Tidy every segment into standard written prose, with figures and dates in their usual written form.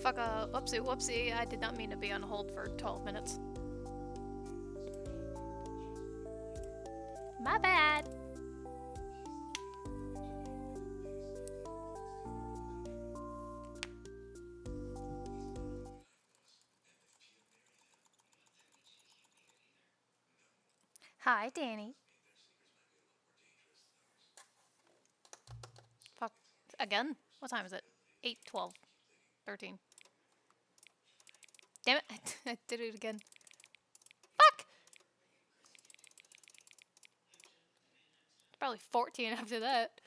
Fuck whoopsie whoopsie, I did not mean to be on hold for 12 minutes. My bad. Hi, Danny. Fuck. Again? What time is it? 8, 12, 13. Damn it. I did it again. Fuck! Probably 14 after that.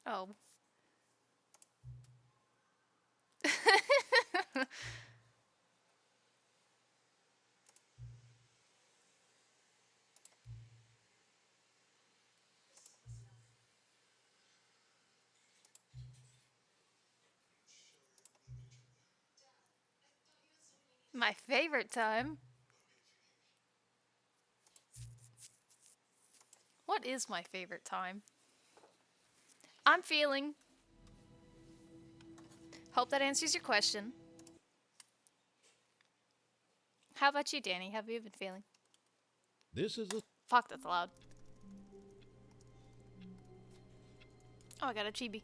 Oh. My favorite time? What is my favorite time? I'm feeling. Hope that answers your question. How about you, Danny? How have you been feeling? This is a... Fuck, that's loud. Oh, I got a chibi.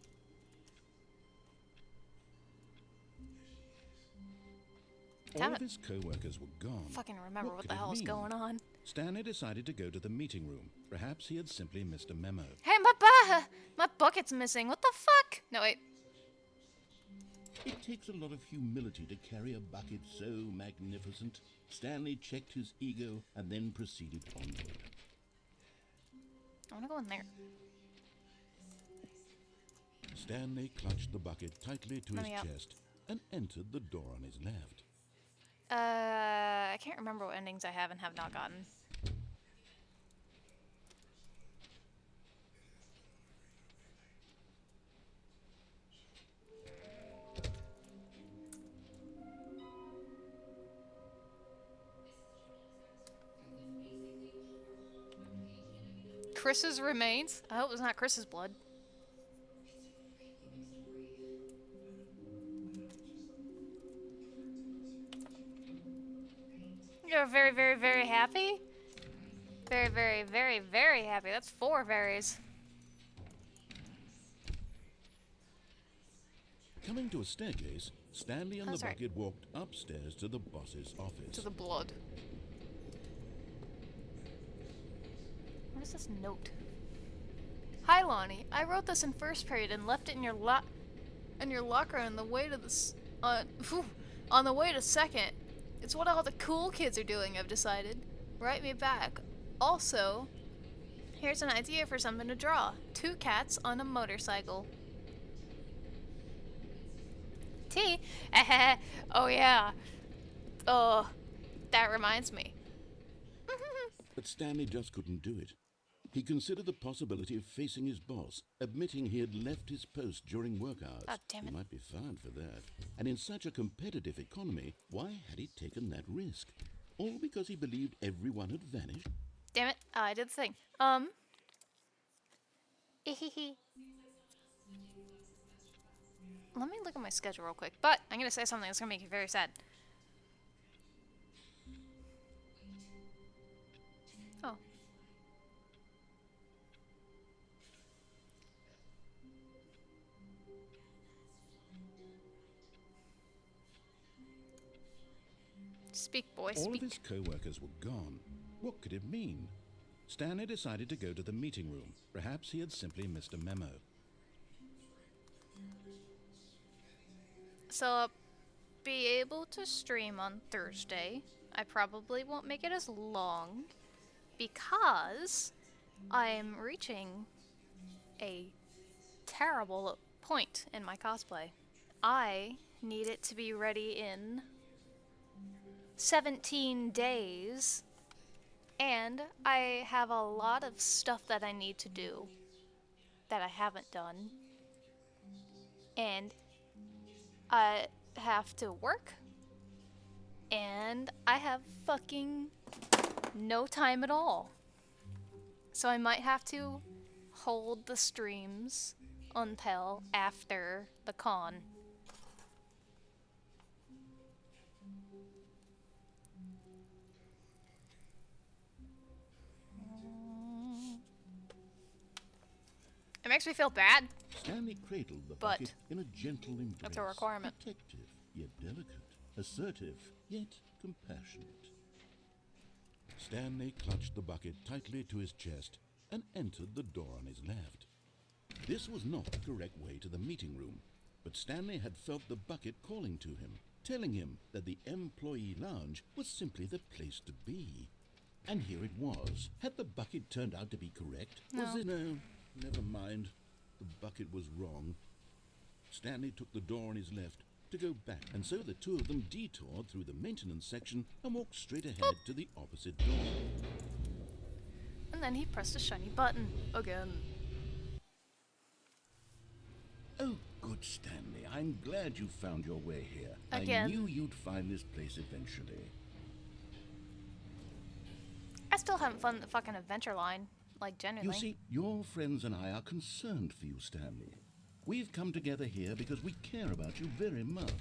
All of his co-workers were gone. Fucking remember what could the it hell is mean? going on. Stanley decided to go to the meeting room. Perhaps he had simply missed a memo. Hey, my bucket's missing. What the fuck? No, wait. It takes a lot of humility to carry a bucket so magnificent. Stanley checked his ego and then proceeded onward. I wanna go in there. Stanley clutched the bucket tightly to Let his me out. chest and entered the door on his left. I can't remember what endings I have and have not gotten. Chris's remains? I hope it's not Chris's blood. You're very, very, very happy? Very, very, very, very happy. That's 4 berries. Coming to a staircase, Stanley and That's the right. bucket walked upstairs to the boss's office. To the blood. What is this note? Hi, Lonnie. I wrote this in first period and left it in your locker on the way to on the way to second. It's what all the cool kids are doing, I've decided. Write me back. Also, here's an idea for something to draw. 2 cats on a motorcycle. T. Oh yeah. Oh, that reminds me. But Stanley just couldn't do it. He considered the possibility of facing his boss, admitting he had left his post during work hours. Oh, damn it. He might be fired for that. And in such a competitive economy, why had he taken that risk? All because he believed everyone had vanished? Damn it. I did the thing. Let me look at my schedule real quick. But I'm gonna say something that's gonna make you very sad. Oh. Speak, boy, All of speak. his co-workers were gone. What could it mean? Stanley decided to go to the meeting room. Perhaps he had simply missed a memo. So I'll be able to stream on Thursday. I probably won't make it as long because I'm reaching a terrible point in my cosplay. I need it to be ready in 17 days, and I have a lot of stuff that I need to do that I haven't done, and I have to work, and I have fucking no time at all. So I might have to hold the streams until after the con. It makes me feel bad. Stanley cradled the But bucket in a gentle embrace. that's a requirement. Protective, yet delicate. Assertive, yet compassionate. Stanley clutched the bucket tightly to his chest and entered the door on his left. This was not the correct way to the meeting room, but Stanley had felt the bucket calling to him, telling him that the employee lounge was simply the place to be. And here it was. Had the bucket turned out to be correct? No. Was it? No, never mind. The bucket was wrong. Stanley took the door on his left to go back, and so the two of them detoured through the maintenance section and walked straight ahead to the opposite door. And then he pressed a shiny button again. Oh, good, Stanley. I'm glad you found your way here. Again. I knew you'd find this place eventually. I still haven't found the fucking adventure line. Like, genuinely. You see, your friends and I are concerned for you, Stanley. We've come together here because we care about you very much.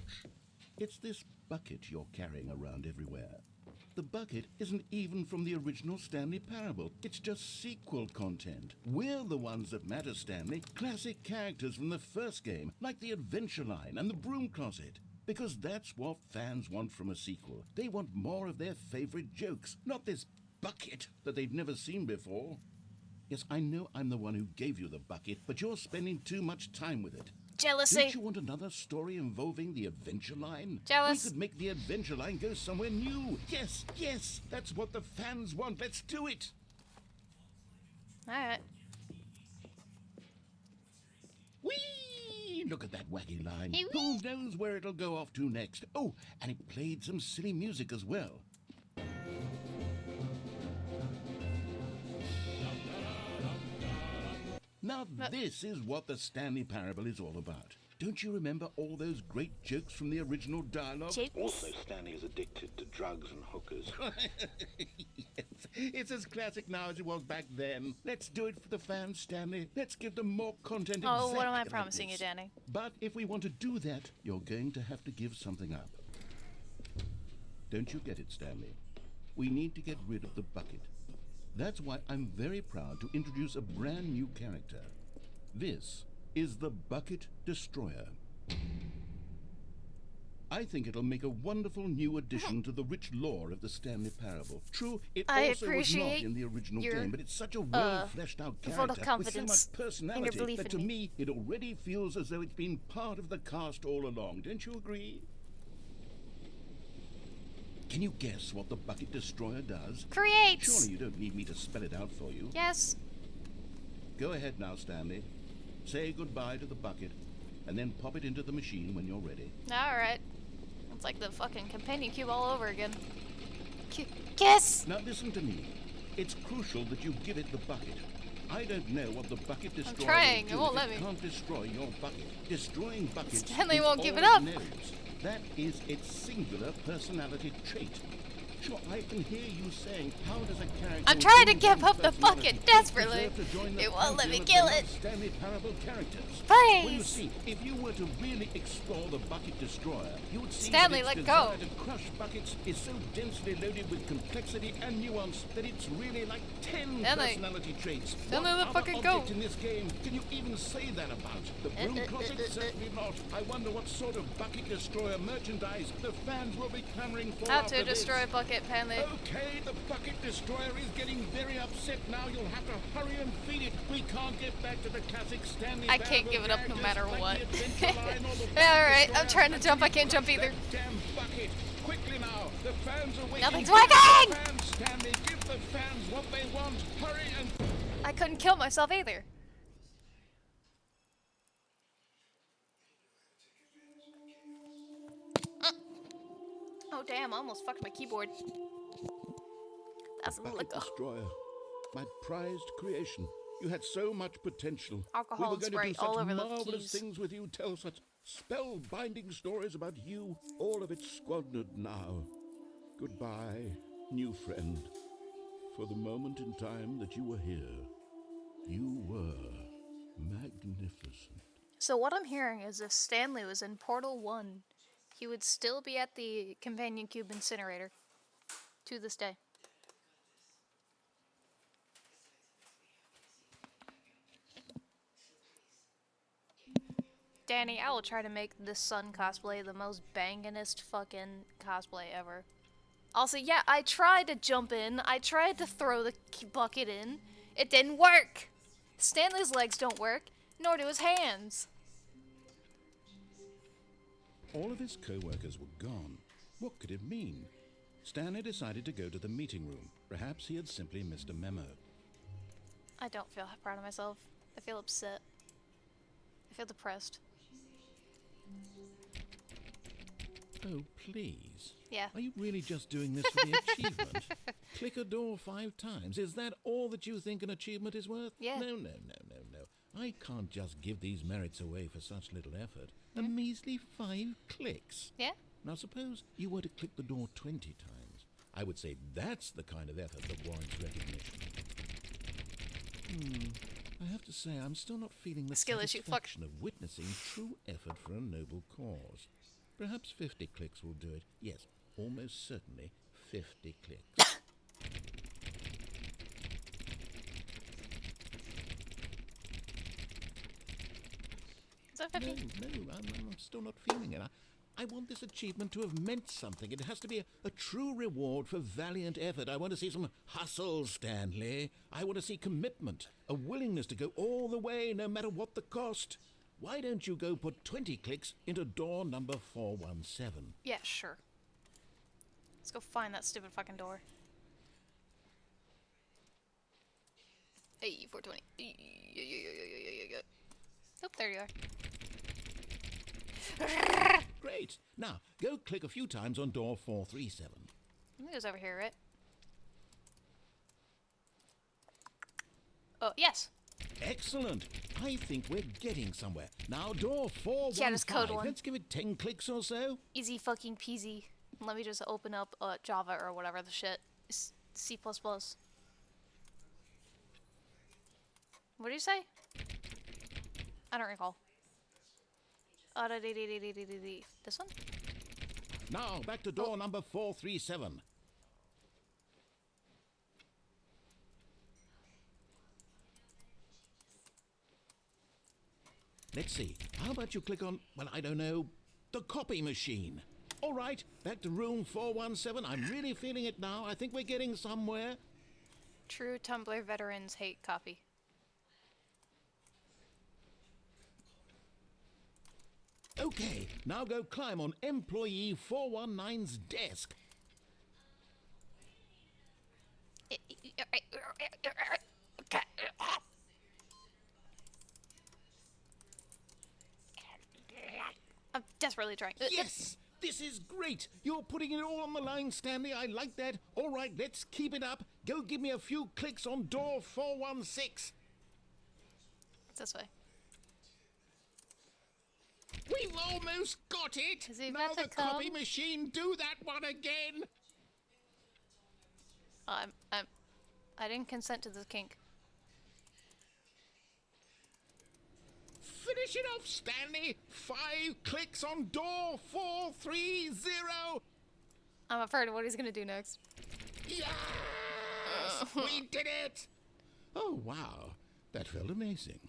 It's this bucket you're carrying around everywhere. The bucket isn't even from the original Stanley Parable. It's just sequel content. We're the ones that matter, Stanley. Classic characters from the first game, like the Adventure Line and the Broom Closet. Because that's what fans want from a sequel. They want more of their favorite jokes, not this bucket that they've never seen before. Yes, I know I'm the one who gave you the bucket, but you're spending too much time with it. Jealousy. Don't you want another story involving the Adventure Line? Jealous. We could make the Adventure Line go somewhere new. Yes, yes, that's what the fans want. Let's do it. Alright. Whee! Look at that wacky line. Hey, Who knows where it'll go off to next? Oh, and it played some silly music as well. Now this is what the Stanley Parable is all about. Don't you remember all those great jokes from the original dialogue? Jokes? Also, Stanley is addicted to drugs and hookers. Yes, it's as classic now as it was back then. Let's do it for the fans, Stanley. Let's give them more content. Oh, what am I exactly like promising you, this. Danny? But if we want to do that, you're going to have to give something up. Don't you get it, Stanley? We need to get rid of the bucket. That's why I'm very proud to introduce a brand new character. This is the Bucket Destroyer. I think it'll make a wonderful new addition to the rich lore of the Stanley Parable. True, it I also was not appreciate in the original your, game, but it's such a well-fleshed-out vote of character with so confidence much in your personality belief that in to me. me it already feels as though it's been part of the cast all along. Don't you agree? Can you guess what the Bucket Destroyer does? Creates! Surely you don't need me to spell it out for you. Yes. Go ahead now, Stanley. Say goodbye to the bucket, and then pop it into the machine when you're ready. Alright. It's like the fucking companion cube all over again. Kiss! Now listen to me. It's crucial that you give it the bucket. I don't know what the Bucket Destroyer trying. will It do won't if let it me. can't destroy your bucket. Destroying buckets Stanley is won't give all it up. knows. That is its singular personality trait. Sure, I can hear you saying, how does a character... I'm with trying to only give one up the personality bucket desperately. deserve to join the It won't let me pantheon of kill it. beloved Stanley Parable characters? Please. Well, you see, if you were to really explore the Bucket Destroyer, you would see Stanley, that its let go. desire to crush buckets is so densely loaded with complexity and nuance that it's really like 10 Stanley. personality traits. Stanley, What let other fucking go. object in this game can you even say that about? The Broom Closet? Certainly not. I wonder what sort of Bucket Destroyer merchandise the fans will be clamoring for How after to this. destroy a bucket, Stanley. Okay, the Bucket Destroyer is getting very upset now. You'll have to hurry and feed it. We can't get back to the classic Stanley I can't Parable give it up no characters matter like what. the Adventure Line or the Bucket Alright, I'm Destroyer. trying to jump. I can't jump either. That damn bucket. Quickly now. The fans are waiting. Nothing's Give the working! fans, Stanley. Give the fans what they want. Hurry and... I couldn't kill myself either. Oh damn, I almost fucked my keyboard. That's a Bucket liquor. Destroyer. My prized creation. You had so much potential. Alcohol we and were going to do Sprite all such over the marvelous keys. things with you, tell such spellbinding stories about you. All of it squandered now. Goodbye, new friend. for the moment in time that you were here. You were magnificent. So what I'm hearing is if Stanley was in Portal 1, he would still be at the Companion Cube incinerator to this day. Danny, I will try to make this Sun cosplay the most banginest fucking cosplay ever. Also, yeah, I tried to jump in. I tried to throw the bucket in. It didn't work. Stanley's legs don't work, nor do his hands. All of his co-workers were gone. What could it mean? Stanley decided to go to the meeting room. Perhaps he had simply missed a memo. I don't feel proud of myself. I feel upset. I feel depressed. Oh, please. Yeah. Are you really just doing this for the achievement? Click a door 5 times. Is that all that you think an achievement is worth? Yeah. No. I can't just give these merits away for such little effort. A measly 5 clicks. Yeah? Now suppose you were to click the door 20 times. I would say that's the kind of effort that warrants recognition. I have to say, I'm still not feeling the Skill issue, satisfaction of witnessing true effort for a noble cause. Perhaps 50 clicks will do it. Yes, almost certainly 50 clicks. Is that 50? No, I'm still not feeling it. I want this achievement to have meant something. It has to be a true reward for valiant effort. I want to see some hustle, Stanley. I want to see commitment, a willingness to go all the way, no matter what the cost. Why don't you go put 20 clicks into door number 417? Yeah, sure. Let's go find that stupid fucking door. Hey, 420. Oh, there you are. Great. Now, go click a few times on door 437. I think it was over here, right? Oh, yes. Excellent. I think we're getting somewhere. Now, door 415. Yeah, just code 1. Let's give it 10 clicks or so. Easy fucking peasy. Let me just open up Java or whatever the shit. C++. What did you say? I don't recall. This one? Now, back to door number 437. Let's see. How about you click on, well, I don't know, the copy machine. All right, back to room 417. I'm really feeling it now. I think we're getting somewhere. True Tumblr veterans hate copy. Okay, now go climb on employee 419's desk. I'm desperately trying. Yes! This is great! You're putting it all on the line, Stanley. I like that. All right, let's keep it up. Go give me a few clicks on door 416. This way. We've almost got it! Is he Now about to the copy come? machine, do that one again! I didn't consent to this kink. Finish it off, Stanley! 5 clicks on door 430! I'm afraid of what he's gonna do next. Yes! We did it! Oh, wow. That felt amazing.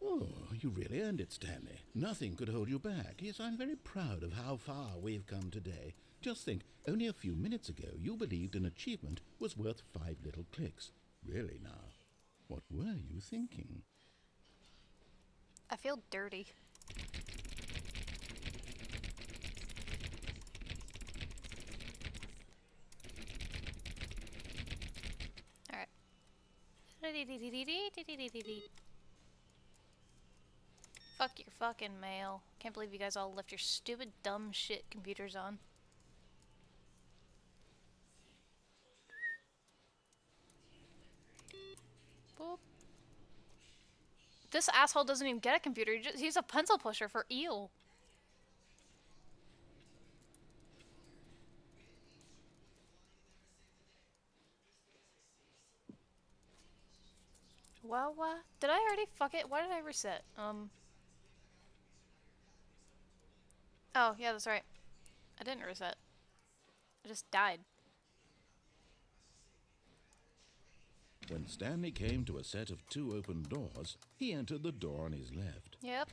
Oh, you really earned it, Stanley. Nothing could hold you back. Yes, I'm very proud of how far we've come today. Just think, only a few minutes ago you believed an achievement was worth 5 little clicks. Really now, what were you thinking? I feel dirty. Alright. Fuck your fucking mail. Can't believe you guys all left your stupid dumb shit computers on. Boop. This asshole doesn't even get a computer. He's a pencil pusher for eel. Well, did I already fuck it? Why did I reset? Oh, yeah, that's right. I didn't reset. I just died. When Stanley came to a set of 2 open doors, he entered the door on his left. Yep.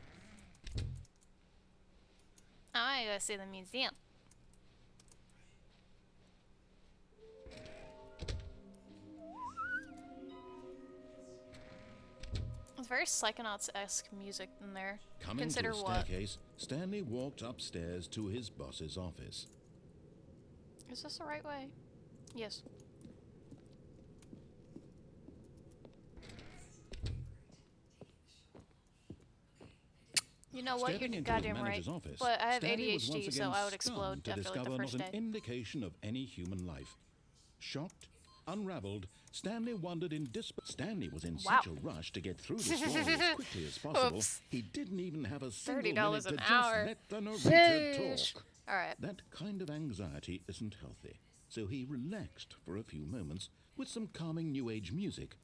I gotta see the museum. It's very Psychonauts-esque music in there. Coming Consider to a what? staircase, Stanley walked upstairs to his boss's office. Is this the right way? Yes. You know what? Stepping You're into his goddamn right. manager's office, But I have Stanley was once ADHD, so again I would explode stunned to after like the discover first not day. an indication of any human life. Shocked, unraveled, Stanley wondered in despair. Stanley was in such a rush to get through this story as quickly as possible. Oops. He didn't even have a single $30 minute to an just hour. let the narrator Sheesh. talk. Alright. That kind of anxiety isn't healthy, so he relaxed for a few moments with some calming new age music.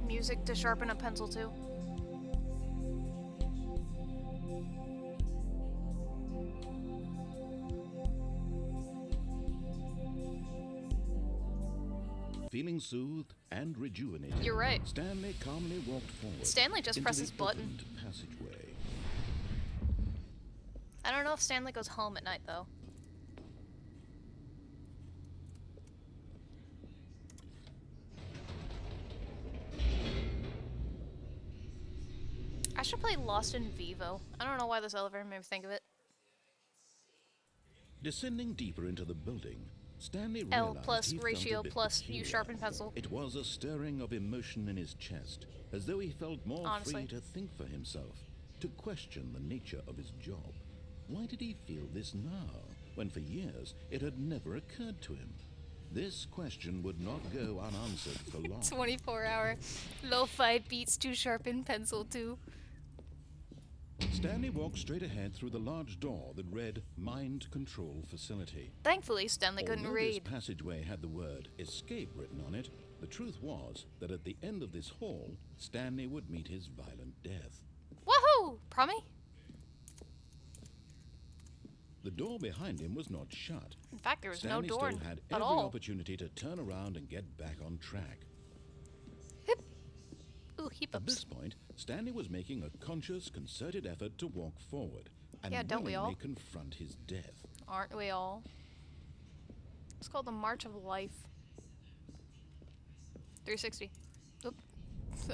Music to sharpen a pencil to. Feeling soothed and rejuvenated, You're right. Stanley calmly walked forward. Stanley just into presses the button. opened passageway. I don't know if Stanley goes home at night, though. I should play Lost in Vivo. I don't know why this elevator made me think of it. Descending deeper into the building, Stanley L realized plus he felt ratio a bit plus peculiar. you sharpen pencil. It was a stirring of emotion in his chest, as though he felt more Honestly. free to think for himself, to question the nature of his job. Why did he feel this now, when for years it had never occurred to him? This question would not go unanswered for long. 24-hour lo-fi beats to sharpen pencil to. Stanley walked straight ahead through the large door that read Mind Control Facility. Thankfully, Stanley couldn't Although read. this passageway had the word escape written on it, the truth was that at the end of this hall, Stanley would meet his violent death. Woohoo! Promi? The door behind him was not shut. In fact, there was Stanley no door still had at every all. opportunity to turn around and get back on track. Hip. Ooh, heap At this ups. point, Stanley was making a conscious, concerted effort to walk forward and Yeah, don't we all? willingly confront his death. Aren't we all? It's called the March of Life. 360. Oop.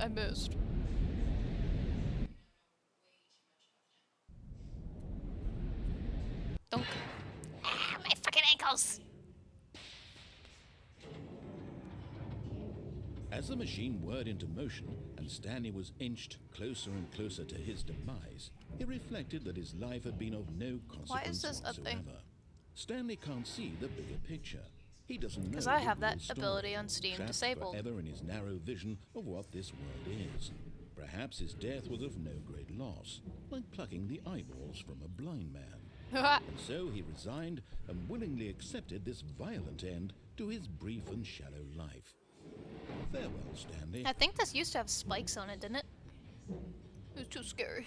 I missed. Don't. Ah, my fucking ankles! As the machine whirred into motion and Stanley was inched closer and closer to his demise, he reflected that his life had been of no consequence this a whatsoever. thing? Stanley can't see the bigger picture. He doesn't know 'Cause I the have that real story, ability on Steam trapped disabled. forever in his narrow vision of what this world is. Perhaps his death was of no great loss, like plucking the eyeballs from a blind man. And so he resigned and willingly accepted this violent end to his brief and shallow life. Farewell, Stanley. I think this used to have spikes on it, didn't it? It was too scary.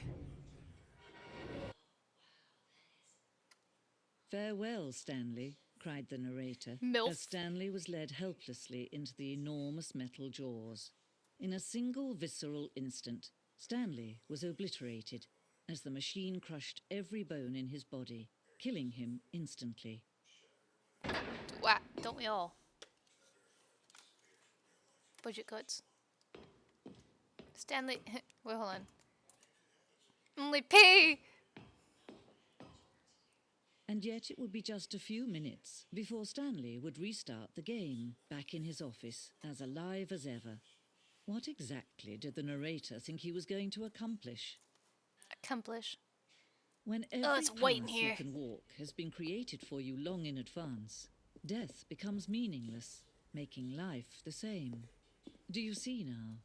"Farewell, Stanley," cried the narrator, Milf. as Stanley was led helplessly into the enormous metal jaws. In a single visceral instant, Stanley was obliterated as the machine crushed every bone in his body, killing him instantly. Wow, don't we all? Budget cuts. Stanley. Wait, hold on. Only P! And yet it would be just a few minutes before Stanley would restart the game, back in his office, as alive as ever. What exactly did the narrator think he was going to accomplish? Accomplish. When every it's waiting path here. you can walk has been created for you long in advance, death becomes meaningless, making life the same. Do you see now?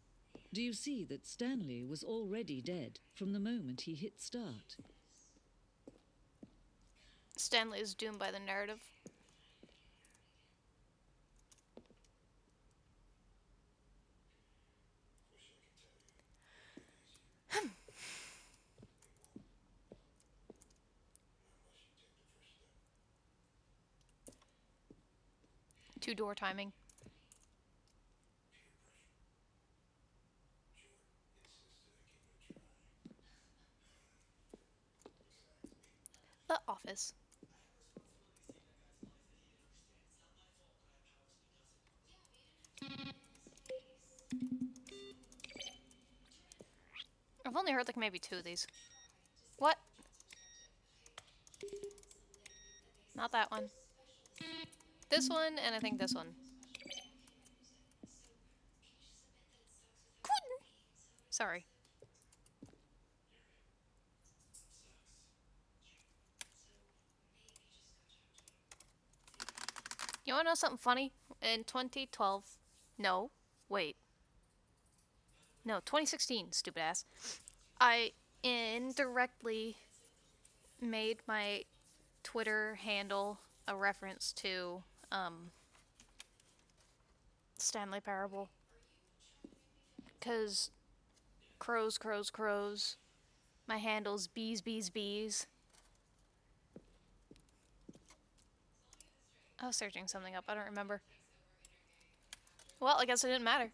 Do you see that Stanley was already dead from the moment he hit start? Stanley is doomed by the narrative. Two-door timing. The Office. I've only heard like maybe two of these. What? Not that one. This one, and I think this one. Sorry. You wanna know something funny? In 2012, no, wait. No, 2016, stupid ass. I indirectly made my Twitter handle a reference to, Stanley Parable. Because crows, crows, crows. My handle's bees, bees, bees. I was searching something up, I don't remember. Well, I guess it didn't matter.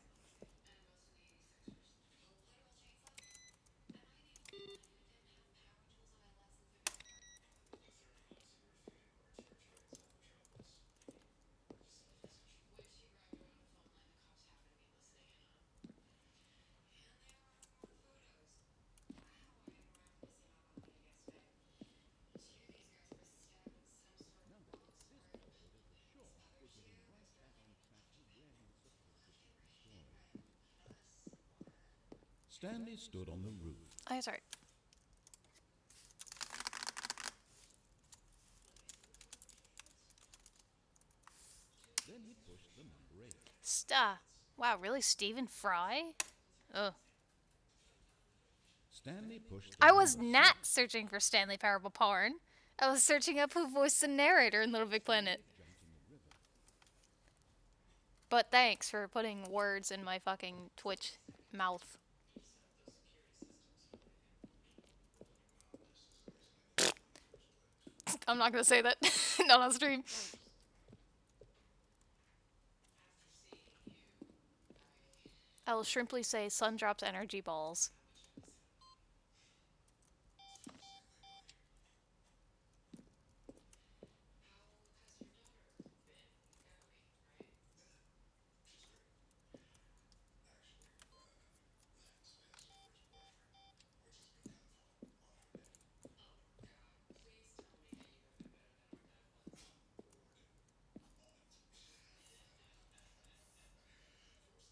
Stanley stood on the roof. Oh, sorry. Then he pushed the number 8. Wow, really? Stephen Fry? Ugh. Stanley pushed the I was number not 6. searching for Stanley Parable porn. I was searching up who voiced the narrator in Little Big Planet. Jumped in the river. But thanks for putting words in my fucking Twitch mouth. I'm not gonna say that. Not on stream. I will shrimply say sun drops energy balls.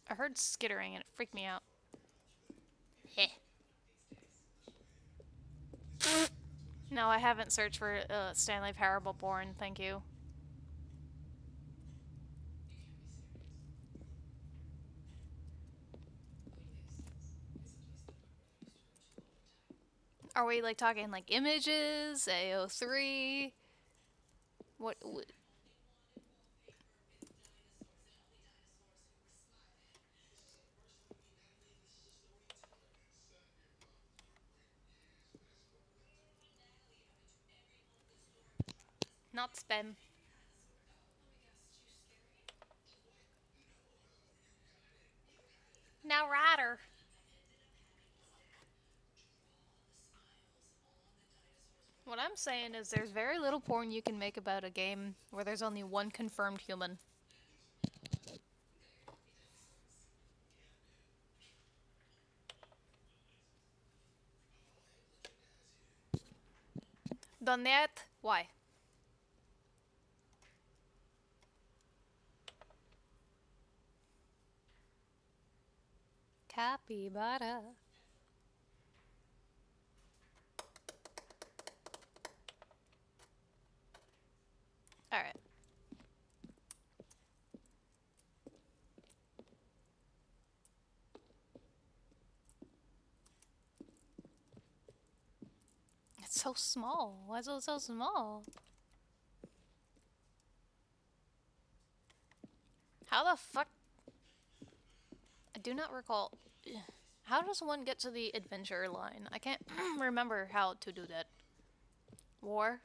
I heard skittering and it freaked me out. Heh. No, I haven't searched for Stanley Parable porn, thank you. Are we like talking like images, AO3? What? Not spam. Now, Ryder. What I'm saying is there's very little porn you can make about a game where there's only one confirmed human. Done that? Why? Capybara. Alright. It's so small. Why is it so small? How the fuck? I do not recall. How does one get to the adventure line? I can't remember how to do that. War?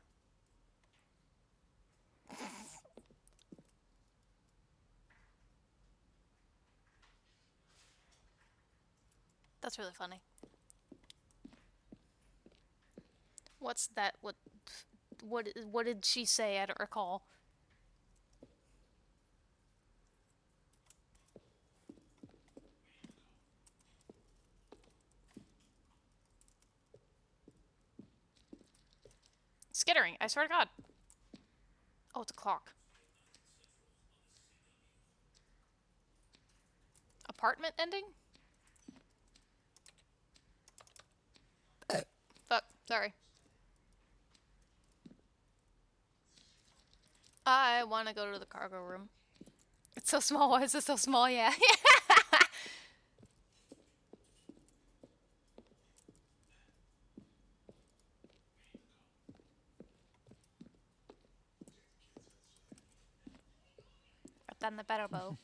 That's really funny. What's that? What did she say? I don't recall. Skittering, I swear to God. Oh, it's a clock. Apartment ending? Fuck, sorry. I want to go to the cargo room. It's so small. Why is it so small? Yeah. Stanley Parable.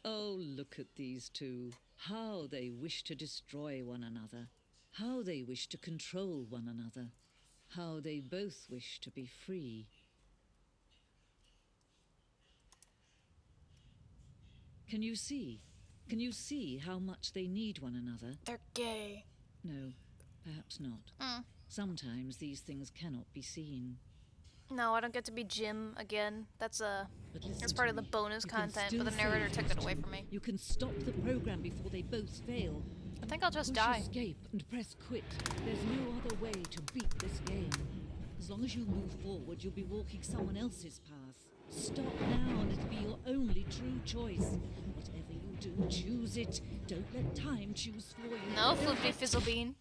Oh, look at these two. How they wish to destroy one another. How they wish to control one another. How they both wish to be free. Can you see? Can you see how much they need one another? They're gay. No, perhaps not. Sometimes these things cannot be seen. No, I don't get to be Jim again. That's But listen that's to part of the me. bonus You can content, still but the narrator save took these it away two. from me. You can stop the program before they both fail. I think I'll just Push die. escape and press quit. There's no other way to beat this game. As long as you move forward, you'll be walking someone else's path. Stop now and it'll be your only true choice. Whatever you do, choose it. Don't let time choose for you. No, Floofy Fizzlebean.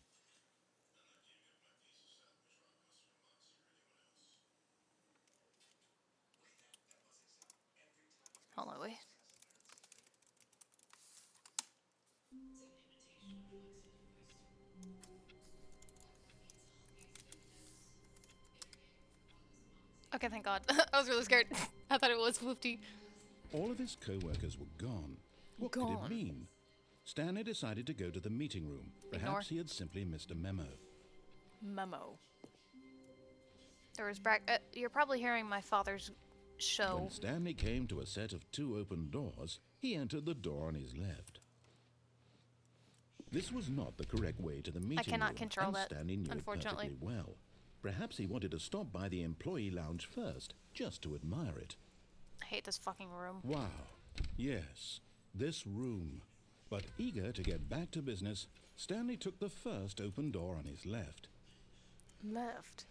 Hold on, wait. Okay, thank God. I was really scared. I thought it was Floofy. All of his co-workers were gone. What could Gone. it mean? Stanley decided to go to the meeting room. Perhaps he had simply missed a memo. Memo. There was you're probably hearing my father's show. When Stanley came to a set of 2 open doors, he entered the door on his left. This was not the correct way to the meeting cannot room, control and that, Stanley knew unfortunately. it perfectly well. Perhaps he wanted to stop by the employee lounge first, just to admire it. I hate this fucking room. Wow. Yes, this room. But eager to get back to business, Stanley took the first open door on his left. Left.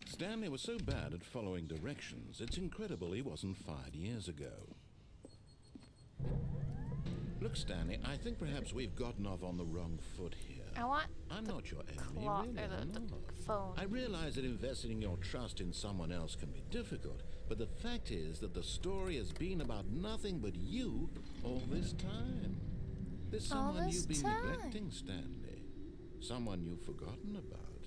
Stanley was so bad at following directions, it's incredible he wasn't fired years ago. Look, Stanley, I think perhaps we've gotten off on the wrong foot here. I want I'm the not your enemy, clock really, or I'm the not. phone. I realize that investing your trust in someone else can be difficult, but the fact is that the story has been about nothing but you all this time. There's All someone this you've been time. neglecting, Stanley. Someone you've forgotten about.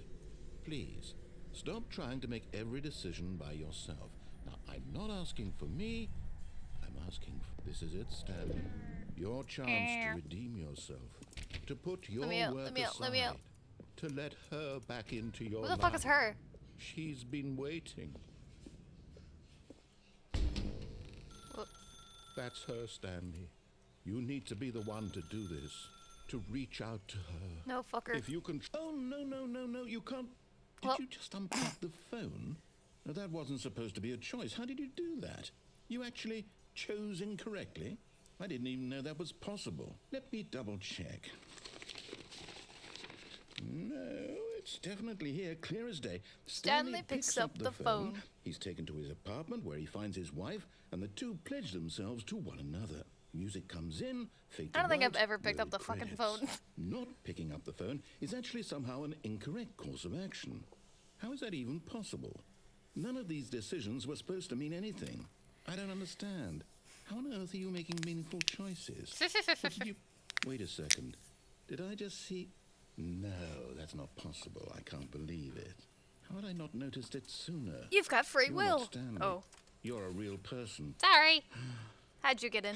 Please, stop trying to make every decision by yourself. Now, I'm not asking for me, I'm asking for... This is it, Stanley. Your chance to redeem yourself. To put your work aside. let me out. To let her back into your Who life. the fuck is her? She's been waiting. Whoop. That's her, Stanley. You need to be the one to do this. To reach out to her. No, fucker. If you can... Oh, no, you can't... Did Well- you just unplug the phone? No, that wasn't supposed to be a choice. How did you do that? You actually chose incorrectly? I didn't even know that was possible. Let me double check. No, it's definitely here, clear as day. Stanley picks up the phone. He's taken to his apartment where he finds his wife, and the two pledge themselves to one another. Music comes in, fade to I don't think I've white, ever picked up roll the fucking credits. phone. Not picking up the phone is actually somehow an incorrect course of action. How is that even possible? None of these decisions were supposed to mean anything. I don't understand. How on earth are you making meaningful choices? What did you... Wait a second. Did I just see... No, that's not possible. I can't believe it. How had I not noticed it sooner? You've got free You're will. not Stanley. Oh, You're a real person. sorry. How'd you get in?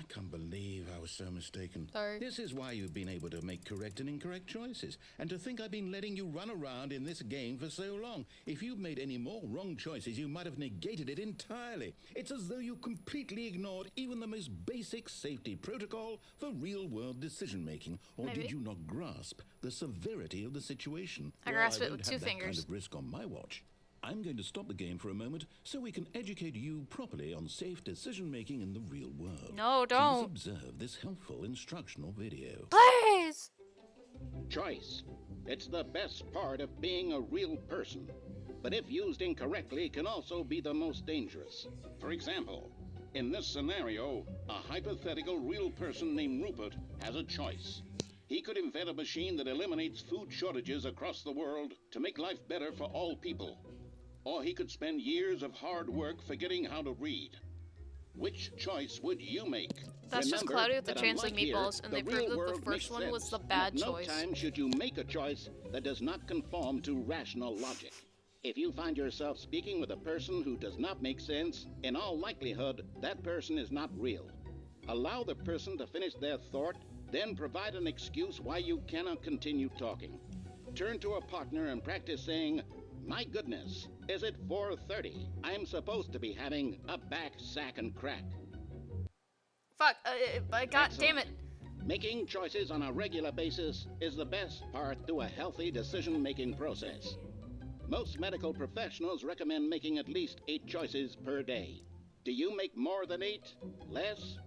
I can't believe I was so mistaken. Sorry. This is why you've been able to make correct and incorrect choices. And to think I've been letting you run around in this game for so long. If you'd made any more wrong choices, you might have negated it entirely. It's as though you completely ignored even the most basic safety protocol for real-world decision-making. Or Maybe. did you not grasp the severity of the situation? I grasp it won't with have 2 that kind fingers. of risk on my watch. I'm going to stop the game for a moment so we can educate you properly on safe decision-making in the real world. No, don't. Please observe this helpful instructional video. Please! Choice. It's the best part of being a real person. But if used incorrectly, can also be the most dangerous. For example, in this scenario, a hypothetical real person named Rupert has a choice. He could invent a machine that eliminates food shortages across the world to make life better for all people. Or he could spend years of hard work forgetting how to read. Which choice would you make? That's just Remember Cloudy with the that Translate unlike here, Meatballs, and the they proved real that the world first makes one was sense. the bad And at choice. No time should you make a choice that does not conform to rational logic. If you find yourself speaking with a person who does not make sense, in all likelihood, that person is not real. Allow the person to finish their thought, then provide an excuse why you cannot continue talking. Turn to a partner and practice saying, "My goodness, is it 4:30? I'm supposed to be having a back, sack, and crack." Fuck, god damn it. Making choices on a regular basis is the best part to a healthy decision-making process. Most medical professionals recommend making at least 8 choices per day. Do you make more than 8? Less?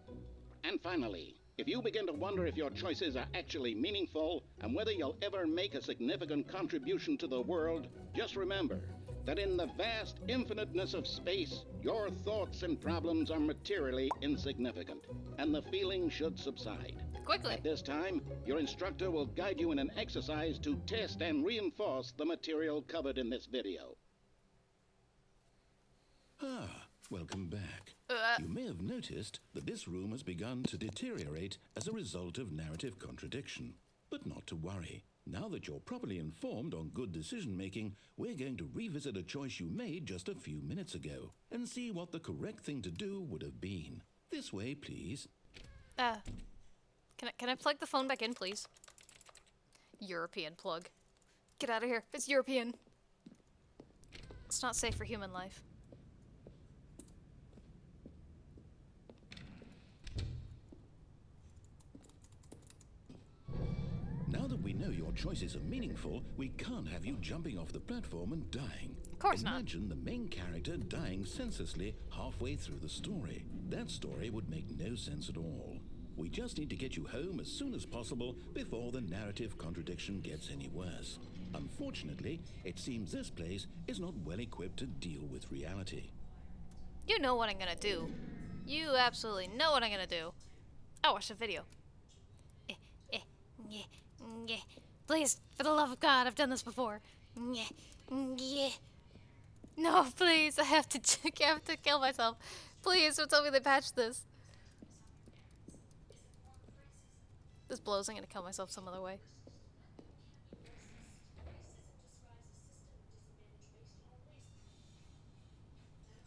And finally, if you begin to wonder if your choices are actually meaningful and whether you'll ever make a significant contribution to the world, just remember that in the vast infiniteness of space, your thoughts and problems are materially insignificant, and the feeling should subside. Quickly. At this time, your instructor will guide you in an exercise to test and reinforce the material covered in this video. Ah, welcome back. Uh. You may have noticed that this room has begun to deteriorate as a result of narrative contradiction. But not to worry. Now that you're properly informed on good decision-making, we're going to revisit a choice you made just a few minutes ago and see what the correct thing to do would have been. This way, please. Can I plug the phone back in, please? European plug. Get out of here. It's European. It's not safe for human life. Now that we know your choices are meaningful, we can't have you jumping off the platform and dying. Of course not. Imagine the main character dying senselessly halfway through the story. That story would make no sense at all. We just need to get you home as soon as possible before the narrative contradiction gets any worse. Unfortunately, it seems this place is not well equipped to deal with reality. You know what I'm gonna do. You absolutely know what I'm gonna do. I'll watch the video. Please, for the love of God, I've done this before. No, please, I have to kill myself. Please, don't tell me they patched this. This blows, I'm gonna kill myself some other way.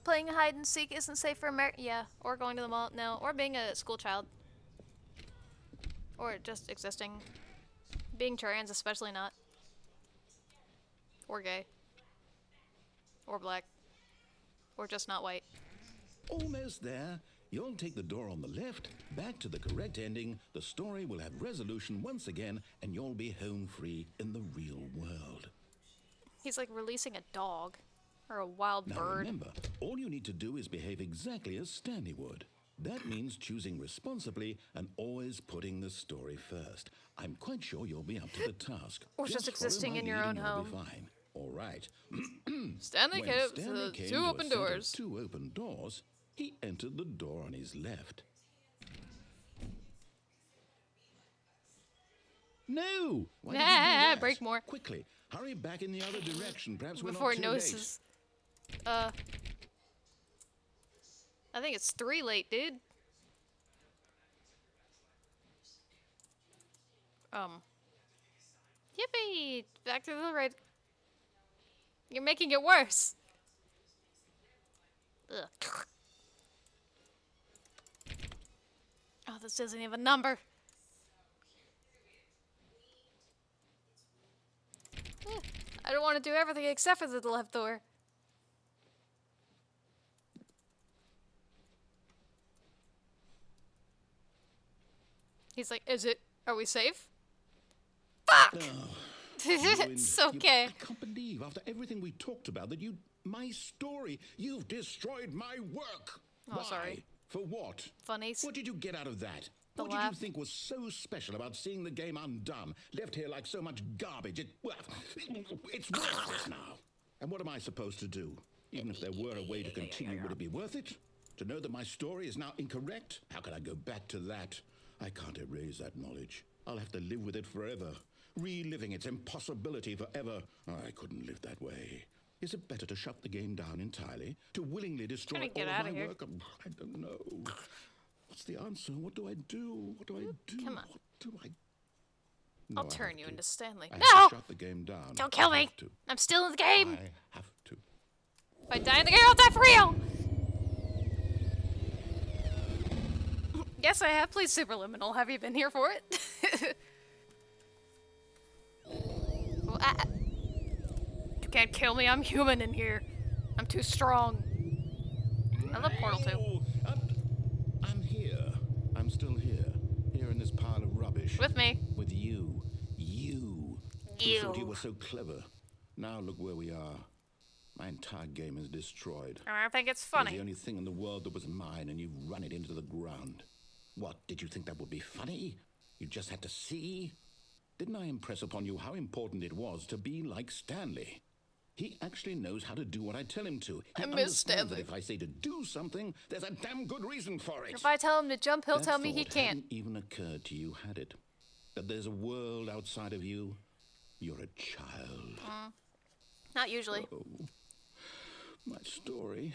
Playing hide and seek isn't safe for America. Yeah, or going to the mall. No, or being a school child. Or just existing. Being trans, especially not. Or gay. Or black. Or just not white. Almost there. You'll take the door on the left, back to the correct ending, the story will have resolution once again, and you'll be home free in the real world. He's like releasing a dog. Or a wild Now bird. remember, all you need to do is behave exactly as Stanley would. That means choosing responsibly and always putting the story first. I'm quite sure you'll be up to the task. Or just follow existing my in your lead own and you'll be home. Fine. All right. Stanley When came Stanley to came two to a open set of doors. 2 open doors, he entered the door on his left. No! Why did you do that? Break more. Quickly, hurry back in the other direction. Perhaps we're Before not he too late. notices. I think it's 3 late, dude. Yippee! Back to the right. You're making it worse. Ugh. Oh, this isn't even a number. I don't want to do everything except for the left door. He's like, are we safe? Fuck! It's okay. I can't believe, after everything we talked about, that my story, you've destroyed my work. Oh, Why? sorry. For what? Funnies. What did you get out of that? The What did laugh. you think was so special about seeing the game undone, left here like so much garbage? It's worthless now. And what am I supposed to do? Even if there were a way to continue, would it be worth it? To know that my story is now incorrect? How can I go back to that? I can't erase that knowledge. I'll have to live with it forever, reliving its impossibility forever. I couldn't live that way. Is it better to shut the game down entirely? To willingly destroy all get of outta my here. work? I don't know. What's the answer? What do I do? What do I do? Come on. What do I... No, I'll I turn have you to. into Stanley. I No! have to shut the game down. Don't kill I me! have to. I'm still in the game! I have to. If I die in the game, I'll die for real! Yes, I have played Superliminal. Have you been here for it? Well, you can't kill me. I'm human in here. I'm too strong. I love Portal 2. Oh, I'm here. I'm still here. Here in this pile of rubbish. With me. With you. You. You. Who thought you were so clever. Now look where we are. My entire game is destroyed. I think it's It was the funny. only thing in the world that was mine, and you've run it into the ground. What, did you think that would be funny? You just had to see? Didn't I impress upon you how important it was to be like Stanley? He actually knows how to do what I tell him to. He I miss understands Stanley. that if I say to do something, there's a damn good reason for it. If I tell him to jump, he'll That tell me he thought can't. hadn't even occurred to you, had it? That there's a world outside of you? You're a child. Not usually. Oh, my story.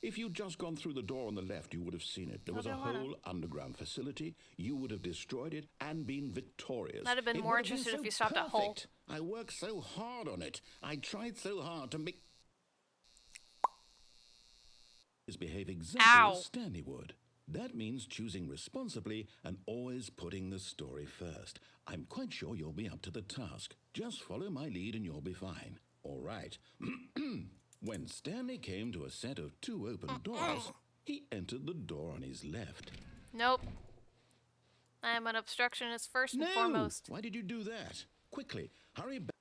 If you'd just gone through the door on the left, you would have seen it. There was a don't wanna. whole underground facility. You would have destroyed it and been victorious. I'd have been It more would been interested if so you stopped at Hull. perfect. I worked so hard on it. I tried so hard to make... behave exactly Ow. as Stanley would. That means choosing responsibly and always putting the story first. I'm quite sure you'll be up to the task. Just follow my lead and you'll be fine. All right. When Stanley came to a set of 2 open doors, he entered the door on his left. Nope. I am an obstructionist first and No! foremost. Why did you do that? Quickly, hurry back.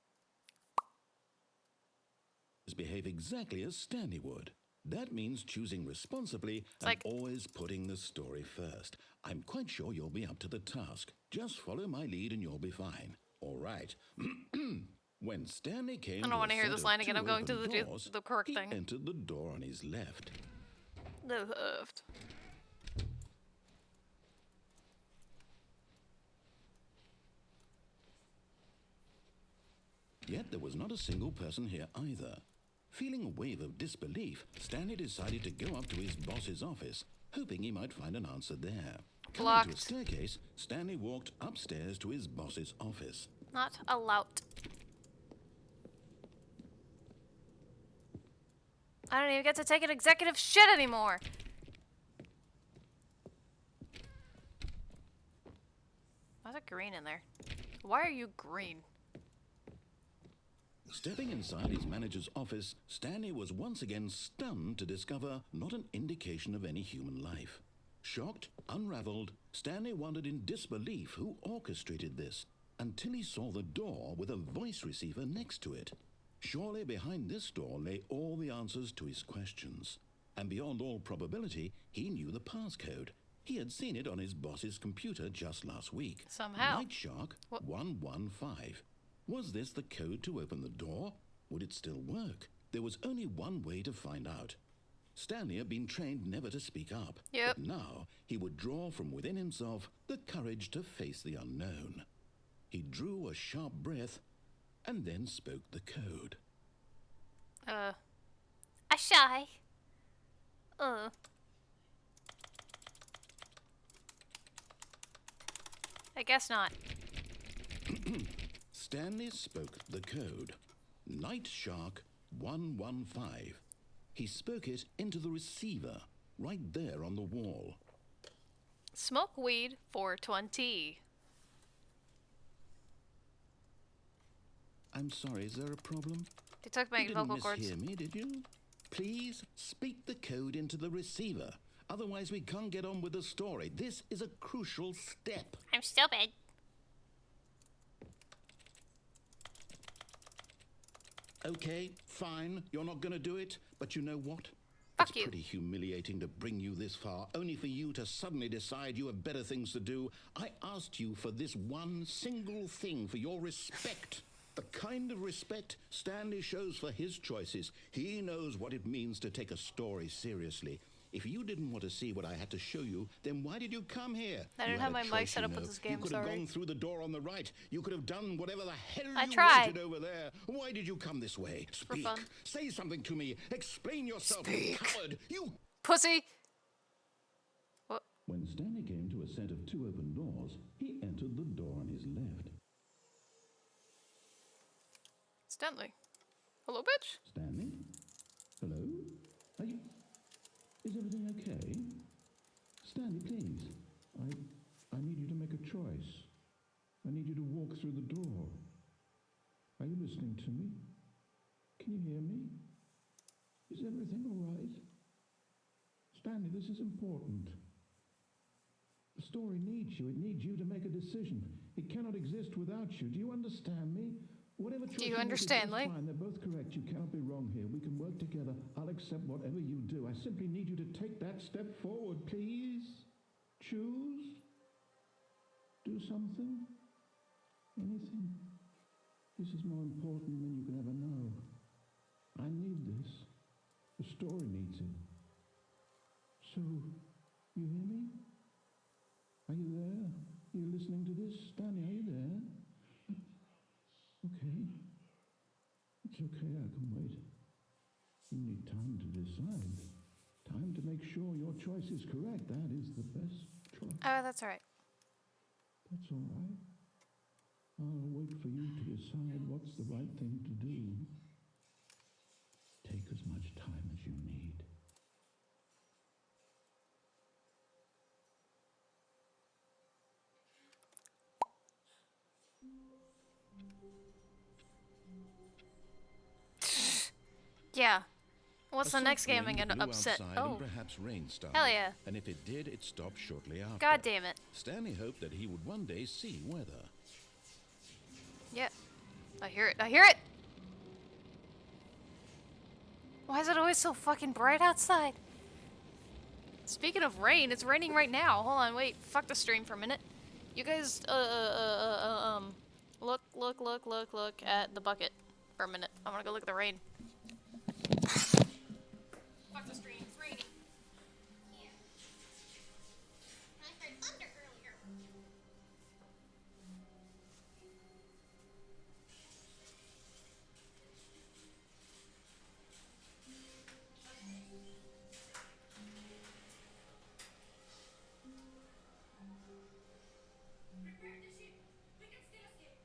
Behave exactly as Stanley would. That means choosing responsibly and like- always putting the story first. I'm quite sure you'll be up to the task. Just follow my lead and you'll be fine. All right. When Stanley came I don't want to hear this line again. I'm going to the correct he thing. entered the door on his left. The left. Yet there was not a single person here either. Feeling a wave of disbelief, Stanley decided to go up to his boss's office, hoping he might find an answer there. Coming to a Blocked. staircase, Stanley walked upstairs to his boss's office. Not a lout. I don't even get to take an executive shit anymore. Why's it green in there? Why are you green? Stepping inside his manager's office, Stanley was once again stunned to discover not an indication of any human life. Shocked, unraveled, Stanley wondered in disbelief who orchestrated this, until he saw the door with a voice receiver next to it. Surely behind this door lay all the answers to his questions. And beyond all probability, he knew the passcode. He had seen it on his boss's computer just last week. Somehow. Night Shark What? 115. Was this the code to open the door? Would it still work? There was only one way to find out. Stanley had been trained never to speak up. Yep. But now he would draw from within himself the courage to face the unknown. He drew a sharp breath and then spoke the code. I shy. I guess not. Stanley spoke the code. Night Shark 115. He spoke it into the receiver, right there on the wall. Smoke weed for 20. I'm sorry, is there a problem? They took my You didn't vocal cords. mishear me, did you? Please speak the code into the receiver. Otherwise, we can't get on with the story. This is a crucial step. I'm stupid. Okay, fine. You're not going to do it. But you know what? Fuck It's you. pretty humiliating to bring you this far, only for you to suddenly decide you have better things to do. I asked you for this one single thing, for your respect. The kind of respect Stanley shows for his choices. He knows what it means to take a story seriously. If you didn't want to see what I had to show you, then why did you come here? I didn't You have had my a mic choice, set you up with know. this game, You could have sorry. gone through the door on the right. You could have done whatever the hell I you tried. wanted over there. Why did you come this way? Speak. fun. Say something to me. Explain yourself, you coward. You... Pussy! What? When Stanley came to a set of two open doors, he entered the door on his left. Stanley. Hello, bitch? Stanley? Hello? Are you... Is everything okay? Stanley, please. I need you to make a choice. I need you to walk through the door. Are you listening to me? Can you hear me? Is everything all right? Stanley, this is important. The story needs you. It needs you to make a decision. It cannot exist without you. Do you understand me? Whatever choice you make is understand, just Lee? fine. They're both correct. You cannot be wrong here. We can work together. I'll accept whatever you do. I simply need you to take that step forward, please. Choose. Do something. Anything. This is more important than you can ever know. I need this. The story needs it. So, you hear me? Are you there? Are you listening to this? Stanley, are you there? Okay. It's okay, I can wait. You need time to decide. Time to make sure your choice is correct. That is the best choice. Oh, that's alright. That's all right. I'll wait for you to decide what's the right thing to do. Take as much time as you need. Yeah. What's A the next soft game I'm wind gonna blew upset? outside Oh. and perhaps rain started. Hell yeah. And if it did, it stopped shortly after. God damn it. Stanley hoped that he would one day see weather. Yeah. I hear it. I hear it! Why is it always so fucking bright outside? Speaking of rain, it's raining right now. Hold on, wait. Fuck the stream for a minute. You guys, look at the bucket for a minute. I wanna go look at the rain. Fuck the stream, it's raining. Yeah. I heard thunder earlier. Prepare the ship. We can still escape.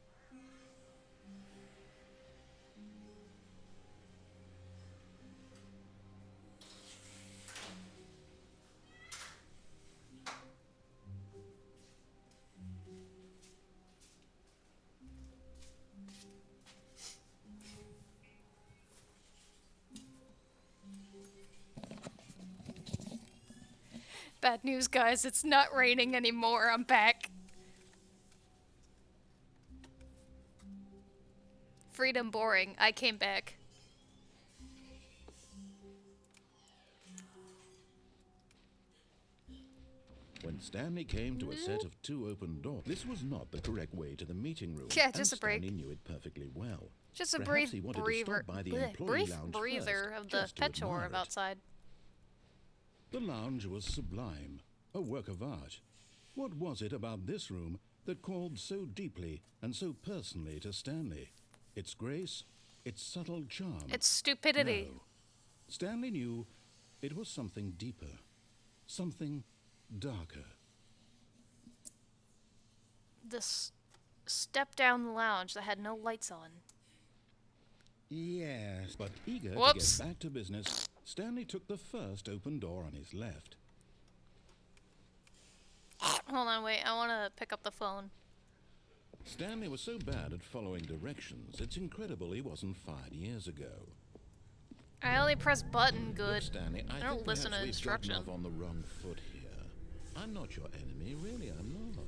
Bad news, guys. It's not raining anymore. I'm back. Freedom boring. I came back. When Stanley came to a set of two open doors, this was not the correct way to the meeting room. Yeah, and just a break. Stanley knew it perfectly well. Just a Perhaps he wanted to breather, stop by the bleh, employee brief lounge breather first, of the just to pet show admire it. outside. The lounge was sublime, a work of art. What was it about this room that called so deeply and so personally to Stanley? Its grace, its subtle charm. It's stupidity. No. Stanley knew it was something deeper, something darker. This step-down lounge that had no lights on. Yes, but eager Whoops. to get back to business, Stanley took the first open door on his left. Hold on, wait. I want to pick up the phone. Stanley was so bad at following directions, it's incredible he wasn't fired years ago. I only press button Look, good. Stanley, I don't think listen perhaps to we've gotten instruction. off on the wrong foot here. I'm not your enemy, really, I'm not.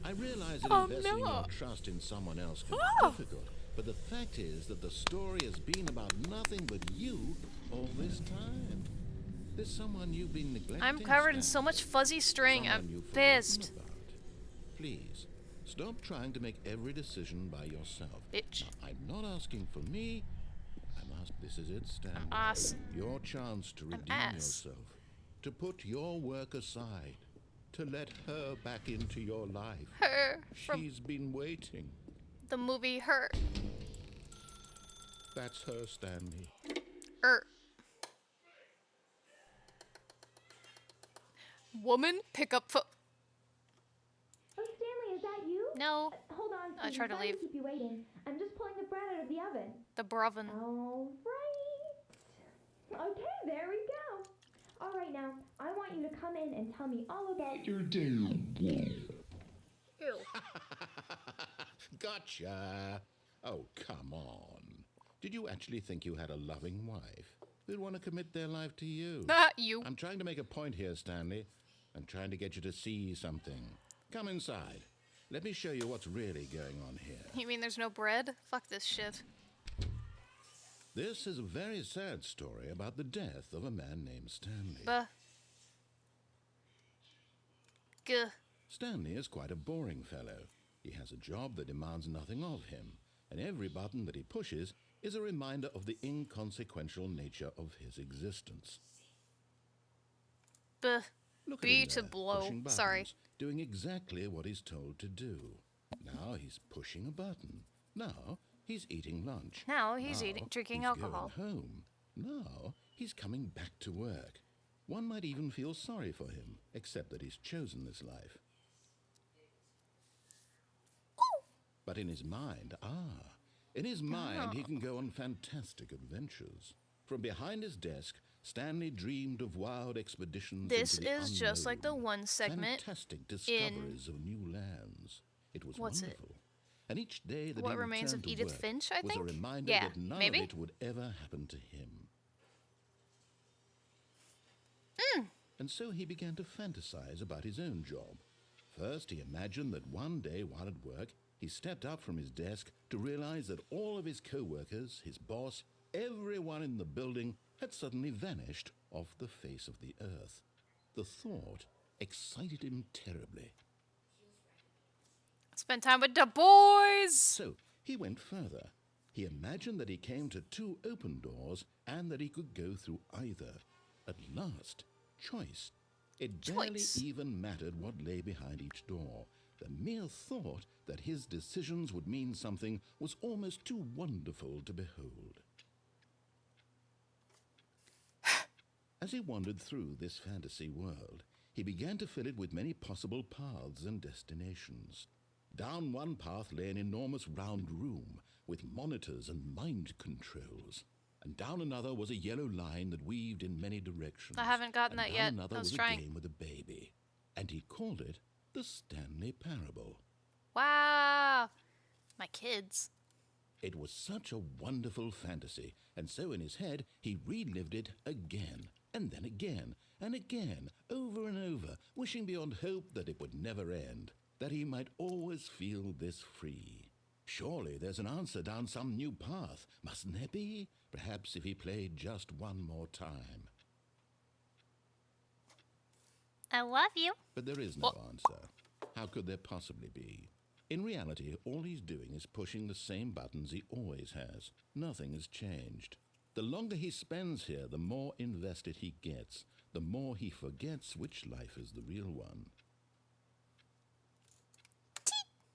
I realize that I'm investing your not. trust in someone else can Oh. be difficult, but the fact is that the story has been about nothing but you all this time. There's someone you've been neglecting. I'm covered in so Stanley. much fuzzy string. Someone I'm you've forgotten pissed. about. Please, stop trying to make every decision by yourself. Bitch. Now, I'm not asking for me. This is it, Stanley. ass. Your chance to redeem ass. yourself. To put your work aside. To let her back into your life. Her from She's been waiting. the movie Her. That's her, Stanley. Woman, pick up phone. Oh, Stanley, is that you? No, Hold on, I sweetie. tried to Sorry leave. keep you waiting. I'm just pulling the bread out of the oven. the Broven. All right. Okay, there we go. All right, now, I want you to come in and tell me all about your day. Ew. Gotcha. Oh, come on. Did you actually think you had a loving wife who'd want to commit their life to you? Ah, you. I'm trying to make a point here, Stanley. I'm trying to get you to see something. Come inside. Let me show you what's really going on here. You mean there's no bread? Fuck this shit. This is a very sad story about the death of a man named Stanley. Buh. Guh. Stanley is quite a boring fellow. He has a job that demands nothing of him, and every button that he pushes is a reminder of the inconsequential nature of his existence. Buh. Look B at to him there, blow. pushing buttons, Sorry. doing exactly what he's told to do. Now he's pushing a button. Now he's eating lunch. Now he's Now drinking he's alcohol. Going home. Now he's coming back to work. One might even feel sorry for him, except that he's chosen this life. But in his mind, he can go on fantastic adventures. From behind his desk, Stanley dreamed of wild expeditions This into the is just like the unknown, one segment fantastic discoveries of new lands. It was What's it? wonderful. And each day that What he Remains returned of to Edith work Finch, I was think? a reminder Yeah, that none maybe? of it would ever happen to him. And so he began to fantasize about his own job. First, he imagined that one day while at work, he stepped up from his desk to realize that all of his co-workers, his boss, everyone in the building had suddenly vanished off the face of the earth. The thought excited him terribly. Spend time with the boys. So he went further. He imagined that he came to two open doors and that he could go through either. At last, choice. It barely Choice. even mattered what lay behind each door. The mere thought that his decisions would mean something was almost too wonderful to behold. As he wandered through this fantasy world, he began to fill it with many possible paths and destinations. Down one path lay an enormous round room with monitors and mind controls. And down another was a yellow line that weaved in many directions. I haven't gotten And that down yet. Another I was was trying. a game with a baby. And he called it the Stanley Parable. Wow. My kids. It was such a wonderful fantasy, and so in his head he relived it again, and then again, and again, over and over, wishing beyond hope that it would never end, that he might always feel this free. Surely there's an answer down some new path, mustn't there be? Perhaps if he played just one more time. I love you. But there is no answer. How could there possibly be? In reality, all he's doing is pushing the same buttons he always has. Nothing has changed. The longer he spends here, the more invested he gets, the more he forgets which life is the real one.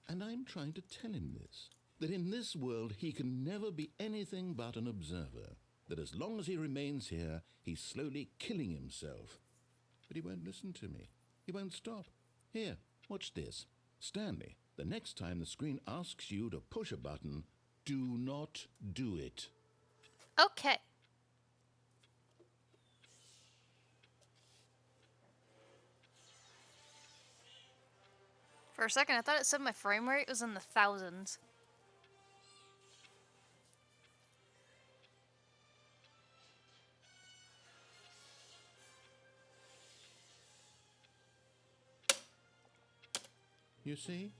And I'm trying to tell him this, that in this world he can never be anything but an observer, that as long as he remains here, he's slowly killing himself. But he won't listen to me. He won't stop. Here, watch this. Stanley, the next time the screen asks you to push a button, do not do it. Okay. For a second, I thought it said my frame rate was in the thousands. You see?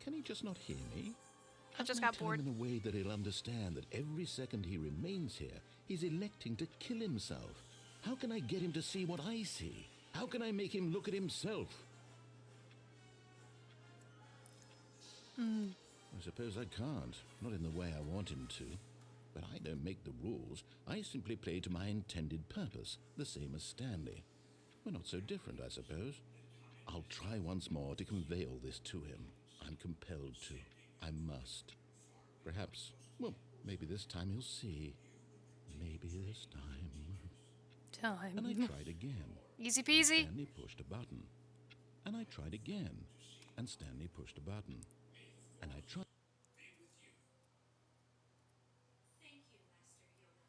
Can he just not hear me? I just How got can I bored. tell him in a way that he'll understand that every second he remains here, he's electing to kill himself? How can I get him to see what I see? How can I make him look at himself? I suppose I can't. Not in the way I want him to. But I don't make the rules. I simply play to my intended purpose, the same as Stanley. We're not so different, I suppose. I'll try once more to convey all this to him. I'm compelled to. I must. Perhaps, well, maybe this time he'll see. Maybe this time. And I tried again. Easy peasy. Stanley pushed a button. And I tried again. And Stanley pushed a button. And I tried. Thank you, Master Yoda.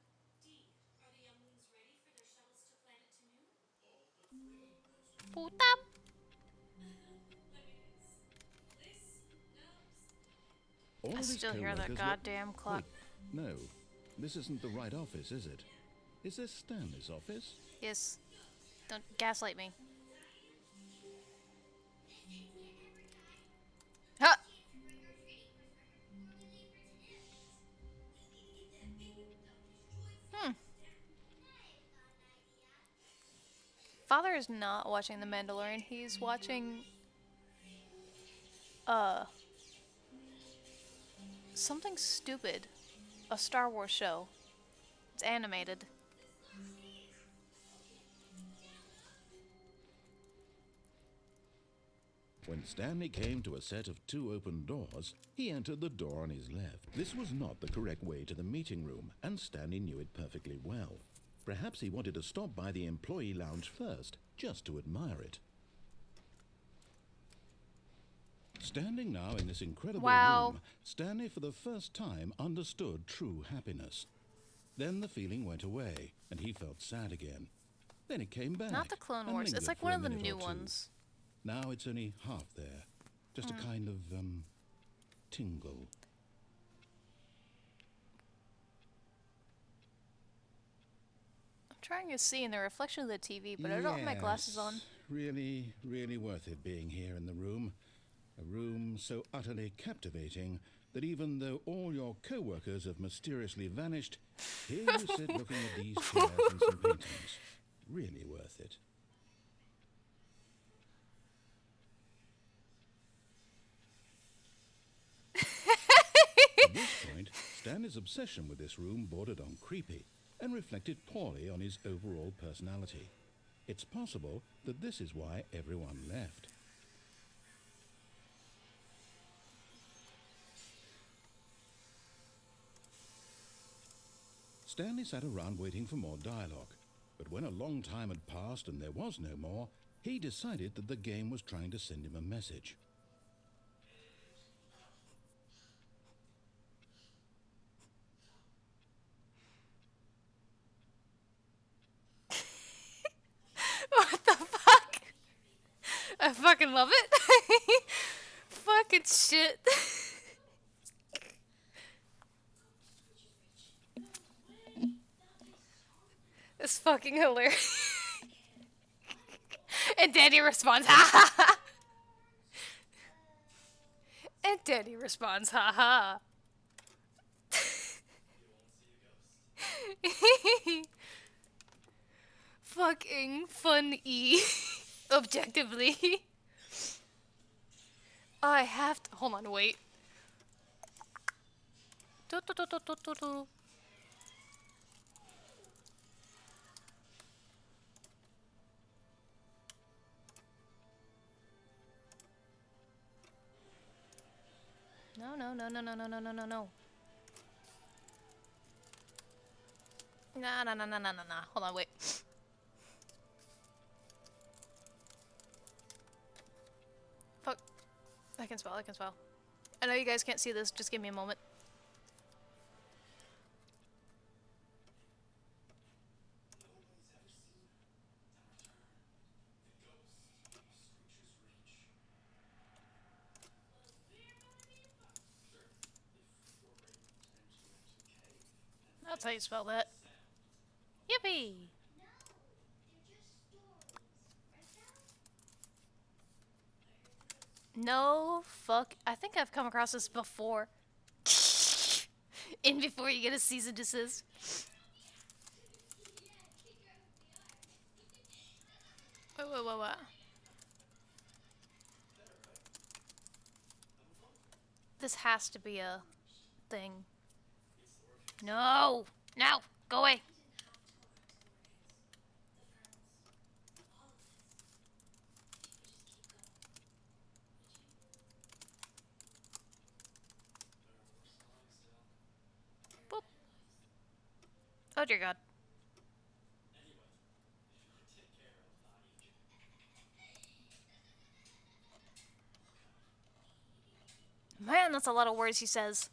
D, are the young moons ready for their shuttles to planet Tanu? Puta. Let me guess. This knows. All I of his still hear that co-workers goddamn clock. Wait, no. This isn't the right office, is it? Is this Stanley's office? Yes. Don't gaslight me. Huh. Father is not watching The Mandalorian. He's watching something stupid. A Star Wars show. It's animated. When Stanley came to a set of 2 open doors, he entered the door on his left. This was not the correct way to the meeting room, and Stanley knew it perfectly well. Perhaps he wanted to stop by the employee lounge first, just to admire it. Standing now in this incredible room, Stanley for the first time understood true happiness. Then the feeling went away, and he felt sad again. Then it came back. Not the Clone and Wars. It's lingered like for one a of the minute new or two. ones. Now it's only half there. Just a kind of, tingle. I'm trying to see in the reflection of the TV, but I don't have my glasses on. Yes, really, really worth it being here in the room. A room so utterly captivating that even though all your co-workers have mysteriously vanished, here you sit looking at these chairs and some paintings. Really worth it. At this point, Stanley's obsession with this room bordered on creepy and reflected poorly on his overall personality. It's possible that this is why everyone left. Stanley sat around waiting for more dialogue, but when a long time had passed and there was no more, he decided that the game was trying to send him a message. What the fuck? I fucking love it. Fucking shit. It's fucking hilarious. And Daddy responds, ha ha ha. And Daddy responds, ha ha. Fucking funny. Objectively. I have to. Hold on, wait. Do. No, no, no, no, no, no, no, no, no, no. Nah, nah, nah, nah, nah, nah, nah. Hold on, wait. Fuck. I can spell, I can spell. I know you guys can't see this, just give me a moment. That's how you spell that. Yippee! No, fuck. I think I've come across this before. In before you get a cease and desist. Wait. This has to be a thing. No! No! Go away! Boop. Oh dear God. Man, that's a lot of words he says.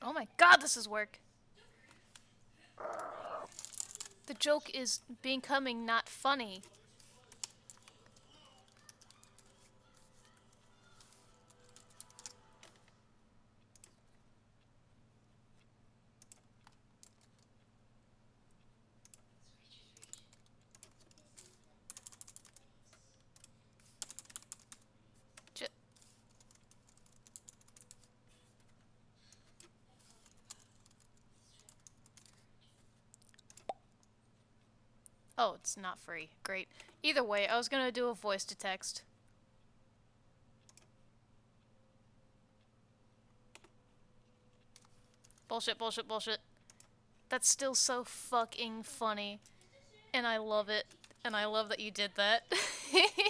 Oh my God, this is work. The joke is becoming not funny. J oh, it's not free. Great. Either way, I was gonna do a voice to text. Bullshit. That's still so fucking funny. And I love it. And I love that you did that.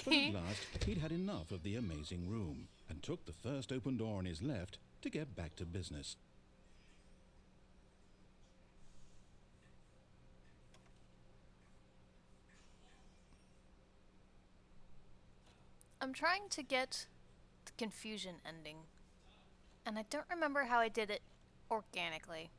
But at last, he'd had enough of the amazing room and took the first open door on his left to get back to business. I'm trying to get the confusion ending. And I don't remember how I did it organically.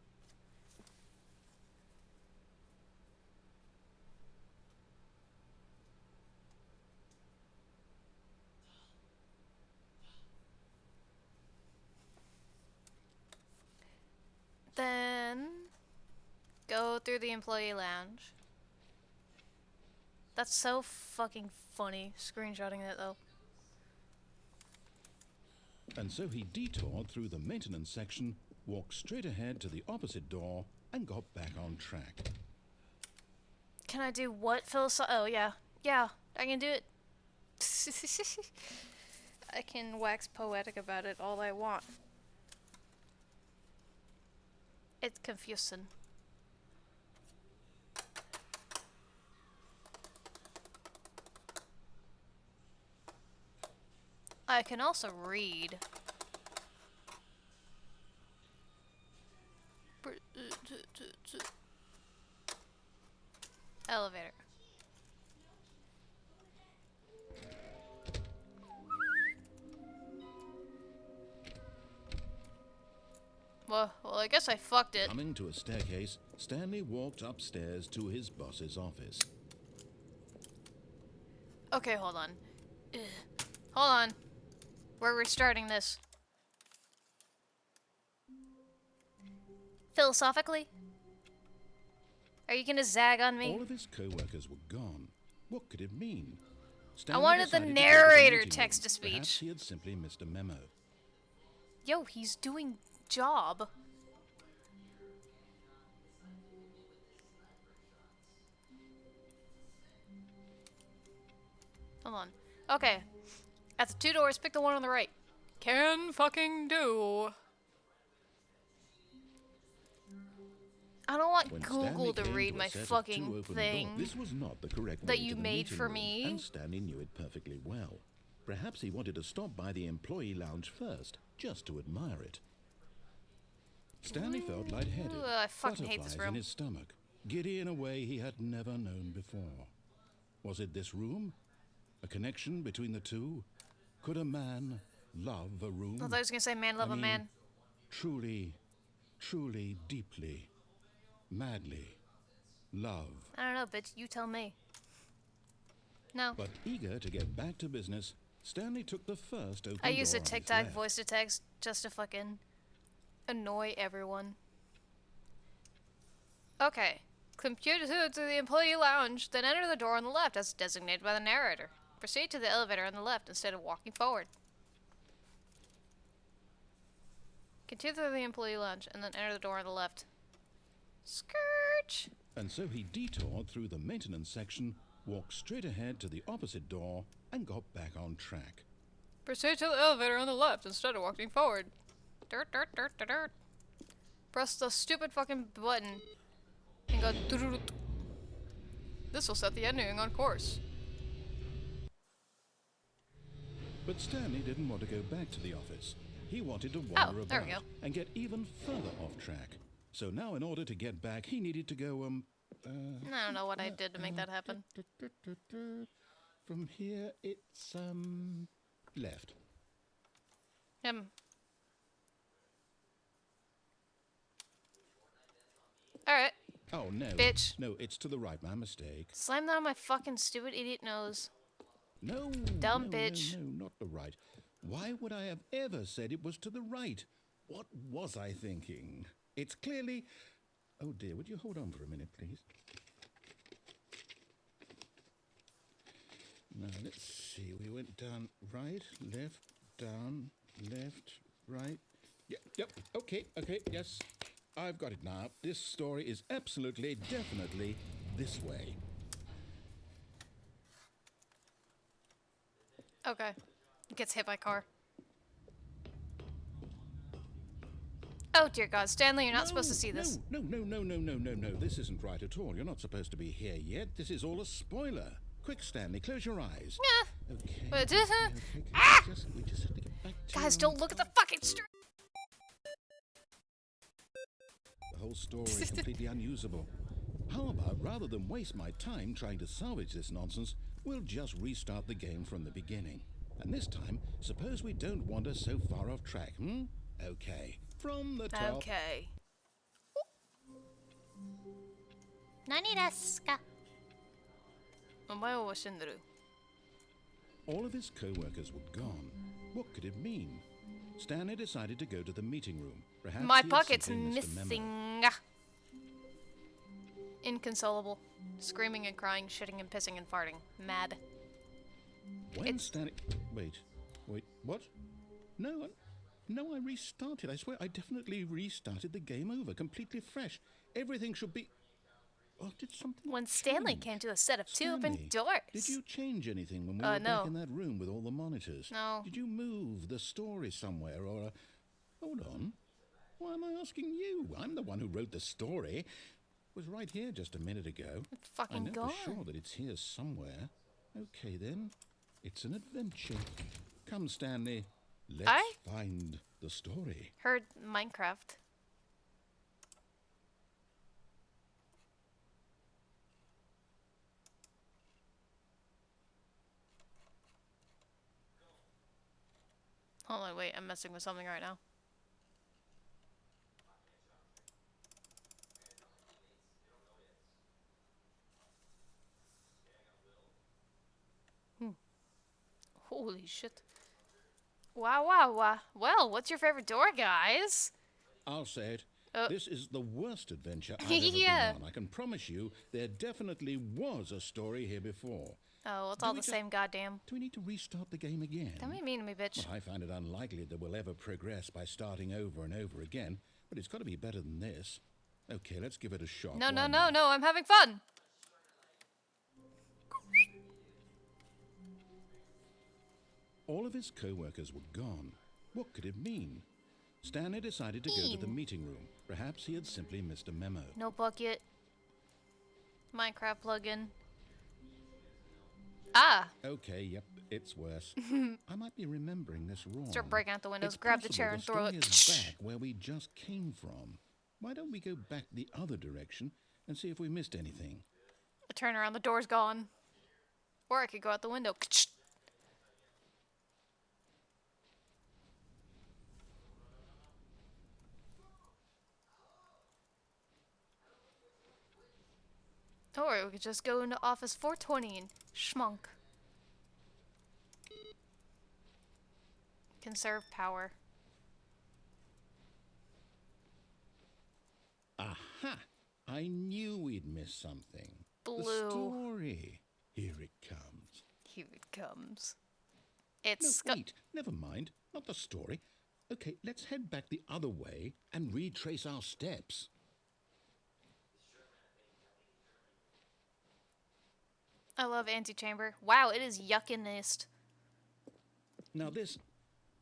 Then go through the employee lounge. That's so fucking funny, screenshotting it though. And so he detoured through the maintenance section, walked straight ahead to the opposite door, and got back on track. Can I do what? Oh, yeah. Yeah, I can do it. I can wax poetic about it all I want. It's confusing. I can also read. Elevator. Well, I guess I fucked it. Coming to a staircase, Stanley walked upstairs to his boss's office. Okay, hold on. Ugh. Hold on. We're restarting this. Philosophically? Are you gonna zag on me? All of his co-workers were gone. What could it mean? I Stanley wanted the decided to go to the narrator meeting text to room. Perhaps speech. he had simply missed a memo. Yo, he's doing job. Hold on. Okay. At the 2 doors, pick the one on the right. Can fucking do. I don't want When Google Stanley to came read to a my set of fucking 2 open thing. doors, this was not the correct that way you to the made meeting for room, me. and Stanley knew it perfectly well. Perhaps he wanted to stop by the employee lounge first, just to admire it. Stanley felt lightheaded, Ooh, I fucking hate this butterflies room. in his stomach, giddy in a way he had never known before. Was it this room? A connection between the two? Could a man love a room? I thought I was gonna say man love a man. Truly, truly, deeply, madly love. I don't know, bitch. You tell me. No. But eager to get back to business, Stanley took the first open I door use a on his TikTok left. voice to text just to fucking annoy everyone. Okay. Compute to the employee lounge, then enter the door on the left as designated by the narrator. Proceed to the elevator on the left instead of walking forward. Continue through the employee lounge and then enter the door on the left. Scourge! And so he detoured through the maintenance section, walked straight ahead to the opposite door, and got back on track. Proceed to the elevator on the left instead of walking forward. Dirt, dirt, dirt, dirt, dirt. Press the stupid fucking button and go doo-doo-doo. This will set the ending on course. But Stanley didn't want to go back to the office. He wanted to wander there we about go. and get even further off track. So now in order to get back, he needed to go, I don't know what I did to make that happen. From here, it's, left. Alright. Oh, no. Bitch. No, it's to the right. My mistake. Slam that on my fucking stupid idiot nose. No. Dumb no, bitch. No, not the right. Why would I have ever said it was to the right? What was I thinking? It's clearly... Oh, dear. Would you hold on for a minute, please? Now, let's see. We went down right, left, down, left, right. Yep. Okay, yes. I've got it now. This story is absolutely, definitely this way. Okay. Gets hit by car. Oh dear God, Stanley, you're not supposed to see this. No. This isn't right at all. You're not supposed to be here yet. This is all a spoiler. Quick, Stanley, close your eyes. Yeah. Okay. But Ah! We just have to get back to... Guys, don't look at the fucking street. The whole story is completely unusable. How about, rather than waste my time trying to salvage this nonsense, we'll just restart the game from the beginning. And this time, suppose we don't wander so far off track, Okay. From the top. Okay. Nani desu ka? All of his co-workers were gone. What could it mean? Stanley decided to go to the meeting room. Perhaps My he had bucket's simply missed a memo. missing. Inconsolable. Screaming and crying, shitting and pissing and farting. Mad. When Stanley... Wait, what? No, I restarted. I swear, I definitely restarted the game over, completely fresh. Everything should be... Oh, did something When Stanley change? came to a set of two open Stanley, doors. Did you change anything when we were no. back in that room with all the monitors? No. Did you move the story somewhere or... Hold on. Why am I asking you? I'm the one who wrote the story. It was right here just a minute ago. It's fucking I know gone. for sure that it's here somewhere. Okay, then. It's an adventure. Come, Stanley. Let's find the story. Heard Minecraft. Hold on, wait, I'm messing with something right now. Holy shit. Wow. Well, what's your favorite door, guys? I'll say it. This is the worst adventure I've ever Yeah. been on. I can promise you there definitely was a story here before. Oh, well, it's Do all we the just- same goddamn. Do we need to restart the game again? Don't be mean to me, bitch. Well, I find it unlikely that we'll ever progress by starting over and over again, but it's got to be better than this. Okay, let's give it a shot. No, Why no, not? no, I'm having fun. All of his co-workers were gone. What could it mean? Stanley decided to go to the meeting room. Perhaps he had simply missed a memo. No bucket. Minecraft plugin. Ah! Okay, yep, it's worse. I might be remembering this wrong. Start breaking out the windows, It's grab the possible chair and throw story it. is back where we just came from. Why don't we go back the other direction and see if we missed anything? I turn around, the door's gone. Or I could go out the window. Or we could just go into office 420 and schmunk. Conserve power. Aha! I knew we'd miss something. Blue. The story. Here it comes. Here it comes. No, It's wait. Never mind. Not the story. Okay, let's head back the other way and retrace our steps. I love antechamber. Wow, it is yuckinest. Now this...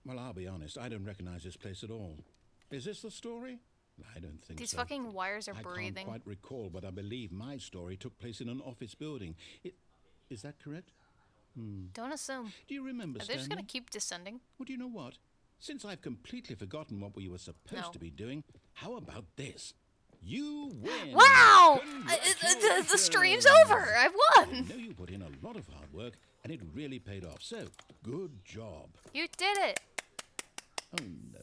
Well, I'll be honest. I don't recognize this place at all. Is this the story? I don't think These so. fucking wires are I breathing. can't quite recall, but I believe my story took place in an office building. Is that correct? Don't assume. Do you remember, Are they just gonna Stanley? keep descending? Well, do you know what? Since I've completely forgotten what we were supposed No. to be doing, how about this? You win! Wow! The stream's over! I I won! know you put in a lot of hard work, and it really paid off. So, good job. You did it! Oh, no.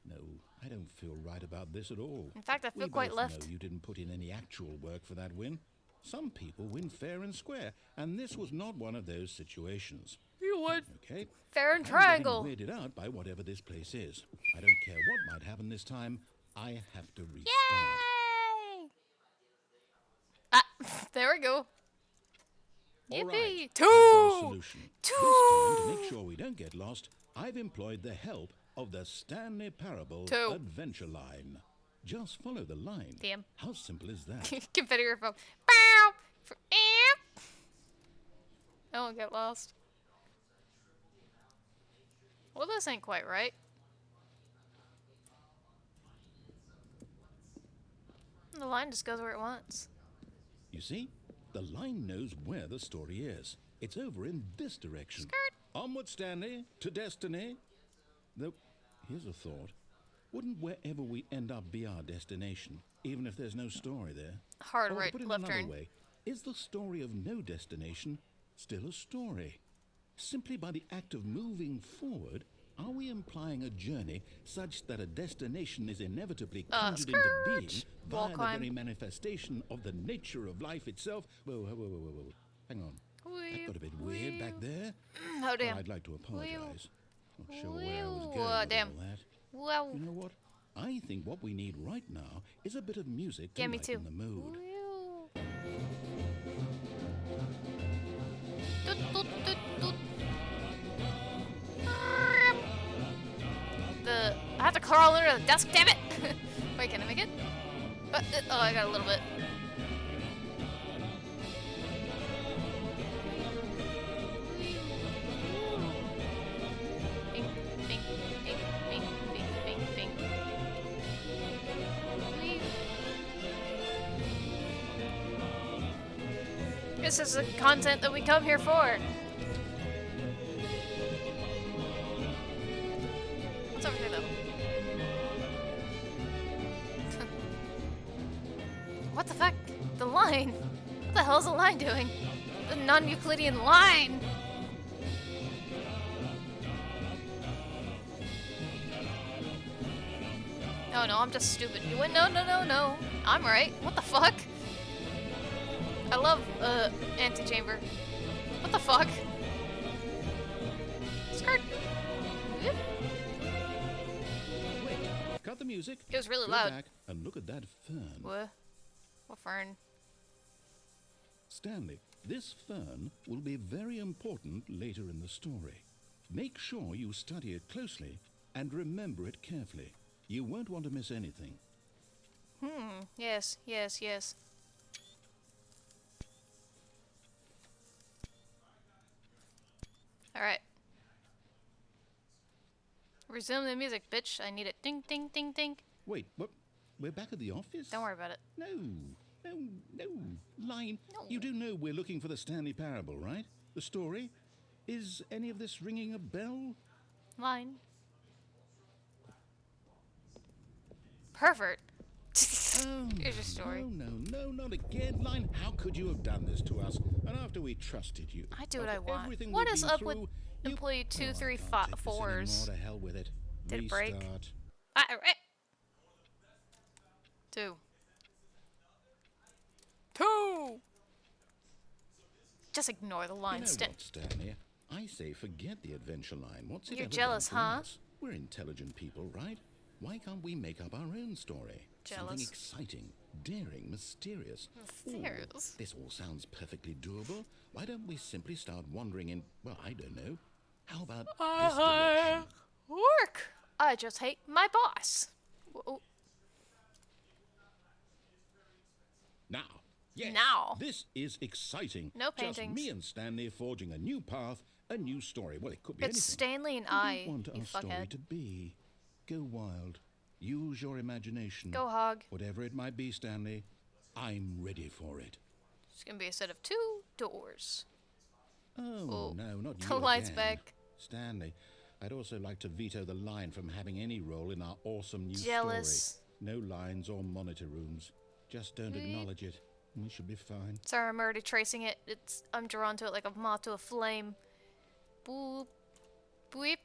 No, I don't feel right about this at all. In fact, I feel We quite both left. know you didn't put in any actual work for that win. Some people win fair and square, and this was not one of those situations. You won. Okay? Fair and I'm triangle. getting weirded out by whatever this place is. I don't care what might happen this time. I have to restart. Yay! Ah, there we go. All Yippee! right, Two! I've got a solution. Two! This time, to make sure we don't get lost, I've employed the help of the Stanley Parable Two. Adventure Line. Just follow the line. Damn. How simple is that? Confetti phone. Bow! I won't get lost. Well, this ain't quite right. The line just goes where it wants. You see, the line knows where the story is. It's over in this direction. Skirt. Onward, Stanley, to destiny. Though, here's a thought. Wouldn't wherever we end up be our destination, even if there's no story there? Hard Or to right, put it left another turn. way, is the story of no destination still a story? Simply by the act of moving forward, are we implying a journey such that a destination is inevitably conjured into being skirt. via Wall the climb. very manifestation of the nature of life itself? Whoa. Hang on. That got a bit weird back there. Oh, damn. I'd like to apologize. Not sure where I was Whew, going with damn. all that. Well, You know what? I think what we need right now is a bit of music to yeah, me lighten too. the mood. Toot, toot, toot, toot. I have to crawl under the desk, damn it! Wait, can I make it? Oh, I got a little bit. Bing, bing, bing, bing, bing, bing, bing. Whee. This is the content that we come here for. What's over here, though? What the fuck? The line? What the hell is the line doing? The non-Euclidean line! Oh no, I'm just stupid. You went, no. I'm right. What the fuck? I love, antechamber. What the fuck? Skirt. Whoop. Wait, cut the music. It was really Go loud. back and look at that fern. What? What fern? Stanley, this fern will be very important later in the story. Make sure you study it closely and remember it carefully. You won't want to miss anything. Yes. Alright. Resume the music, bitch. I need it. Ding, ding, ding, ding. Wait, what? We're back at the office? Don't worry about it. No. Line, No. you do know we're looking for the Stanley Parable, right? The story? Is any of this ringing a bell? Line. Pervert. Here's your story. No, not again. Line, how could you have done this to us? And after we trusted you. I do what I After want. everything What we've is been up with through, employee I 2, 3, can't 4s? take this anymore. To hell with it. Did it break? Restart. Alright. 2. Just ignore the You line, know Stan. what, Stanley? I say forget the adventure line. What's it You're ever jealous, done for huh? us? We're intelligent people, right? Why can't we make up our own story? Something Jealous. exciting, daring, mysterious. Mysterious? Ooh, this all sounds perfectly doable. Why don't we simply start wandering in, well, I don't know. How about this direction? Work! I just hate my boss. Whoa. Now, yes, Now. this is exciting. No Just paintings. me and Stanley forging a new path, a new story. Well, it could be It's anything. Stanley and What do I, you want you our story fuckhead. to be? Go wild. Use your imagination. Go hog. Whatever it might be, Stanley, I'm ready for it. It's gonna be a set of 2 doors. Oh, no, not you The light's again. back. Stanley, I'd also like to veto the line from having any role in our awesome new Jealous. story. No lines or monitor rooms. Just don't acknowledge it. We should be fine. Sorry, I'm already tracing it. I'm drawn to it like a moth to a flame. Boop. Boop.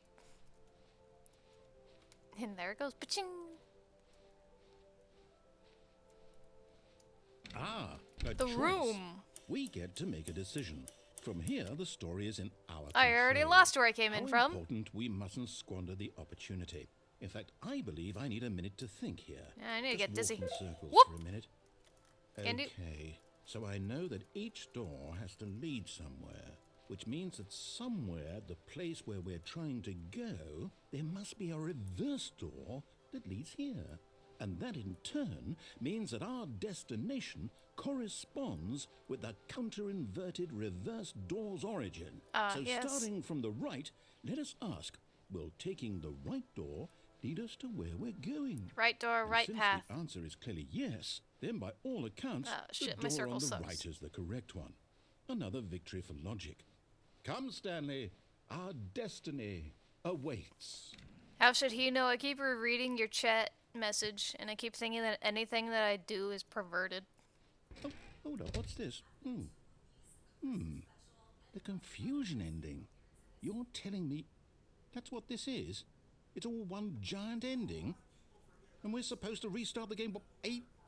And there it goes. Paching. Ah, a The choice. room. We get to make a decision. From here, the story is in our I already control. lost where I came in How from. important we mustn't squander the opportunity. In fact, I believe I need a minute to think here. Yeah, I need to Just get dizzy. walk in circles Whoop. for a minute. Can do. Okay, so I know that each door has to lead somewhere, which means that somewhere, the place where we're trying to go, there must be a reverse door that leads here. And that in turn means that our destination corresponds with the counter-inverted reverse door's origin. So yes. starting from the right, let us ask, will taking the right door lead us to where we're going? Right door, And right since path. the answer is clearly yes, then by all accounts, Ah, shit, the my door circle on the sucks. right is the correct one. Another victory for logic. Come, Stanley, our destiny awaits. How should he know? I keep rereading your chat message, and I keep thinking that anything that I do is perverted. Oh, hold up, what's this? The confusion ending. You're telling me that's what this is? It's all one giant ending? And we're supposed to restart the game, what,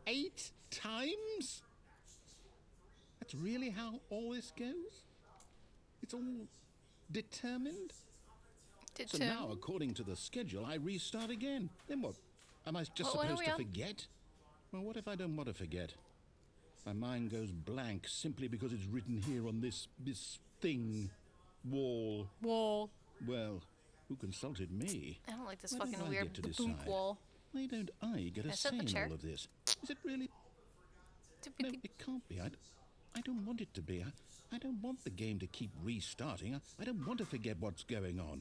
eight times? That's really how all this goes? It's all determined? So now, according to the schedule, I restart again. Then what? Am I just What are supposed we to on? forget? Well, what if I don't want to forget? My mind goes blank simply because it's written here on this thing, wall. Wall. Well, who consulted me? I don't like this Why don't fucking I weird get to boop decide? wall. Why don't I get Can I a sit say in the in chair? all of this? Is it really? No, it can't be. I don't want it to be. I don't want the game to keep restarting. I don't want to forget what's going on.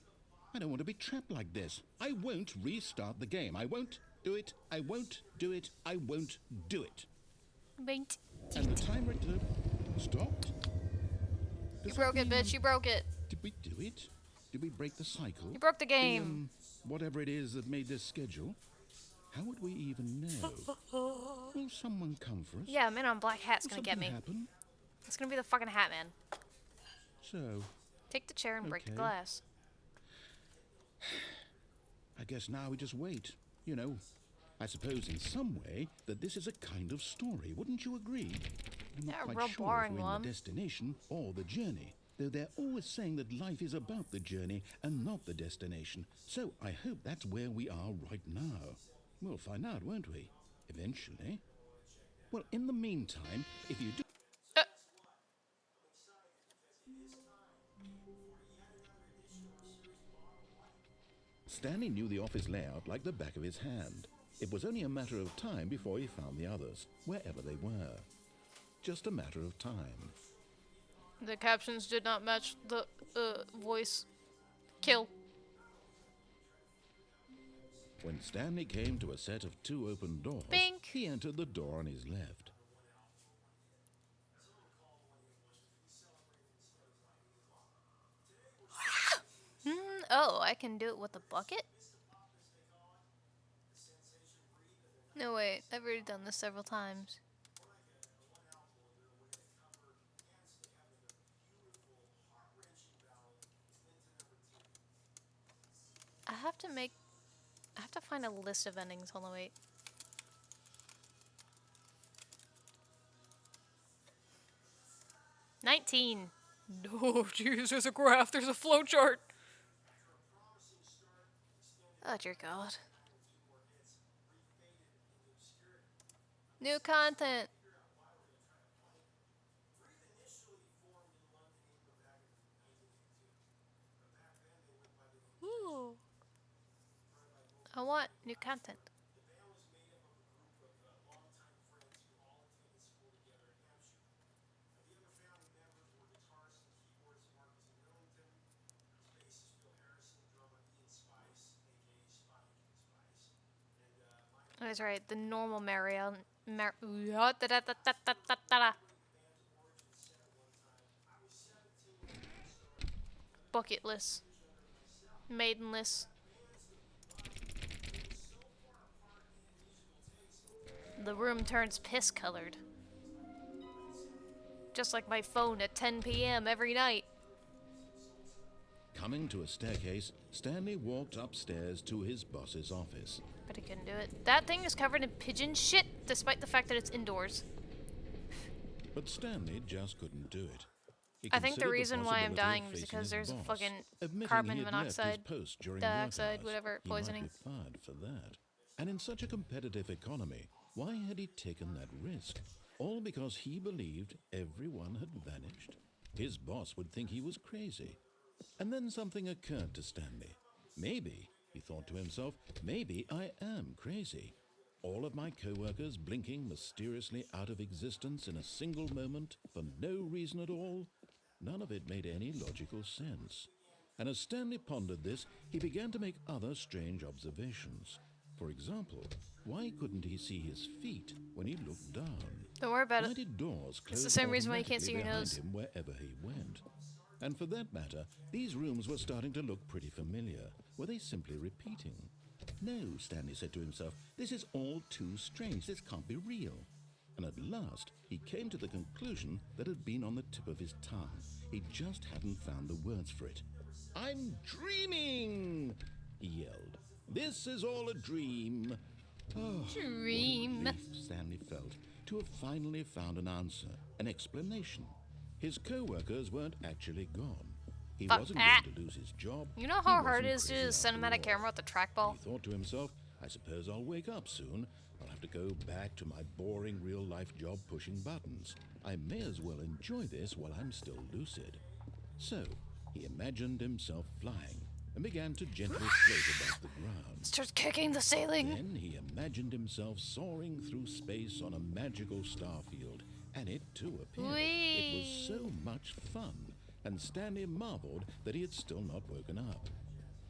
I don't want to be trapped like this. I won't restart the game. I won't do it. I won't do it. I won't do it. Wait. And the timer stopped. You Does that broke it, mean- bitch. You broke it. Did we do it? Did we break the cycle? You broke the game. Whatever it is that made this schedule. How would we even know? Will someone come for us? Yeah, man on black hat's Will gonna get something me. happen? It's gonna be the fucking hat man. So, Take the chair and break the Okay. glass. I guess now we just wait. You know, I suppose in some way that this is a kind of story. Wouldn't you agree? I'm not Yeah, quite real sure boring if we're one. in the destination or the journey. Though they're always saying that life is about the journey and not the destination. So I hope that's where we are right now. We'll find out, won't we? Eventually. Well, in the meantime, if you do... Stanley knew the office layout like the back of his hand. It was only a matter of time before he found the others, wherever they were. Just a matter of time. The captions did not match the voice. Kill. When Stanley came to a set of 2 open doors, Bink. he entered the door on his left. Oh, I can do it with a bucket? No, wait. I've already done this several times. I have to find a list of endings. Hold on, wait. $19. No, jeez, there's a graph, there's a flowchart. Oh, dear God. New content. Ooh. I want new content. That's right, the normal Marielle. Bucketless. Maidenless. The room turns piss colored. Just like my phone at 10 p.m. every night. Coming to a staircase, Stanley walked upstairs to his boss's office. But I couldn't do it. That thing is covered in pigeon shit, despite the fact that it's indoors. But Stanley just couldn't do it. He I think the considered reason why I'm possibility of dying is facing because his there's a boss, fucking admitting carbon he had left his monoxide, post during dioxide, work hours. whatever, He poisoning. might be fired for that. And in such a competitive economy, why had he taken that risk? All because he believed everyone had vanished? His boss would think he was crazy. And then something occurred to Stanley. Maybe, he thought to himself, maybe I am crazy. All of my co-workers blinking mysteriously out of existence in a single moment for no reason at all. None of it made any logical sense. And as Stanley pondered this, he began to make other strange observations. For example, why couldn't he see his feet when he looked down? Don't worry about Why it. did doors close It's the same reason why you can't see your automatically nose. behind him wherever he went? And for that matter, these rooms were starting to look pretty familiar. Were they simply repeating? No, Stanley said to himself, this is all too strange. This can't be real. And at last, he came to the conclusion that had been on the tip of his tongue. He just hadn't found the words for it. I'm dreaming, he yelled. This is all a dream. Oh, Dream. what a relief Stanley felt to have finally found an answer, an explanation. His co-workers weren't actually gone. He Fuck wasn't that. going to lose his job. You know He how hard wasn't it is to crazy do after cinematic all. camera with the trackball? He thought to himself, I suppose I'll wake up soon. I'll have to go back to my boring real-life job pushing buttons. I may as well enjoy this while I'm still lucid. So, he imagined himself flying and began to gently float above the ground. Starts kicking the ceiling. Then he imagined himself soaring through space on a magical starfield, and it too appeared. It was so much fun, and Stanley marveled that he had still not woken up.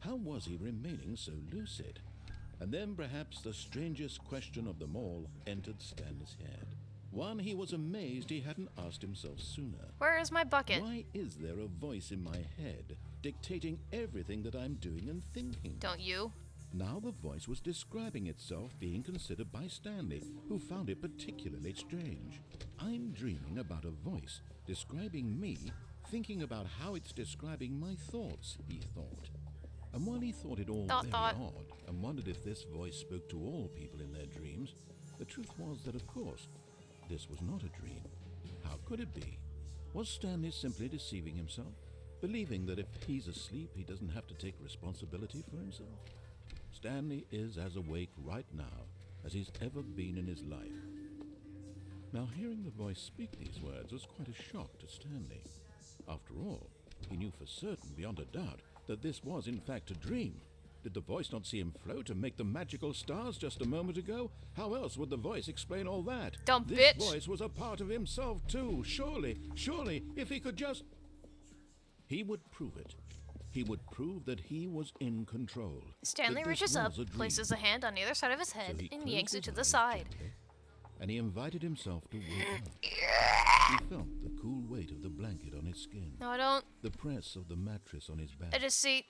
How was he remaining so lucid? And then perhaps the strangest question of them all entered Stanley's head. One he was amazed he hadn't asked himself sooner. Where is my bucket? Why is there a voice in my head dictating everything that I'm doing and thinking? Don't you? Now the voice was describing itself being considered by Stanley, who found it particularly strange. I'm dreaming about a voice describing me, thinking about how it's describing my thoughts, he thought. And while he thought it all very odd, and wondered if this voice spoke to all people in their dreams, the truth was that, of course, this was not a dream. How could it be? Was Stanley simply deceiving himself, believing that if he's asleep, he doesn't have to take responsibility for himself? Stanley is as awake right now as he's ever been in his life. Now, hearing the voice speak these words was quite a shock to Stanley. After all, he knew for certain, beyond a doubt, that this was in fact a dream. Did the voice not see him float and make the magical stars just a moment ago? How else would the voice explain all that? Dumb this bitch. voice was a part of himself too. Surely, if he could just... He would prove it. He would prove that he was in control. Stanley that this reaches up, was a dream. places a hand on either side of his So head, he and closed yanks it his to the eyes side. gently, and he invited himself to wake up. He felt the cool weight of the blanket on his skin, No, I don't. the press of the mattress on his back, I just see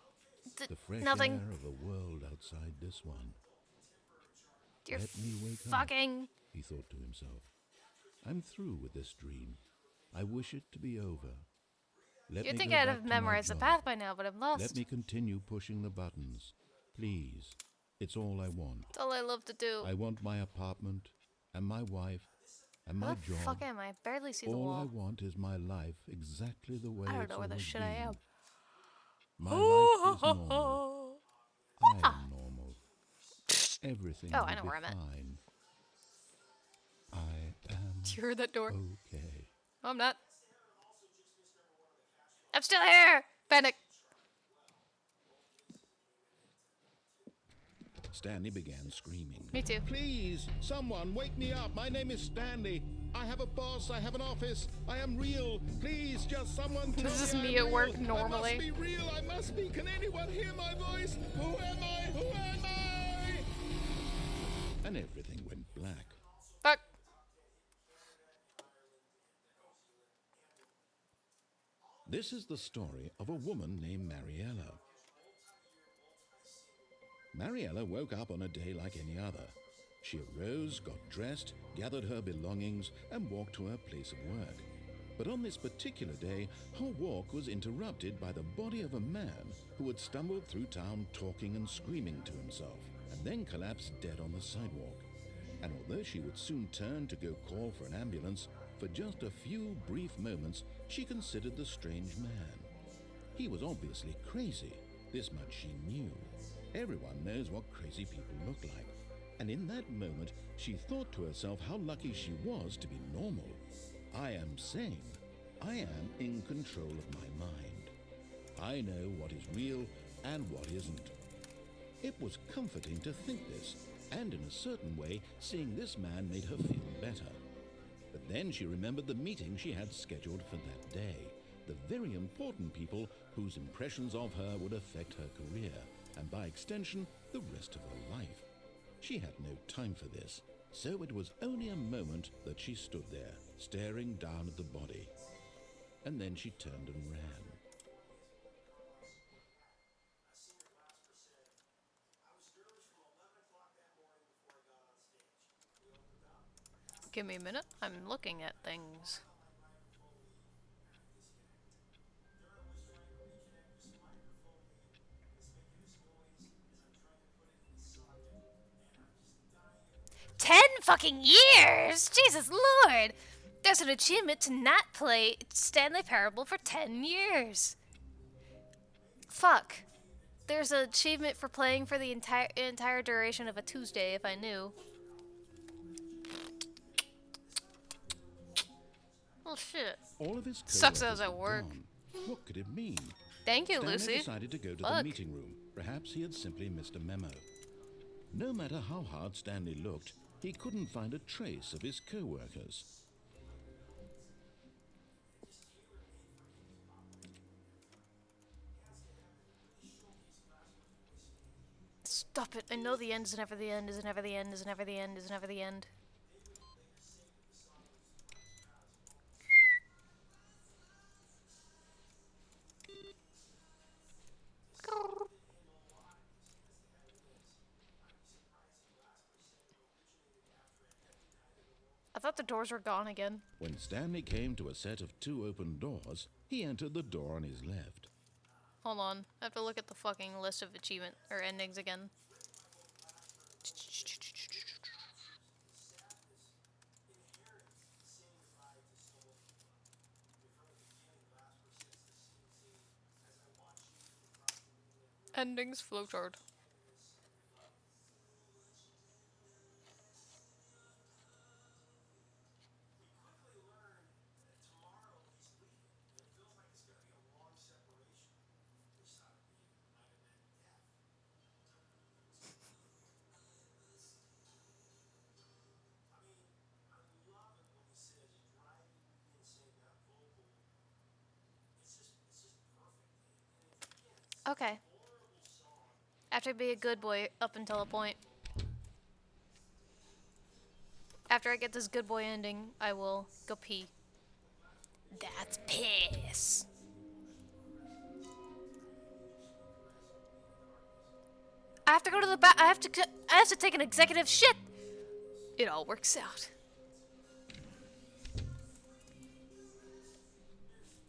the fresh nothing. air of a world outside this one. You're Let me wake up, fucking. he thought to himself. I'm through with this dream. I wish it to be over. Let You'd me think go I'd back have to my memorized the job. path by now, but I'm lost. Let me continue pushing the buttons. Please. It's all I want. It's all I love to do. I want my apartment and my wife And Where my the job, fuck am I? I barely see the all I wall. want is my life exactly the way I don't it's know where the always shit I been. am. My life is normal. I am normal. Everything Oh, will I know be where I'm at. fine. I am You heard that door? okay. No, I'm not. I'm still here! Panic! Stanley began screaming. Me too. Please, someone, wake me up. My name is Stanley. I have a boss. I have an office. I am real. Please, just someone tell This is me me I'm at work real. normally. I must be real. I must be. Can anyone hear my voice? Who am I? Who am I? And everything went black. Fuck! This is the story of a woman named Mariella. Mariella woke up on a day like any other. She arose, got dressed, gathered her belongings, and walked to her place of work. But on this particular day, her walk was interrupted by the body of a man who had stumbled through town talking and screaming to himself, and then collapsed dead on the sidewalk. And although she would soon turn to go call for an ambulance, for just a few brief moments she considered the strange man. He was obviously crazy. This much she knew. Everyone knows what crazy people look like. And in that moment, she thought to herself how lucky she was to be normal. I am sane. I am in control of my mind. I know what is real and what isn't. It was comforting to think this, and in a certain way, seeing this man made her feel better. But then she remembered the meeting she had scheduled for that day, the very important people whose impressions of her would affect her career, and by extension, the rest of her life. She had no time for this, so it was only a moment that she stood there, staring down at the body. And then she turned and ran. Give me a minute. I'm looking at things. "10 fucking years! Jesus Lord! There's an achievement to not play Stanley Parable for 10 years. Fuck. There's an achievement for playing for the entire duration of a Tuesday, if I knew. Well, shit. All of his Sucks co-workers I was at were work. gone. What could it mean? Thank you, Stanley Lucy. decided to go to the Fuck. meeting room. Perhaps he had simply missed a memo. No matter how hard Stanley looked, he couldn't find a trace of his co-workers. Stop it. I know the end is never the end, is never the end, is never the end, is never the end. I thought the doors were gone again. When Stanley came to a set of 2 open doors, he entered the door on his left. Hold on. I have to look at the fucking list of achievement or endings again. Endings flowchart. Okay. I have to be a good boy up until a point. After I get this good boy ending, I will go pee. That's piss. I have to go to the I have to take an executive shit. It all works out.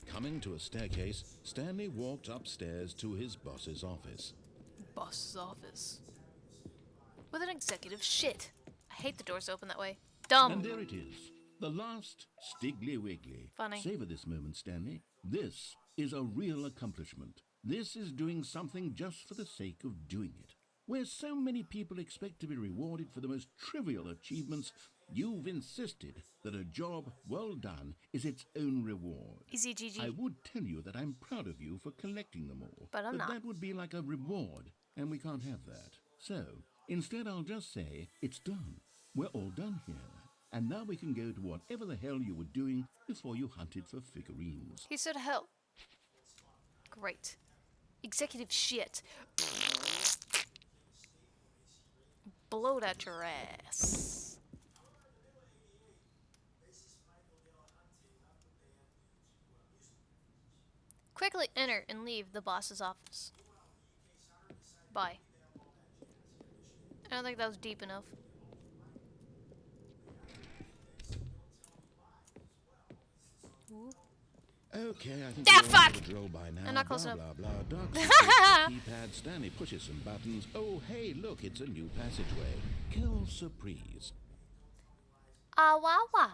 Coming to a staircase, Stanley walked upstairs to his boss's office. Boss's office. With an executive shit. I hate the doors open that way. Dumb. And there it is. The last Stiggly Wiggly. Funny. Savor this moment, Stanley. This is a real accomplishment. This is doing something just for the sake of doing it. Where so many people expect to be rewarded for the most trivial achievements, you've insisted that a job well done is its own reward. Easy GG. I would tell you that I'm proud of you for collecting them all. But I'm not. That would be like a reward, and we can't have that. So, instead I'll just say, it's done. We're all done here. And now we can go to whatever the hell you were doing before you hunted for figurines. He said hell. Great. Executive shit. Blow at your ass. Quickly enter and leave the boss's office. Bye. I don't think that was deep enough. Ooh. Okay, I think Ah, you all fuck! know the drill by now. I'm not close blah, enough. blah, blah. Doc switches the keypad, Stanley pushes some buttons. Oh, hey, look, it's a new passageway. Kill surprise. Ah, wah, wah.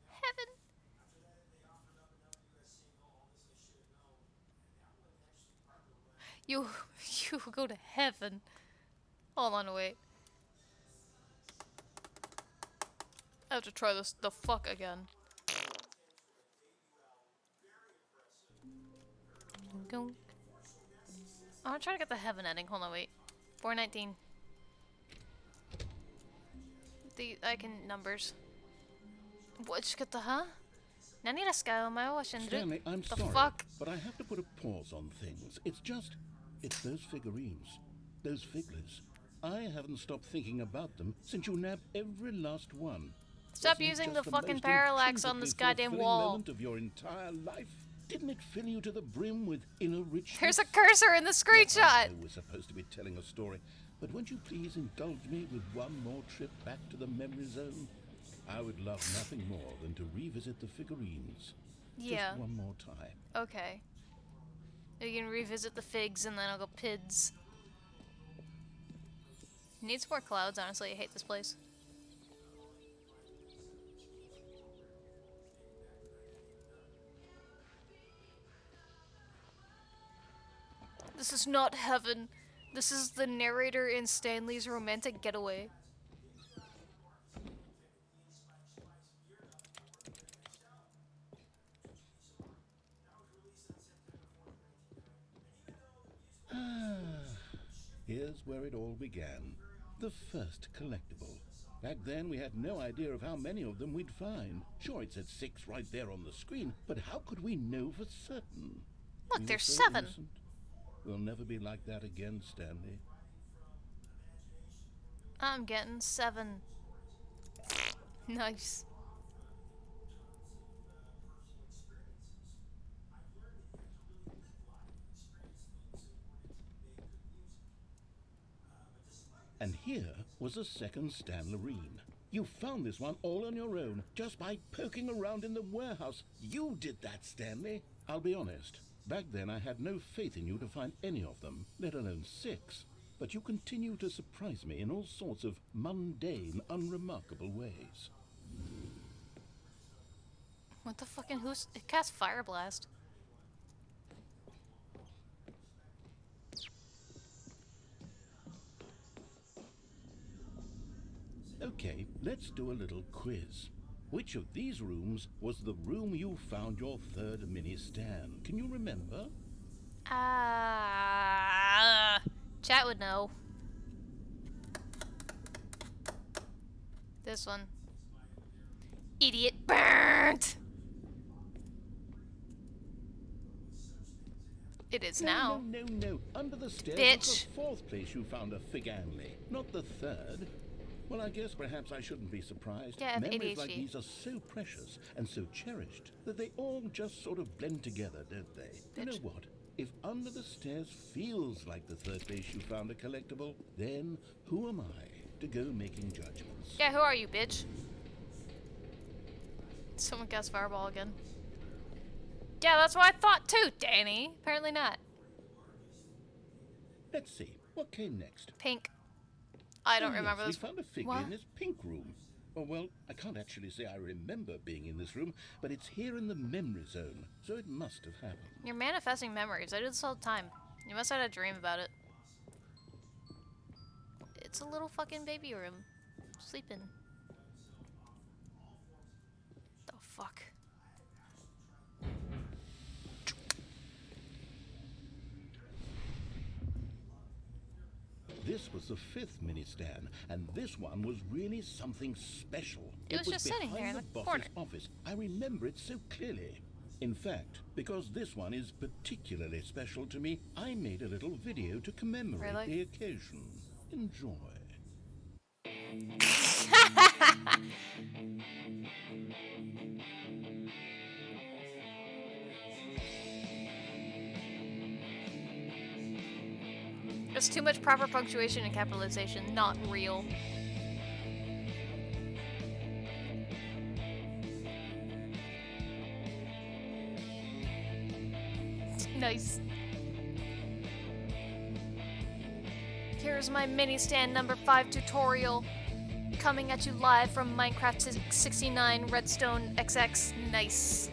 Heaven. You go to heaven. Hold on, wait. I have to try this the fuck again. Go. I'm trying to get the heaven ending. Hold on, wait. 419. I can numbers. What? Just get the Nani desu ka? Omae wa shinru? Stanley, I'm The sorry, fuck? but I have to put a pause on things. It's those figurines, those figglers. I haven't stopped thinking about them since you nabbed every last one. Stop Wasn't it using just the fucking most parallax on intrinsically this goddamn fulfilling wall. moment of your entire life? Didn't it fill you to the brim with inner richness? There's a cursor in the screenshot. I know we're supposed to be telling a story, but won't you please indulge me with one more trip back to the memory zone? I would love nothing more than to revisit the figurines. Yeah. Just one more time. Okay. We can revisit the figs and then I'll go pids. Needs more clouds, honestly. I hate this place. This is not heaven. This is the narrator in Stanley's romantic getaway. Here's where it all began. The first collectible. Back then, we had no idea of how many of them we'd find. Sure, it said 6 right there on the screen, but how could we know for certain? Look, We were there's so 7. innocent. We'll never be like that again, Stanley. I'm getting 7. Nice. And here was a second Stanlerine. You found this one all on your own, just by poking around in the warehouse. You did that, Stanley. I'll be honest. Back then, I had no faith in you to find any of them, let alone 6. But you continue to surprise me in all sorts of mundane, unremarkable ways. What the fucking who's it cast Fire Blast? Okay, let's do a little quiz. Which of these rooms was the room you found your third mini stand? Can you remember? Chat would know. This one. Idiot burnt! It is now. No. Under the stairs Bitch. was the 4th place you found a fig Anley, not the 3rd. Well, I guess perhaps I shouldn't be surprised. Yeah, I have Memories like ADHD. these are so precious and so cherished that they all just sort of blend together, don't they? You know Bitch. what? If under the stairs feels like the 3rd place you found a collectible, then who am I to go making judgments? Yeah, who are you, bitch? Someone cast Fireball again. Yeah, that's what I thought too, Danny. Apparently not. Let's see. What came next? Pink. I don't Oh, remember yes, this. we found a figure What? in this pink room. Oh, well, I can't actually say I remember being in this room, but it's here in the memory zone, so it must have happened. You're manifesting memories. I do this all the time. You must have had a dream about it. It's a little fucking baby room. Sleeping. The fuck? This was the 5th mini-stand, and this one was really something special. It was just sitting behind here in the the boss's corner. office. I remember it so clearly. In fact, because this one is particularly special to me, I made a little video to commemorate Really? the occasion. Enjoy. There's too much proper punctuation and capitalization. Not real. Nice. Here's my mini stand number 5 tutorial. Coming at you live from Minecraft 69 Redstone XX. Nice.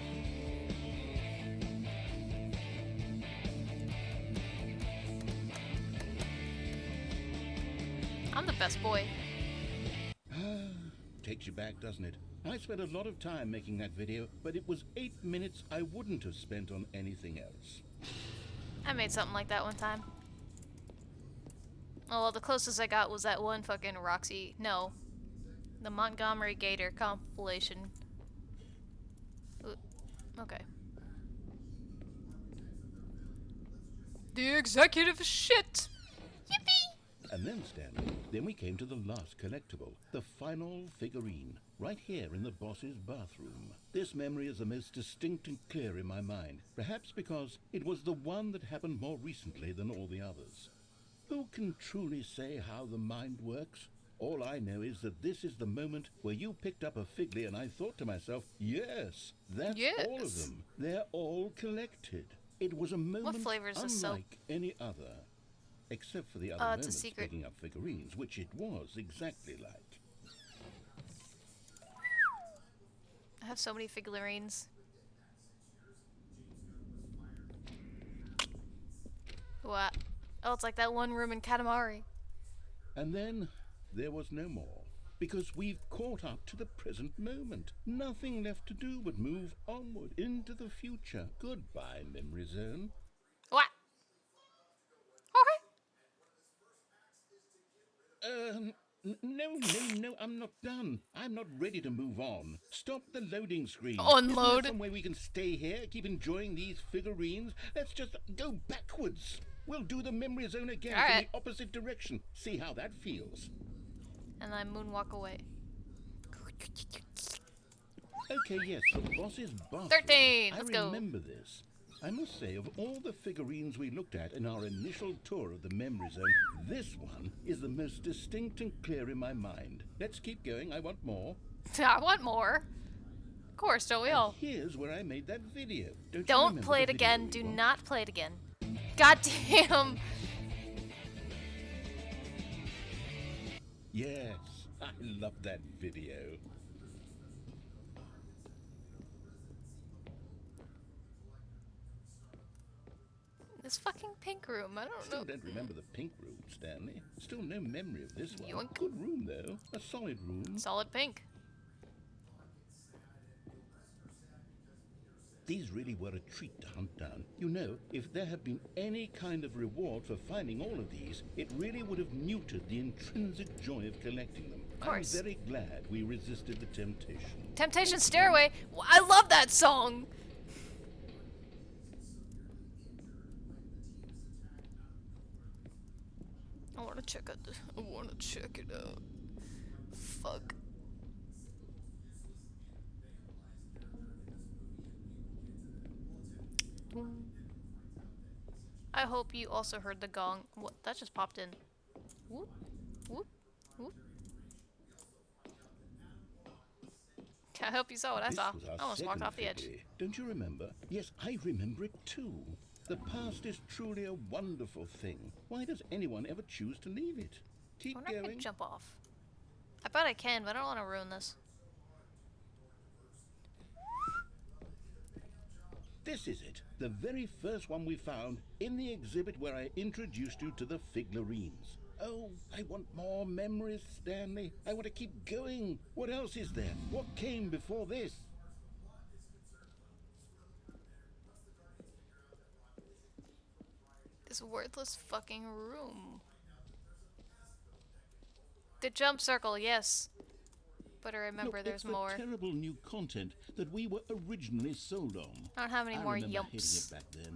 I'm the best boy. Takes you back, doesn't it? I spent a lot of time making that video, but it was 8 minutes I wouldn't have spent on anything else. I made something like that one time. Oh, well, the closest I got was that one fucking Roxy. No. The Montgomery Gator compilation. Ooh, okay. The executive shit! Yippee! And then, Stanley, then we came to the last collectible, the final figurine, right here in the boss's bathroom. This memory is the most distinct and clear in my mind, perhaps because it was the one that happened more recently than all the others. Who can truly say how the mind works? All I know is that this is the moment where you picked up a Figley and I thought to myself, yes, that's all of Yes. them. They're all collected. It was a moment flavor is this soap? unlike any other. Except for the other It's a moments secret. picking up figurines, which it was exactly like. I have so many figurines. What? Oh, it's like that one room in Katamari. And then there was no more, because we've caught up to the present moment. Nothing left to do but move onward into the future. Goodbye, memory zone. What? Okay. No, I'm not done. I'm not ready to move on. Stop the loading screen. Unload. Is there some way we can stay here, keep enjoying these figurines? Let's just go backwards. We'll do the memory zone again All from right. the opposite direction. See how that feels. And I moonwalk away. Okay, yes, the boss's bathroom. 13, let's I go. remember this. I must say, of all the figurines we looked at in our initial tour of the memory zone, this one is the most distinct and clear in my mind. Let's keep going. I want more. I want more. Of course, don't we And all? here's where I made that video. Don't you Don't remember play it the video again. we Do watched? not play it again. God damn. Yes, I love that video. This fucking pink room. I don't Still know. don't remember the pink room, Stanley. Still no memory of this one. Yoink. Good room, though. A solid room. Solid pink. These really were a treat to hunt down. You know, if there had been any kind of reward for finding all of these, it really would have muted the intrinsic joy of collecting them. Of course. I'm very glad we resisted the temptation. Temptation Stairway. I love that song. I want to check it. I want to check it out. Fuck. I hope you also heard the gong. What? That just popped in. Whoop, whoop, whoop. I hope you saw what I This saw. was our I almost walked second off the edge. Figley. Don't you remember? Yes, I remember it too. The past is truly a wonderful thing. Why does anyone ever choose to leave it? I Keep wonder if I can going. jump off. I bet I can, but I don't want to ruin this. This is it, the very first one we found in the exhibit where I introduced you to the figurines. Oh, I want more memories, Stanley. I want to keep going. What else is there? What came before this? This worthless fucking room. The jump circle, yes. But I remember Look, there's it's the more. terrible new content that we were originally sold on. I don't have any I more remember hating yumps. it back then.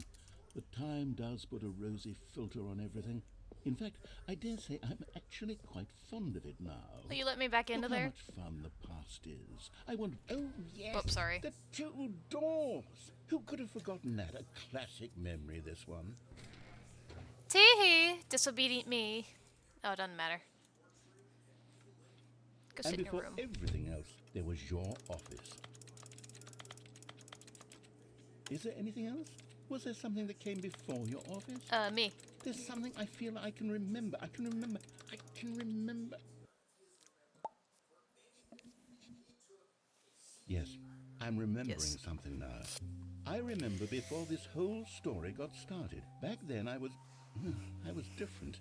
But time does put a rosy filter on everything. In fact, I dare say I'm actually quite fond of it now. Will you let me back into Look how there? much fun the past is. I wonder... Oh, yes! Oops, sorry. The two doors! Who could have forgotten that? A classic memory, this one. Teehee! Disobedient me. Oh, it doesn't matter. Go sit And in your before room. everything else, there was your office. Is there anything else? Was there something that came before your office? Me. There's something I feel I can remember. I can remember. Yes, I'm remembering Yes. something now. I remember before this whole story got started. Back then I was different.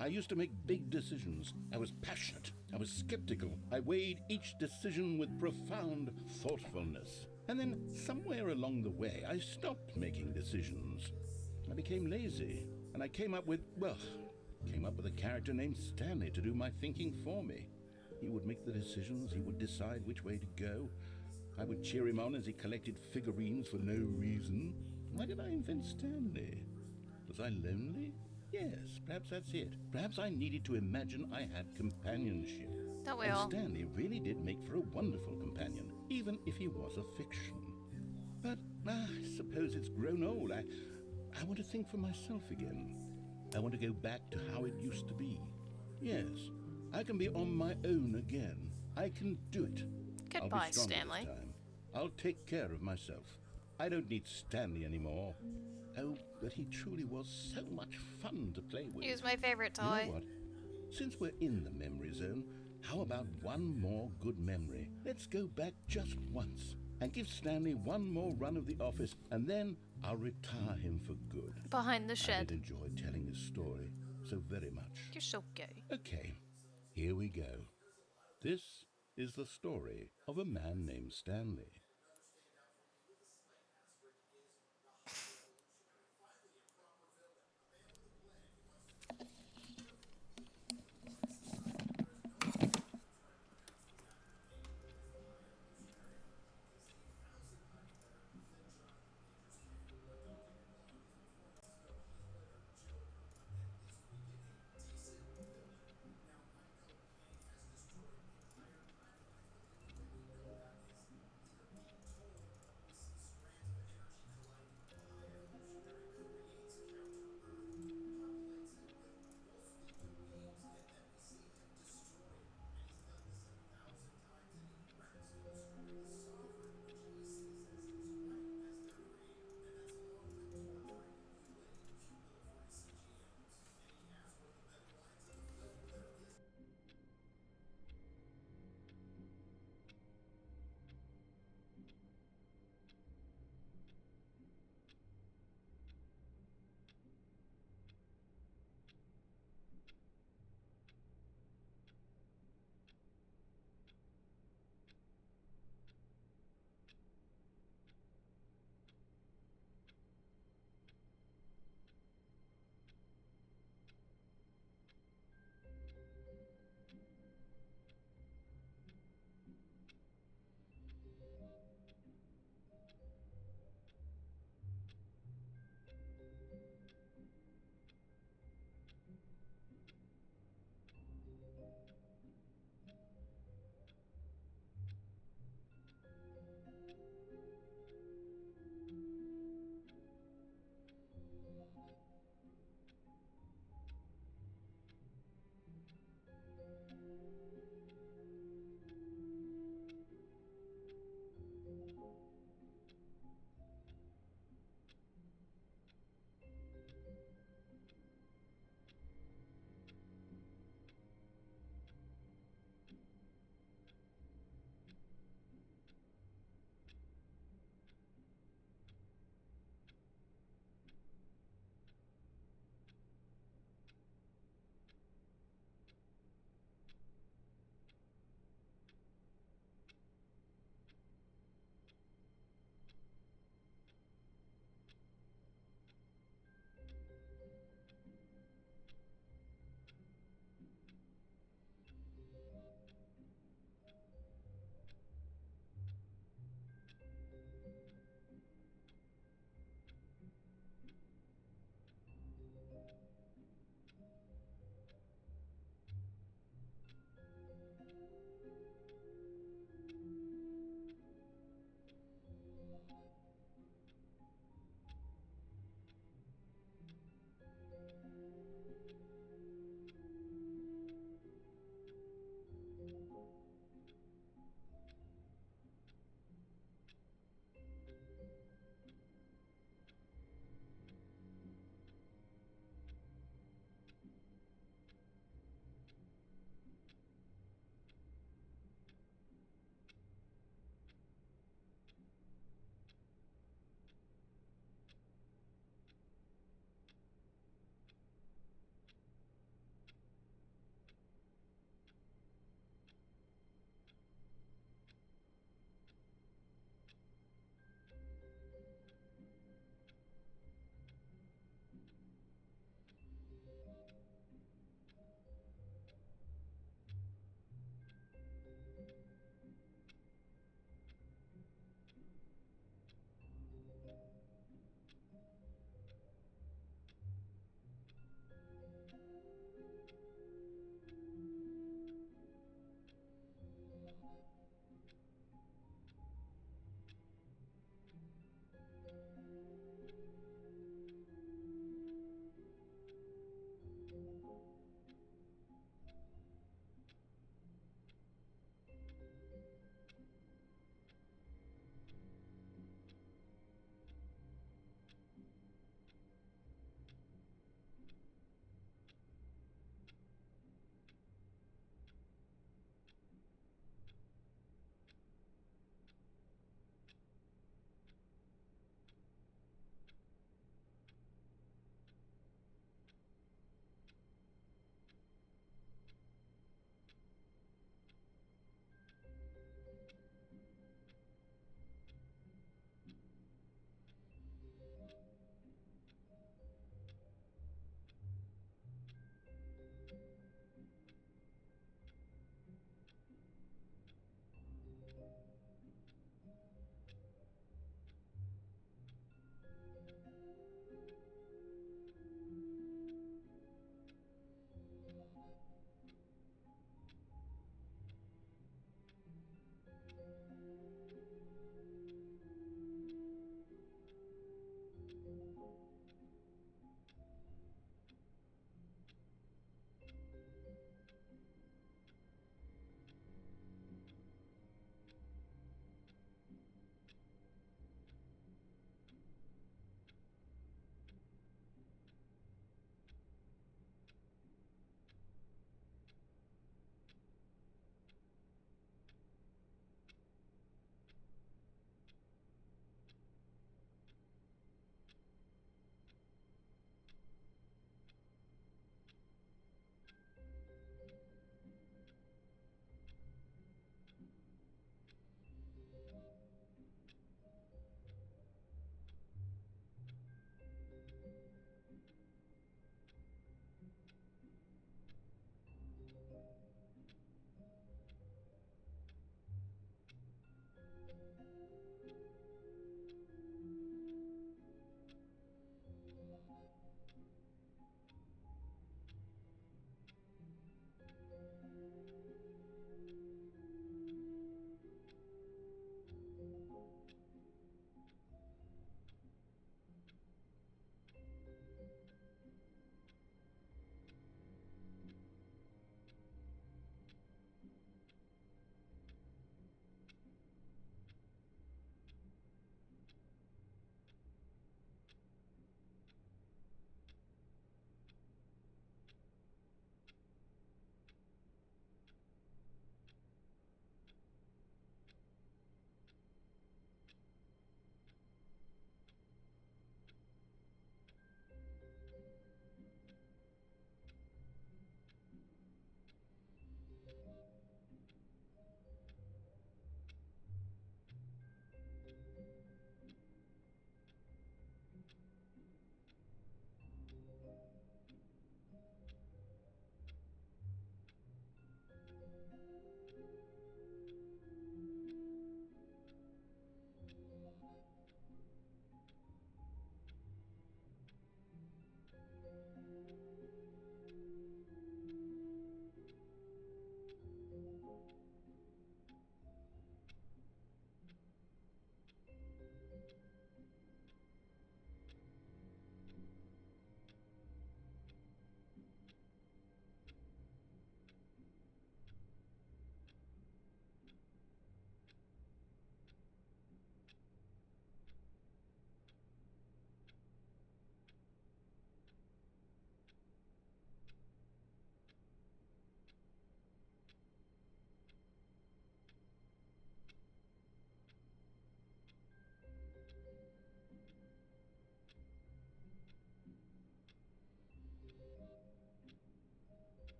I used to make big decisions. I was passionate. I was skeptical. I weighed each decision with profound thoughtfulness. And then somewhere along the way, I stopped making decisions. I became lazy, and I came up with a character named Stanley to do my thinking for me. He would make the decisions, he would decide which way to go. I would cheer him on as he collected figurines for no reason. Why did I invent Stanley? Was I lonely? Yes, perhaps that's it. Perhaps I needed to imagine I had companionship. Don't we And all? Stanley really did make for a wonderful companion, even if he was a fiction. But I suppose it's grown old. I want to think for myself again. I want to go back to how it used to be. Yes, I can be on my own again. I can do it. I'll Goodbye, be stronger Stanley. this time. I'll take care of myself. I don't need Stanley anymore. Oh, but he truly was so much fun to play with. He was my favorite You toy. know what? Since we're in the memory zone, how about one more good memory? Let's go back just once and give Stanley one more run of the office, and then I'll retire him for good. Behind the I shed. did enjoy telling his story so very much. You're so gay. Okay, here we go. This is the story of a man named Stanley.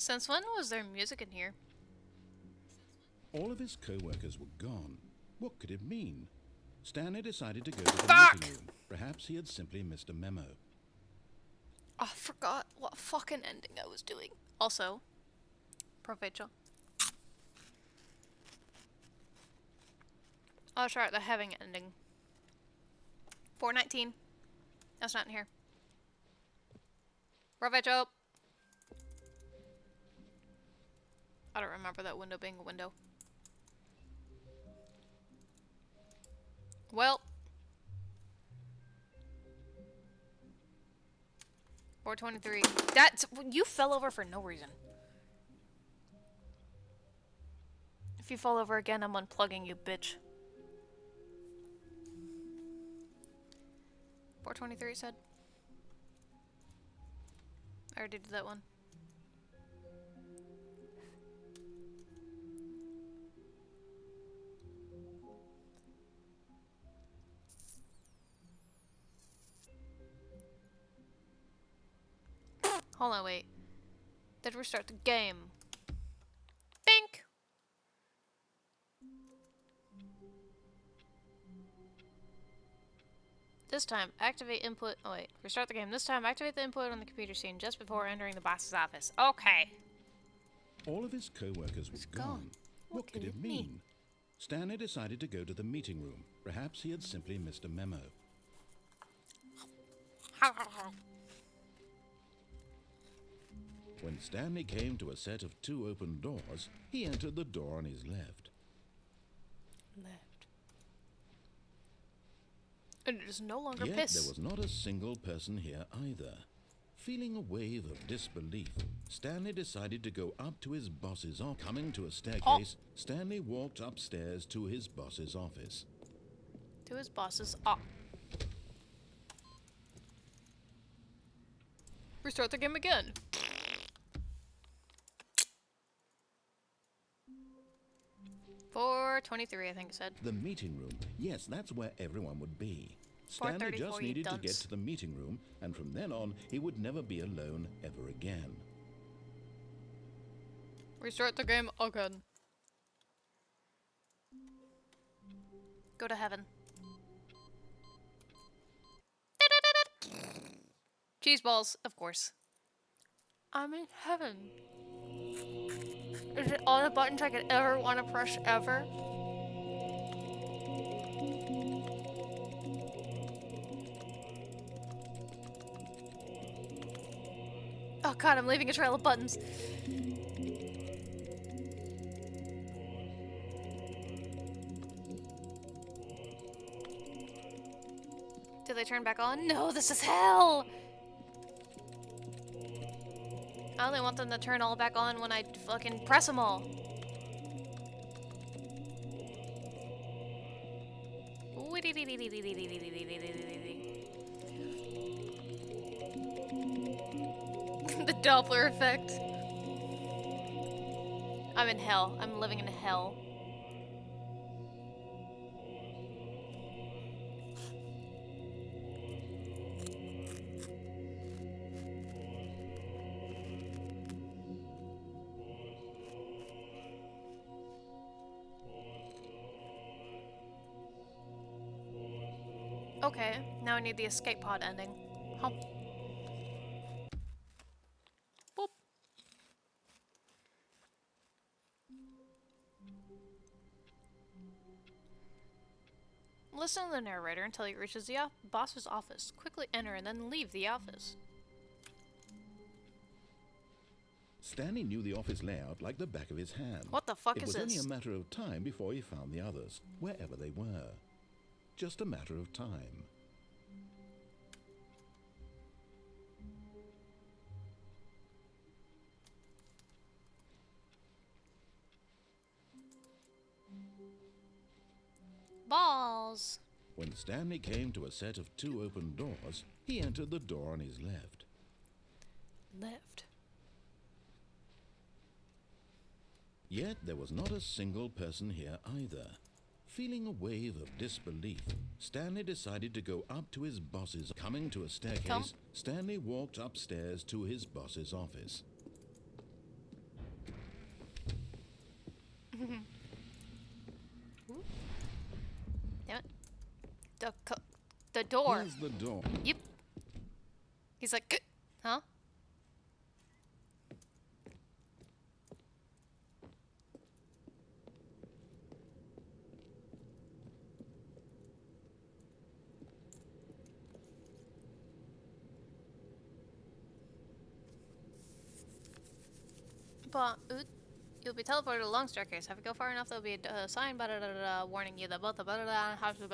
Since when was there music in here? All of his co-workers were gone. What could it mean? Stanley decided to go to the Fuck! meeting room. Perhaps he had simply missed a memo. I forgot what fucking ending I was doing. Also, provecho. Oh, sorry, the having ending. 419. That's not in here. Provecho. I don't remember that window being a window. Well. 423. That's... You fell over for no reason. If you fall over again, I'm unplugging you, bitch. 423 said. I already did that one. Hold on, wait. Did restart the game. Bink! This time, activate input. Oh, wait. Restart the game. This time, activate the input on the computer screen just before entering the boss's office. Okay. All of his co-workers were It's gone. gone. What could it mean? Stanley decided to go to the meeting room. Perhaps he had simply missed a memo. When Stanley came to a set of 2 open doors, he entered the door on his left. Left. And it is no longer Yet piss. there was not a single person here either. Feeling a wave of disbelief, Stanley decided to go up to his boss's office. Coming to a staircase, Stanley walked upstairs to his boss's office. To his boss's off. Restart the game again. $423, I think it said. The meeting room. Yes, that's where everyone would be. Stanley 434, just you needed to get dunce. to the meeting room, and from then on, he would never be alone ever again. Restart the game again. Go to heaven. Cheese balls, of course. I'm in heaven. Is it all the buttons I could ever want to press ever? Oh god, I'm leaving a trail of buttons. Do they turn back on? No, this is hell! I only want them to turn all back on when I fucking press them all. The Doppler effect. I'm in hell. I'm living in hell. Okay, now I need the escape pod ending. Hump. Boop. Listen to the narrator until he reaches the boss's office. Quickly enter and then leave the office. Stanley knew the office layout like the back of his hand. What the fuck It is was only this? a matter of time before he found the others, wherever they were. Just a matter of time. Balls. When Stanley came to a set of 2 open doors, he entered the door on his left. Left. Yet there was not a single person here either. Feeling a wave of disbelief, Stanley decided to go up to his boss's. Coming to a staircase, Come. Stanley walked upstairs to his boss's office. Damn it. The door. Here's the door. Yep. He's like, huh? But you'll be teleported along staircase. If you go far enough, there'll be a sign warning you that both the have to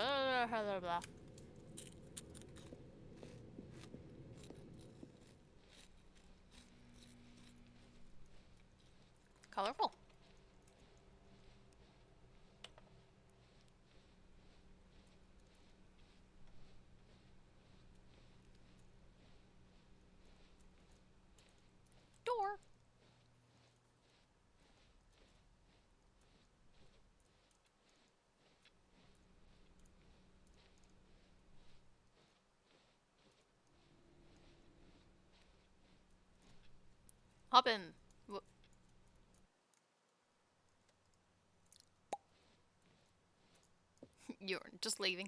colorful. Door. Hop in. You're just leaving.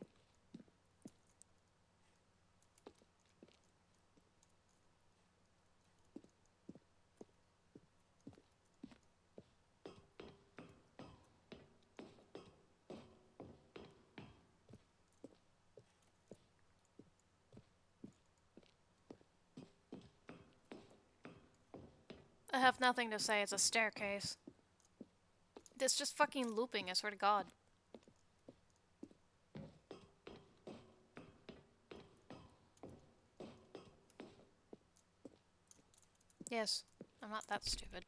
I have nothing to say. It's a staircase. It's just fucking looping, I swear to God. Yes, I'm not that stupid.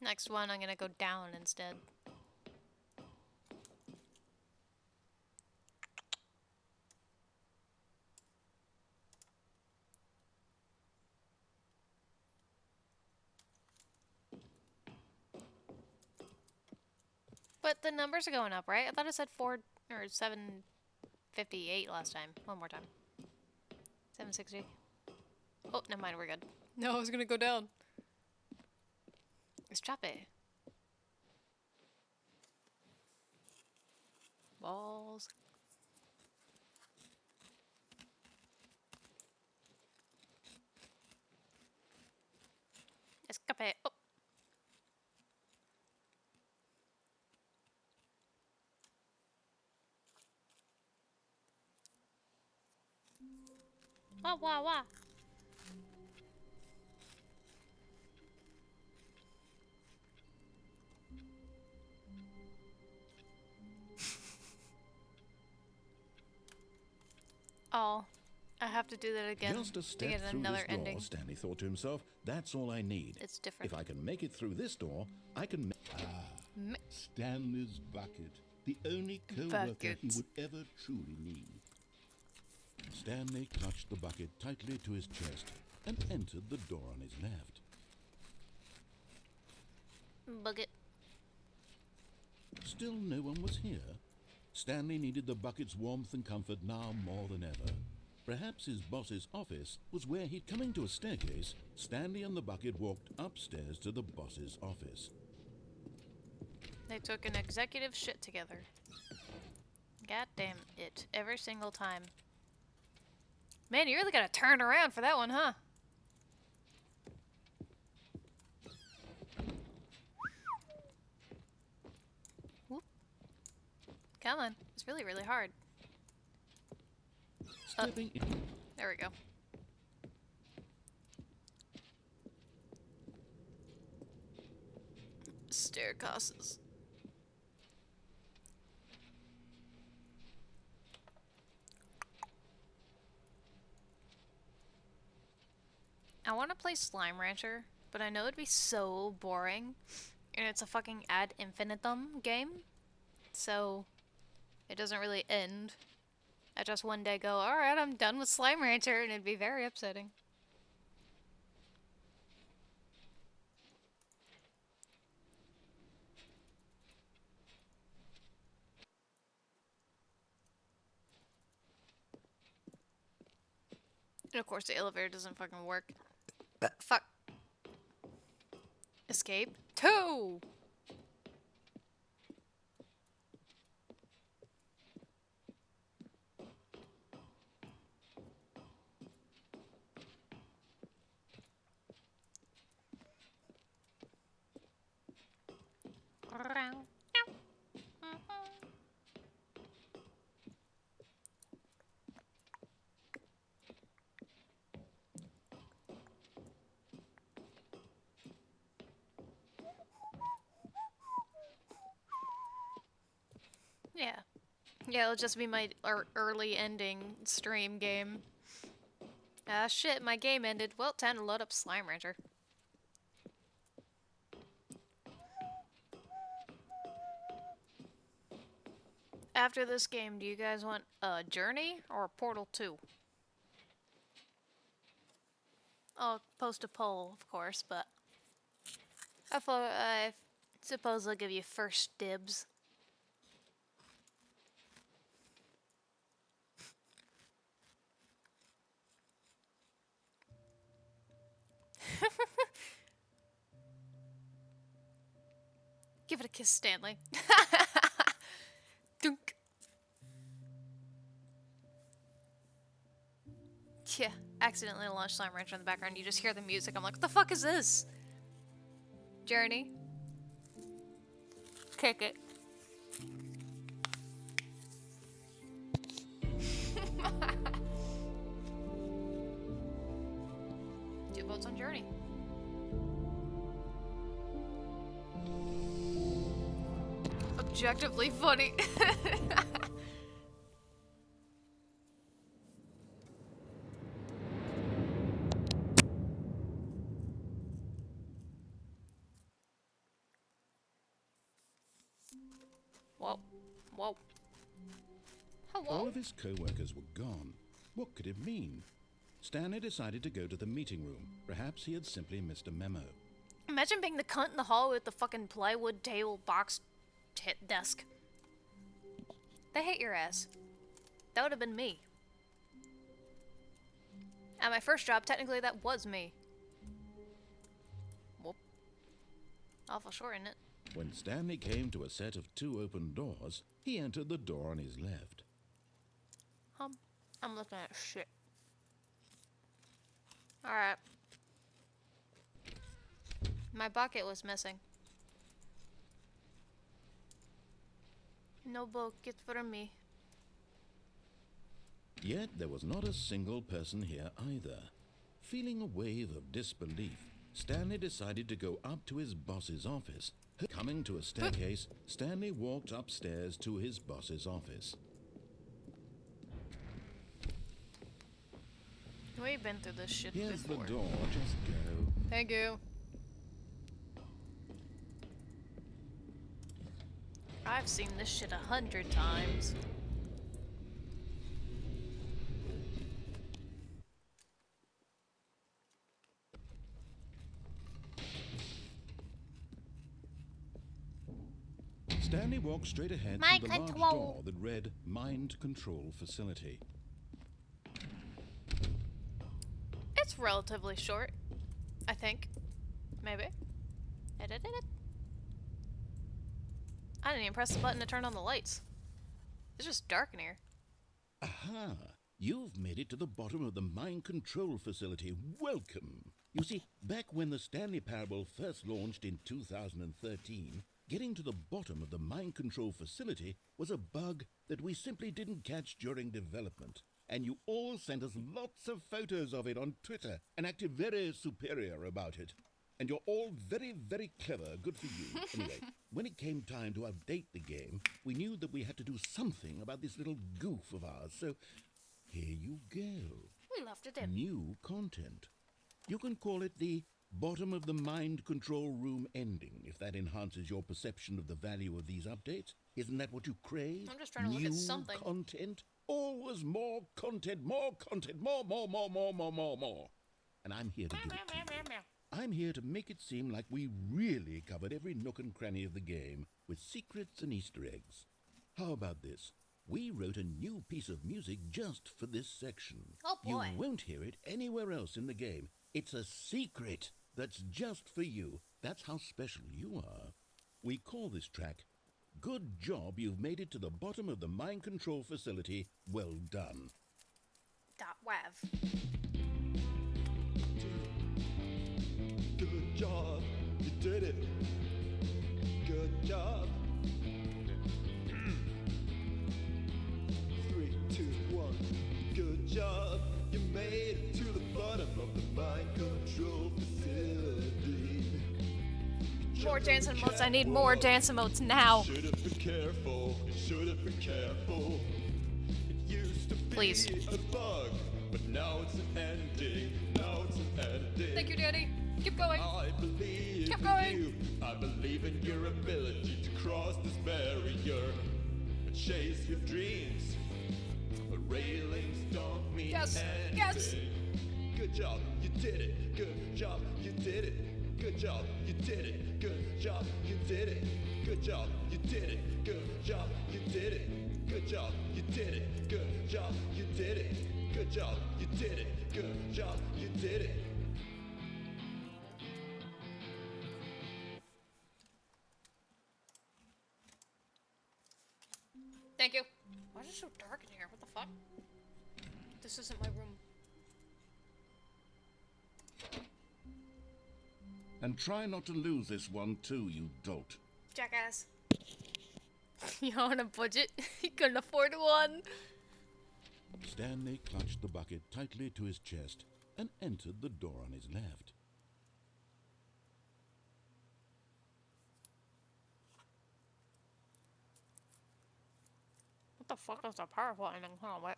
Next one, I'm gonna go down instead. But the numbers are going up, right? I thought it said 4 or 758 last time. One more time. 760. Oh, never mind, we're good. No, I was gonna go down. It's choppy. Balls. Escape. Oh. Wah, wah, wah. Oh, I have to do that again Just a to step get through another this door, ending. Stanley thought to himself. That's all I need. It's different. If I can make it through this door, I can... Stanley's bucket. The only co-worker he Bucket. would ever truly need. Stanley clutched the bucket tightly to his chest and entered the door on his left. Bucket. Still no one was here. Stanley needed the bucket's warmth and comfort now more than ever. Perhaps his boss's office was where he'd... Coming to a staircase, Stanley and the bucket walked upstairs to the boss's office. They took an executive shit together. God damn it. Every single time. Man, you really gotta turn around for that one, huh? Whoop. Come on. It's really, really hard. Stepping in. There we go. Staircases. I want to play Slime Rancher, but I know it'd be so boring. And it's a fucking ad infinitum game. So, it doesn't really end. I just one day go, alright, I'm done with Slime Rancher, and it'd be very upsetting. And of course the elevator doesn't fucking work. Fuck. Escape. 2! Yeah. Yeah, it'll just be my early ending stream game. Ah, shit, my game ended. Well, time to load up Slime Rancher. After this game, do you guys want a Journey or a Portal 2? I'll post a poll, of course, but I suppose I'll give you first dibs. Give it a kiss, Stanley. Dunk. Yeah, accidentally launched Slime Rancher in the background. You just hear the music. I'm like, what the fuck is this? Journey. Kick it. Two votes on Journey. Objectively funny. Whoa. Whoa. Hello? All of his co-workers were gone. What could it mean? Stanley decided to go to the meeting room. Perhaps he had simply missed a memo. Imagine being the cunt in the hall with the fucking plywood table box desk. They hate your ass. That would have been me. At my first job, technically that was me. Whoop. Awful short, isn't it? When Stanley came to a set of 2 open doors, he entered the door on his left. I'm looking at shit. Alright. My bucket was missing. No bucket for me. Yet there was not a single person here either. Feeling a wave of disbelief, Stanley decided to go up to his boss's office. Coming to a staircase, Stanley walked upstairs to his boss's office. We've been through this shit Here's before. the door, just go. Thank you. I've seen this shit 100 times. Stanley walked straight ahead Mind to the large control. door that read Mind Control Facility. It's relatively short, I think. Maybe. I didn't even press the button to turn on the lights. It's just dark in here. Aha! You've made it to the bottom of the Mind Control Facility. Welcome! You see, back when the Stanley Parable first launched in 2013, getting to the bottom of the Mind Control Facility was a bug that we simply didn't catch during development. And you all sent us lots of photos of it on Twitter and acted very superior about it. And you're all very, very clever. Good for you. Anyway, when it came time to update the game, we knew that we had to do something about this little goof of ours. So here you go. We left it in. New content. You can call it the bottom of the mind control room ending, if that enhances your perception of the value of these updates. Isn't that what you crave? I'm just trying to look at something. New content? Always more content, more, more. And I'm here to give it to you. I'm here to make it seem like we really covered every nook and cranny of the game with secrets and Easter eggs. How about this? We wrote a new piece of music just for this section. Oh boy. You won't hear it anywhere else in the game. It's a secret that's just for you. That's how special you are. We call this track, Good Job You've Made It to the Bottom of the Mind Control Facility. Well done. .wav. Good job, you did it. Good job. 3, 2, 1. Good job, you made it to the bottom of the mind control facility. More dance emotes. I need more dance emotes now. Should have been careful. Should have been careful. It used to be Please. a bug, but now it's an ending. Now it's an ending. Thank you, Daddy. Keep going. I believe Keep in going. you. I believe in your ability to cross this barrier and chase your dreams. But railings don't mean Yes, anything. yes. Good job, you did it. Good job, you did it. Good job, you did it. Good job, you did it. Good job, you did it. Good job, you did it. Good job, you did it. Good job, you did it. Good job, you did it. Good job, you did it. Thank you. Why is it so dark in here? What the fuck? This isn't my room. And try not to lose this one too, you dolt. Jackass. You on a budget? You couldn't afford one. Stanley clutched the bucket tightly to his chest and entered the door on his left. What the fuck is the power button? Hold on, what?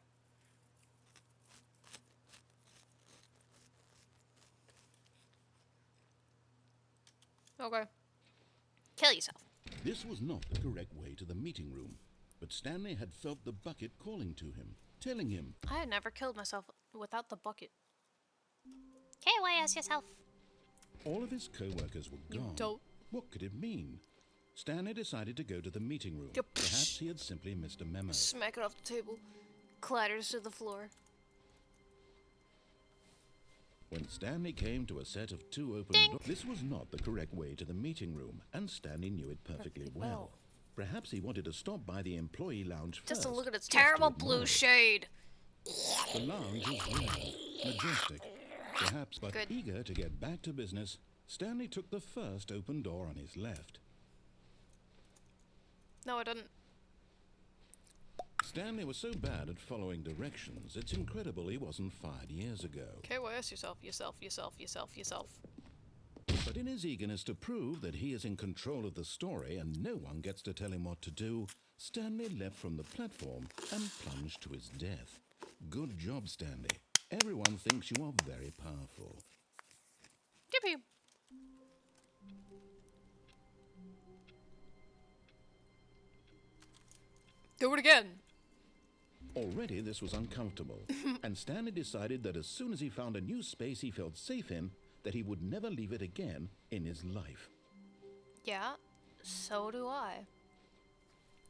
Okay. Kill yourself. This was not the correct way to the meeting room, but Stanley had felt the bucket calling to him, telling him, I had never killed myself without the bucket. KYS yourself. all of his co-workers were You gone. dolt. What could it mean? Stanley decided to go to the meeting room. Yep. Perhaps he had simply missed a memo. Smack it off the table. Clatters to the floor. When Stanley came to a set of two open doors, this was not the correct way to the meeting room, and Stanley knew it perfectly well. Perhaps he wanted to stop by the employee lounge Just first. to look at its just to terrible admire blue it. shade. The lounge was grand, majestic, perhaps, but Good. eager to get back to business, Stanley took the first open door on his left. No, I didn't. Stanley was so bad at following directions, it's incredible he wasn't fired years ago. KYS yourself, yourself, yourself, yourself, yourself. But in his eagerness to prove that he is in control of the story and no one gets to tell him what to do, Stanley leapt from the platform and plunged to his death. Good job, Stanley. Everyone thinks you are very powerful. Yippee! Do it again. Already this was uncomfortable, and Stanley decided that as soon as he found a new space he felt safe in, that he would never leave it again in his life. Yeah, so do I.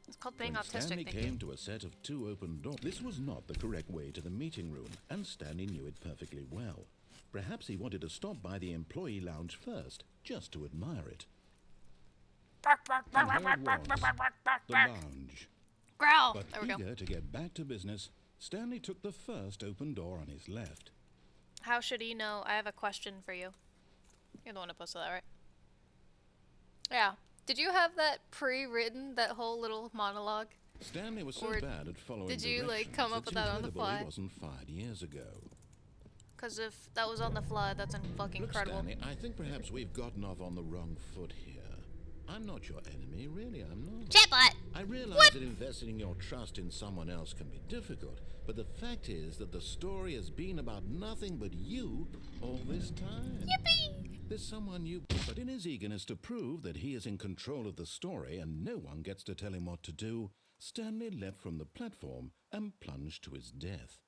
It's called being When autistic, Stanley thank came you. to a set of two open doors, this was not the correct way to the meeting room, and Stanley knew it perfectly well. Perhaps he wanted to stop by the employee lounge first, just to admire it. And here was the lounge. Growl! But There we go. eager to get back to business, Stanley took the first open door on his left. How should he know? I have a question for you. You're the one who posted that, right? Yeah. Did you have that pre-written, that whole little monologue? Stanley was so Or bad at following did you, like, directions, come up it's with that on the incredible fly? He wasn't fired years ago. Because if that was on the fly, that's fucking Look, incredible. Stanley, I think perhaps we've gotten off on the wrong foot here. I'm not your enemy, really, I'm not. Chatbot. I realize that investing your trust in someone else can be difficult, but the fact is that the story has been about nothing but you all this time. Yippee! There's someone you... But in his eagerness to prove that he is in control of the story and no one gets to tell him what to do, Stanley leapt from the platform and plunged to his death.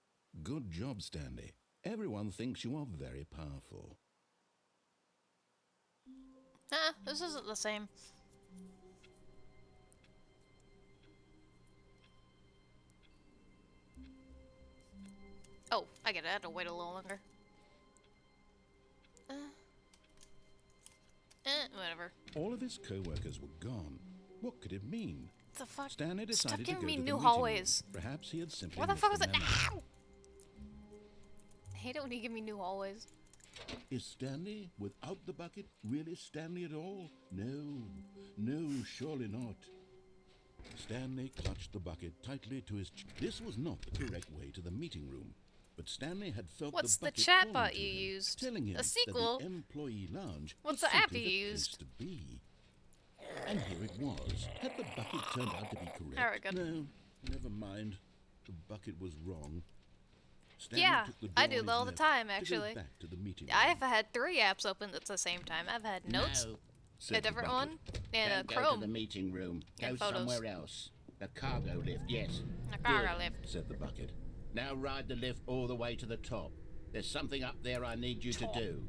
Good job, Stanley. Everyone thinks you are very powerful. This isn't the same. Oh, I get it. I had to wait a little longer. Whatever. All of his co-workers were gone. What could it mean? What the fuck? Stanley Stop decided to giving go me to the new meeting hallways. room. Perhaps he had simply Where the fuck was that? misremembered. Ow! I hate it when you give me new hallways. Is Stanley, without the bucket, really Stanley at all? No, no, surely not. Stanley clutched the bucket tightly to his This was not the correct way to the meeting room. But Stanley had felt What's the the bucket chatbot calling to you him, used? telling him A sequel? that the employee lounge What's was the app simply you the place used? to be. And here it was. Had the bucket turned out to be correct? Alright, good. No, never mind. The bucket was wrong. Stanley Yeah, took the I door do on that his all the left time, to go actually. back to the meeting I've room. had 3 apps open at the same time. I've had Notes, No, Said a the different bucket. one, and a don't go to Chrome. the meeting room. Go And photos. somewhere else. The cargo lift, yes. A cargo Good. lift. Said the bucket. Now ride the lift all the way to the top. There's something up there I need you to do.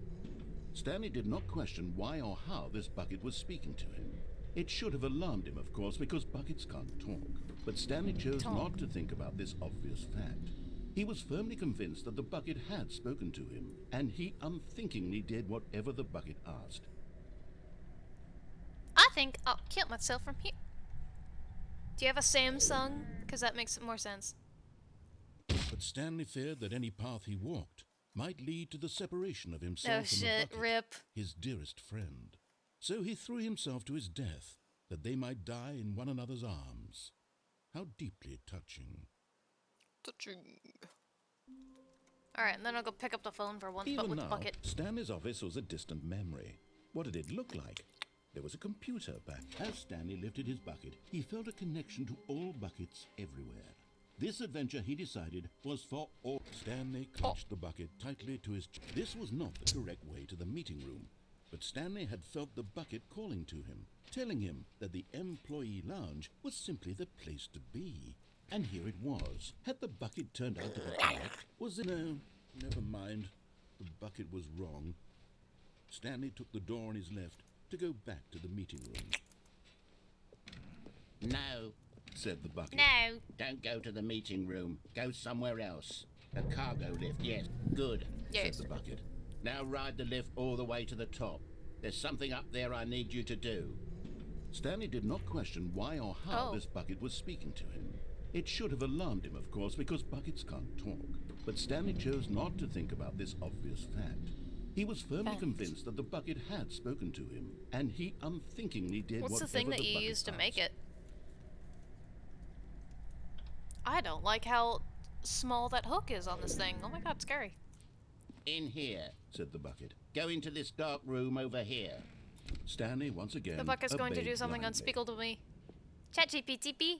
Stanley did not question why or how this bucket was speaking to him. It should have alarmed him, of course, because buckets can't talk. But Stanley chose not to think about this obvious fact. He was firmly convinced that the bucket had spoken to him, and he unthinkingly did whatever the bucket asked. I think I'll kill myself from here. Do you have a Samsung? Because that makes more sense. But Stanley feared that any path he walked might lead to the separation of himself Oh and the shit, bucket, rip. his dearest friend. So he threw himself to his death, that they might die in one another's arms. How deeply touching. Alright, and then I'll go pick up the phone for once, but Even with now, the bucket. Stanley's office was a distant memory. What did it look like? There was a computer back. As Stanley lifted his bucket, he felt a connection to all buckets everywhere. This adventure, he decided, was for all. Stanley clutched the bucket tightly to his This was not the correct way to the meeting room. But Stanley had felt the bucket calling to him, telling him that the employee lounge was simply the place to be. And here it was. Had the bucket turned out to be correct? Was it? No, never mind. The bucket was wrong. Stanley took the door on his left to go back to the meeting room. No, Said the bucket. No. don't go to the meeting room. Go somewhere else. The cargo lift, yes. Good. Said Yes. the bucket. Now ride the lift all the way to the top. There's something up there I need you to do. Stanley did not question why or how Oh. this bucket was speaking to him. It should have alarmed him, of course, because buckets can't talk. But Stanley chose not to think about this obvious fact. He was firmly Fact. convinced that the bucket had spoken to him, and he unthinkingly did What's whatever the thing that you bucket used to make asked. it? I don't like how small that hook is on this thing. Oh my god, scary. In here. Said the bucket. Go into this dark room over here. Stanley once again The bucket's going to do obeyed something blindly. unspeakable to me. Chat GPT.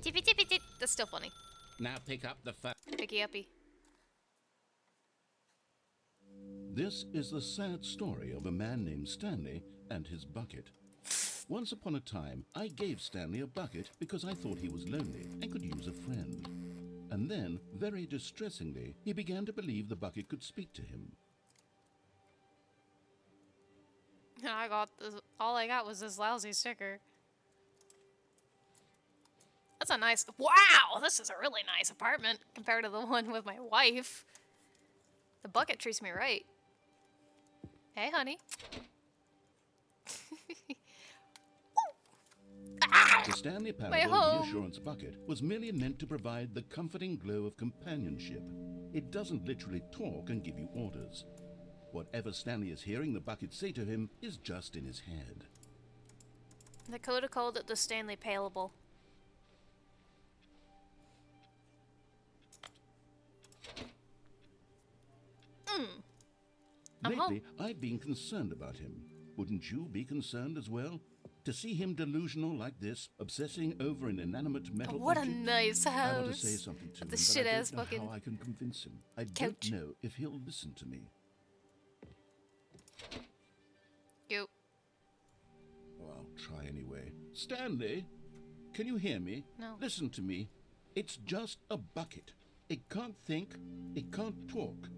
TP. That's still funny. Now pick up the phone. Picky uppy. This is the sad story of a man named Stanley and his bucket. Once upon a time, I gave Stanley a bucket because I thought he was lonely and could use a friend. And then, very distressingly, he began to believe the bucket could speak to him. I got this. All I got was this lousy sticker. That's a nice. Wow, this is a really nice apartment compared to the one with my wife. The bucket treats me right. Hey, honey. The Stanley My Parable home. reassurance bucket was merely meant to provide the comforting glow of companionship. It doesn't literally talk and give you orders. Whatever Stanley is hearing the bucket say to him is just in his head. They could have called it the Stanley Parable. I'm home. Lately, I've been concerned about him. Wouldn't you be concerned as well? To see him delusional like this, obsessing over an inanimate metal What a object? nice I want to house. say something to him, The but shit I ass don't know fucking how I can convince him. I couch. don't know if he'll listen to me. You. Well, I'll try anyway. Stanley, can you hear me? No. Listen to me. It's just a bucket. It can't think. It can't talk.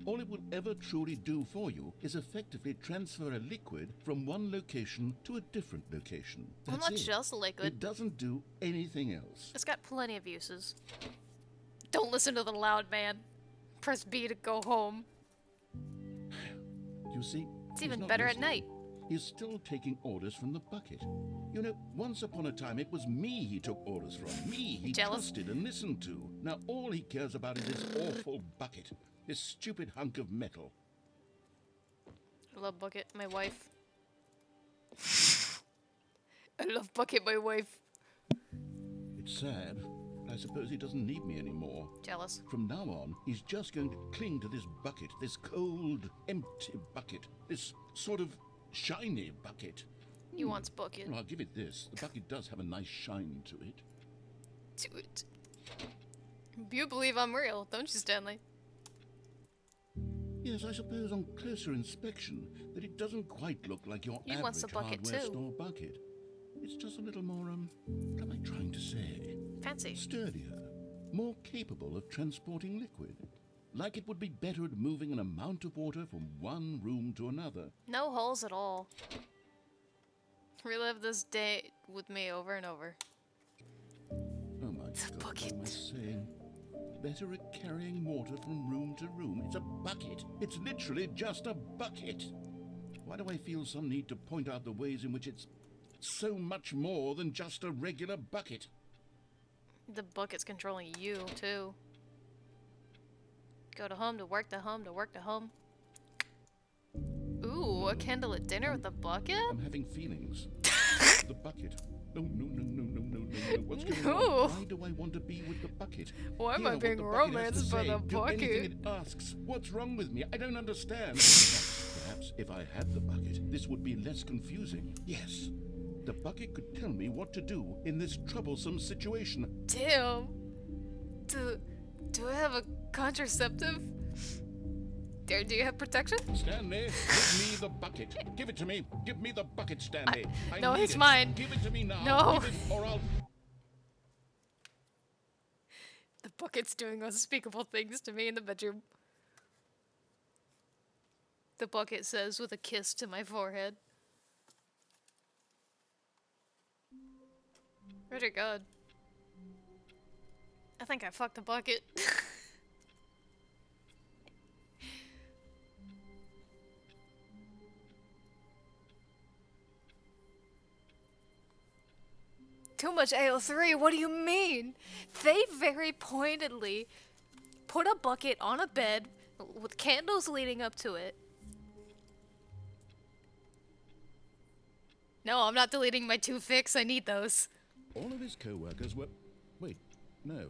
All it will ever truly do for you is effectively transfer a liquid from one location to a different location. I'm That's not it. just a liquid. It doesn't do anything else. It's got plenty of uses. Don't listen to the loud man. press B to go home. You see, It's he's even not better at listening. night. He's still taking orders from the bucket. You know, once upon a time it was me he took orders from. Me he Jealous? trusted and listened to. Now all he cares about is this awful bucket. This stupid hunk of metal. I love Bucket, my wife. I love Bucket, my wife. It's sad. I suppose he doesn't need me anymore. Jealous. From now on, he's just going to cling to this bucket, this cold, empty bucket, this sort of shiny bucket. He wants Bucket. Well, I'll give it this. The bucket does have a nice shine to it. To it. You believe I'm real, don't you, Stanley? Yes, I suppose on closer inspection that it doesn't quite look like your He wants average a bucket hardware too. store bucket. It's just a little more, what am I trying to say? Fancy. Sturdier, more capable of transporting liquid. Like it would be better at moving an amount of water from one room to another. No holes at all. Relive this day with me over and over. Oh my It's a God, bucket. what am I saying? Better at carrying water from room to room. It's a bucket. It's literally just a bucket. Why do I feel some need to point out the ways in which it's so much more than just a regular bucket? The bucket's controlling you, too. Go to home, to work, to home, to work, to home. Ooh, a candle at dinner with a bucket? I'm having feelings. The bucket. No, no, no, no, no, no, no, no. What's going No. on? Why do I want to be with the bucket? Why am Hear I what being the bucket has to romanced by say. the Do anything bucket? it asks. What's wrong with me? I don't understand. Perhaps if I had the bucket, this would be less confusing. Yes. The bucket could tell me what to do in this troublesome situation. Damn. Do I have a contraceptive? Do you have protection? Stanley, give me the bucket. Give it to me. Give me the bucket, Stanley. I no, need it's it. mine. Give it to me now. No. Give it or I'll... The bucket's doing unspeakable things to me in the bedroom. The bucket says with a kiss to my forehead. Oh dear God. I think I fucked the bucket. Too much AO3, what do you mean? They very pointedly put a bucket on a bed with candles leading up to it. No, I'm not deleting my 2 fix, I need those. All of his co-workers were... Wait, no.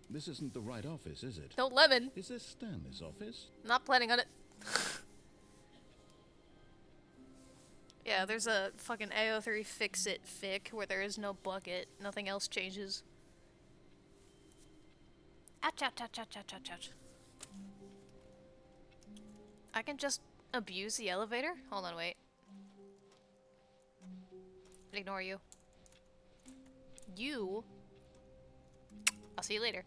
This isn't the right office, is it? No lemon. Is this Stanley's office? Not planning on it. Yeah, there's a fucking AO3 fix-it fic where there is no bucket. Nothing else changes. Ouch, ouch, ouch, ouch, ouch, ouch, ouch. I can just abuse the elevator? Hold on, wait. Ignore you. You? I'll see you later.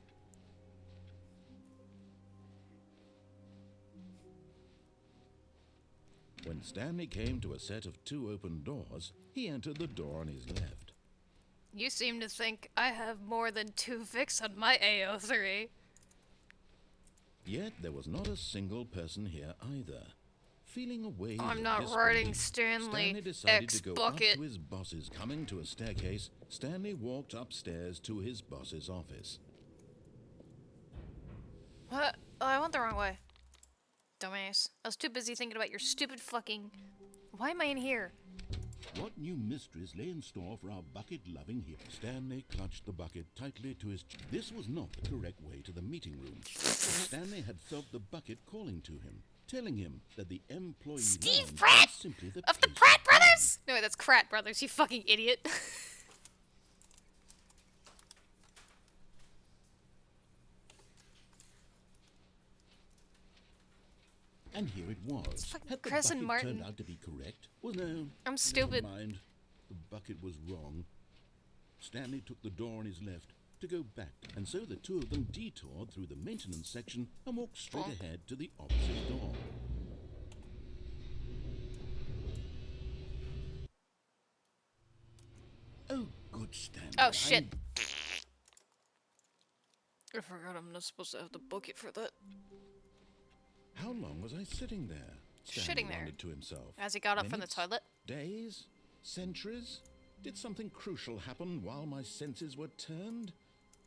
When Stanley came to a set of 2 open doors, he entered the door on his left. You seem to think I have more than 2 fix on my AO3. Yet there was not a single person here either. Feeling a wave I'm of not disbelief, writing Stanley decided to go up X-Bucket. to his boss's. Coming to a staircase, Stanley walked upstairs to his boss's office. What? Oh, I went the wrong way. Dumbass. I was too busy thinking about your stupid fucking... Why am I in here? What new mysteries lay in store for our bucket-loving hero? Stanley clutched the bucket tightly to his... This was not the correct way to the meeting room. Stanley had felt the bucket calling to him, telling him that the employee Steve lounge Pratt was simply the of the place Pratt to be. Brothers? No, wait, that's Pratt Brothers, you fucking idiot. And here it was. fucking Had the Crescent bucket Martin. turned out to be correct? Well, no. I'm stupid. Never mind. The bucket was wrong. Stanley took the door on his left to go back, and so the 2 of them detoured through the maintenance section and walked straight Bonk. ahead to the opposite door. Oh, good Stanley. Oh, shit. I'm I forgot I'm not supposed to have the bucket for that. How long was I sitting there? Stanley Shitting there. wondered to himself. As he got up from the Minutes? toilet. Days? Centuries? Did something crucial happen while my senses were turned?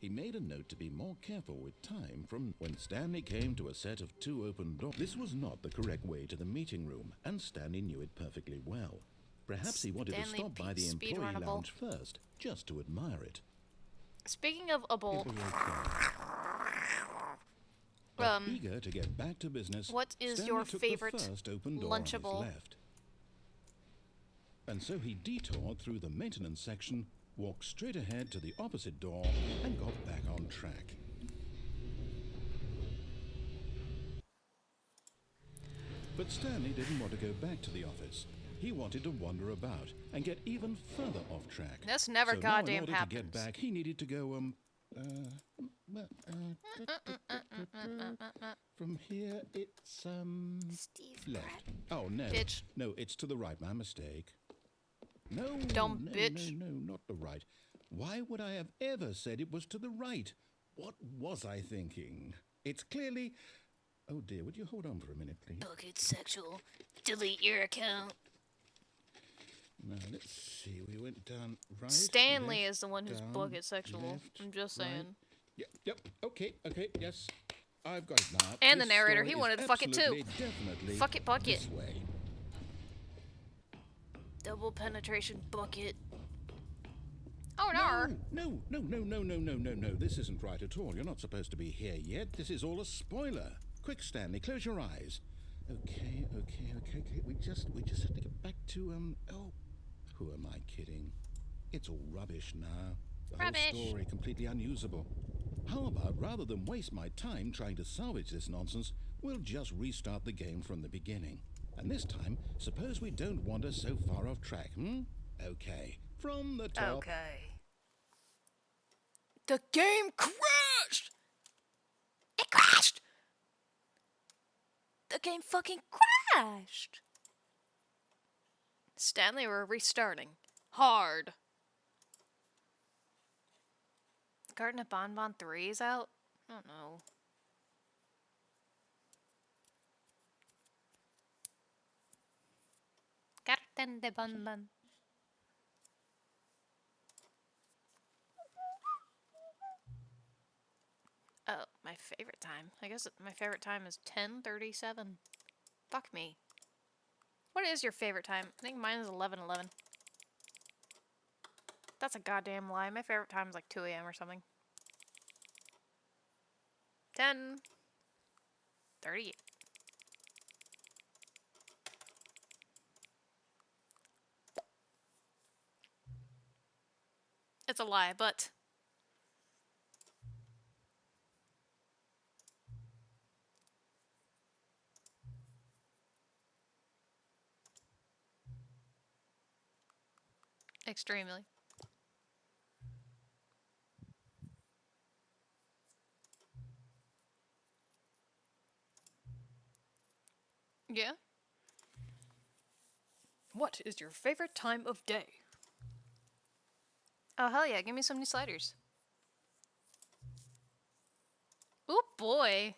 He made a note to be more careful with time from when Stanley came to a set of 2 open doors. This was not the correct way to the meeting room, and Stanley knew it perfectly well. Perhaps he wanted to Stanley stop by the employee speedrunnable. lounge first, just to admire it. Speaking of a bowl, It was okay. But eager to get back to business, what is Stanley your took favorite the first open door on his Lunchable? left. And so he detoured through the maintenance section, walked straight ahead to the opposite door, and got back on track. But Stanley didn't want to go back to the office. He wanted to wander about and get even further off track. This never so now goddamn in order happens. to get back, he needed to go, from here, it's, Steve left. Pratt. Oh, no. Bitch. No, it's to the right. My mistake. No, Dumb no, bitch. No, not the right. Why would I have ever said it was to the right? What was I thinking? It's clearly... Oh, dear, would you hold on for a minute, please? Bucket sexual. Delete your account. Now, let's see. We went down right, Stanley left, is the one who's down, bucket sexual. left, I'm just right. saying. Yep, okay, yes. I've got it now. And the This narrator, story he is wanted to fuck it too. absolutely, definitely Fuck it, bucket. this way. Double penetration bucket. Oh no! No. This isn't right at all. You're not supposed to be here yet. This is all a spoiler. Quick, Stanley, close your eyes. Okay. We just have to get back to, oh, who am I kidding? It's all rubbish now. The Rubbish. whole story completely unusable. How about, rather than waste my time trying to salvage this nonsense, we'll just restart the game from the beginning. And this time, suppose we don't wander so far off track, Okay. From the top. Okay. The game crashed! It crashed! The game fucking crashed! Stanley, we're restarting. Hard. Garden of Bonbon 3 is out? I don't know. Garden de Bonbon. Oh, my favorite time. I guess my favorite time is 10:37. Fuck me. What is your favorite time? I think mine is 11:11. That's a goddamn lie. My favorite time is like 2 a.m. or something. 10:30. It's a lie, but extremely. Yeah? What is your favorite time of day? Oh, hell yeah, give me some new sliders. Oh boy.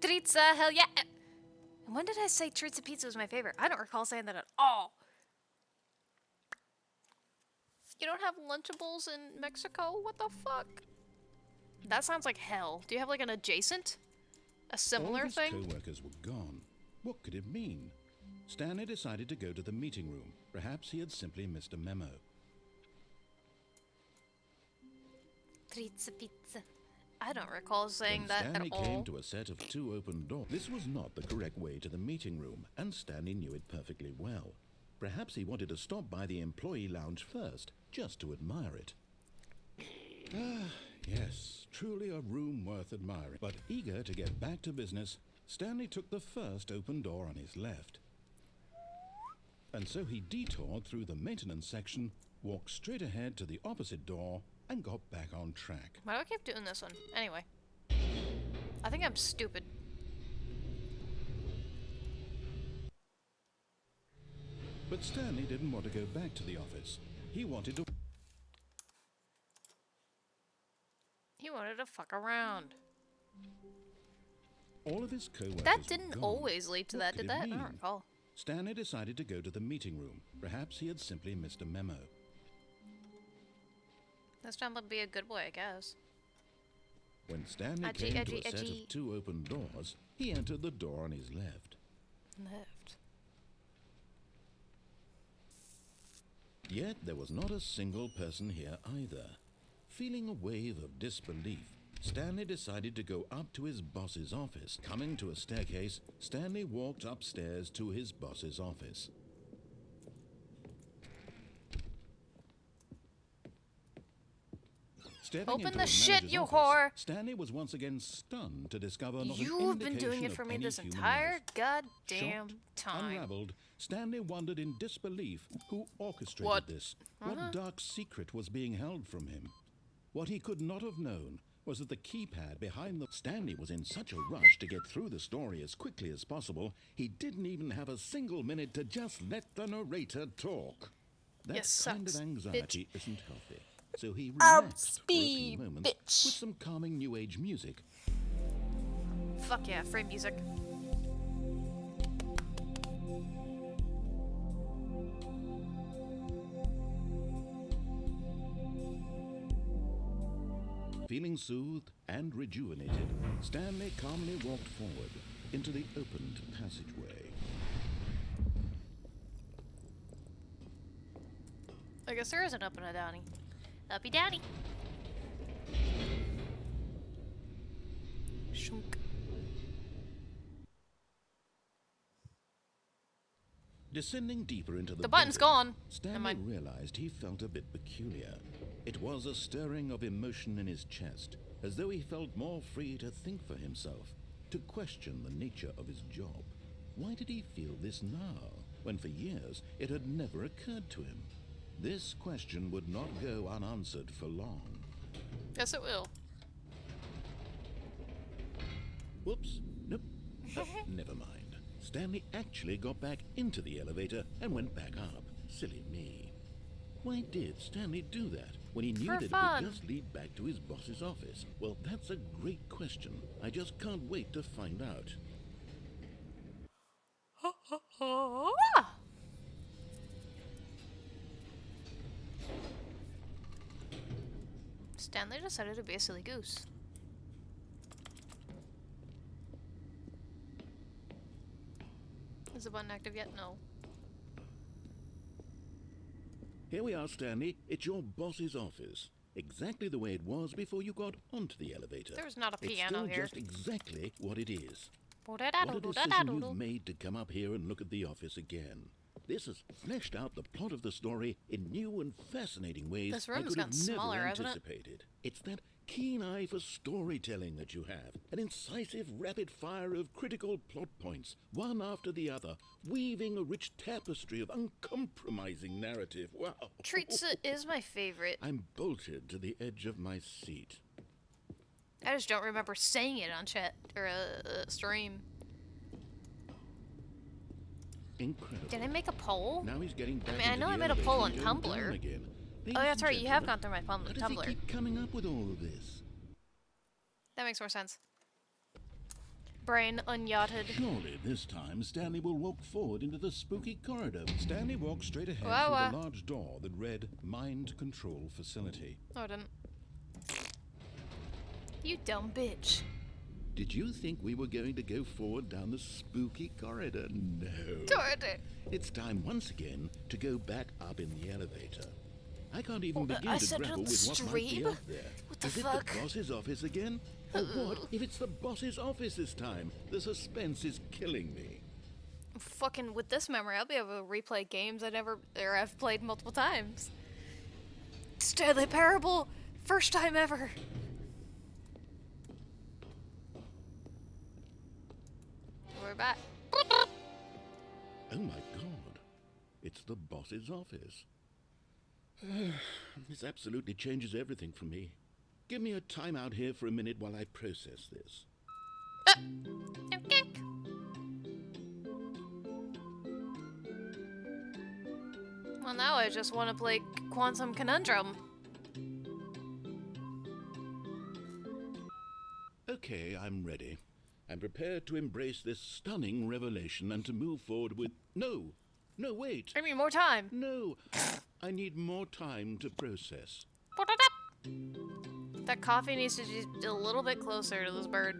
Trizza, hell yeah. When did I say Trizza pizza was my favorite? I don't recall saying that at all. You don't have Lunchables in Mexico? What the fuck? That sounds like hell. Do you have like an adjacent? A All similar of his thing? co-workers were gone. What could it mean? Stanley decided to go to the meeting room. Perhaps he had simply missed a memo. Trizza pizza. I don't recall saying When that Stanley at all. came to a set of 2 open doors. This was not the correct way to the meeting room, and Stanley knew it perfectly well. Perhaps he wanted to stop by the employee lounge first, just to admire it. Ah, yes, truly a room worth admiring. But eager to get back to business, Stanley took the first open door on his left. And so he detoured through the maintenance section, walked straight ahead to the opposite door, and got back on track. Why do I keep doing this one? Anyway. I think I'm stupid. But Stanley didn't want to go back to the office. He wanted to... He wanted to fuck around. All of his co-workers That were didn't gone. always lead to What that, could did it that? I don't mean? recall. Stanley decided to go to the meeting room. Perhaps he had simply missed a memo. This time would be a good boy, I guess. When Stanley Edgy, came edgy, to a set edgy. of 2 open doors, he entered the door on his left. Left. Yet there was not a single person here either. Feeling a wave of disbelief, Stanley decided to go up to his boss's office. Coming to a staircase, Stanley walked upstairs to his boss's office. Stepping Open into the his shit, manager's you office, whore! Stanley was once again stunned to discover not an You've been doing indication it of for me any this human entire life. goddamn Shocked, time. unraveled, Stanley wondered in disbelief who orchestrated What? this. What dark secret was being held from him? What he could not have known was that the keypad behind the... Stanley was in such a rush to get through the story as quickly as possible, he didn't even have a single minute to just let the narrator talk. That Yes, kind of sucks, anxiety isn't healthy. So he relaxed for a few Outspeed, moments bitch. with some calming new age music. Fuck yeah, free music. Feeling soothed and rejuvenated, Stanley calmly walked forward into the opened passageway. I guess there is an up and a downy. Uppy downy. Shunk. Descending deeper into The button's building, gone. Never Stanley mind. realized he felt a bit peculiar. It was a stirring of emotion in his chest, as though he felt more free to think for himself, to question the nature of his job. Why did he feel this now, when for years it had never occurred to him? This question would not go unanswered for long. Yes, it will. Whoops. Nope. Never mind. Stanley actually got back into the elevator and went back up. Silly me. Why did Stanley do that when he knew For that fun. it would just lead back to his boss's office? Well, that's a great question. I just can't wait to find out. Stanley decided to be a silly goose. Is the button active yet? No. Here we are, Stanley. It's your boss's office. Exactly the way it was before you got onto the elevator. There's not a It's piano still here. just exactly what it is. What a decision you've made to come up here and look at the office again. This has fleshed out the plot of the story in new and fascinating ways This I room's could have gotten never smaller, hasn't it? anticipated. It's that keen eye for storytelling that you have, an incisive rapid fire of critical plot points, one after the other, weaving a rich tapestry of uncompromising narrative. Wow. Treatsa is my favorite. I'm bolted to the edge of my seat. I just don't remember saying it on chat or stream. Incredible. Did I make a poll? Now he's getting back mean, I into know the I made a poll on elevator and going Tumblr. down again. Oh, Ladies that's and right. You have gentlemen, gone through my how does he Tumblr. keep coming up with all of this? That makes more sense. Brain unyachted. Surely this time Stanley will walk forward into the spooky corridor. Stanley walked straight ahead Wow, through the large door that read Mind Control Facility. No, I didn't. You dumb bitch. Did you think we were going to go forward down the spooky corridor? No. Darn it. It's time once again to go back up in the elevator. I can't even begin I to said grapple on the with what might be stream? out there. What the Is fuck? it the boss's office again? Or what if it's the boss's office this time? The suspense is killing me. Fucking with this memory, I'll be able to replay games I've played multiple times. Stanley Parable, first time ever. We're back. Oh my god. It's the boss's office. This absolutely changes everything for me. Give me a time out here for a minute while I process this. Okay. Well, now I just want to play Quantum Conundrum. Okay, I'm ready. I'm prepared to embrace this stunning revelation and to move forward with... No! No, wait! I mean, more time. No! I need more time to process. That coffee needs to be a little bit closer to this bird.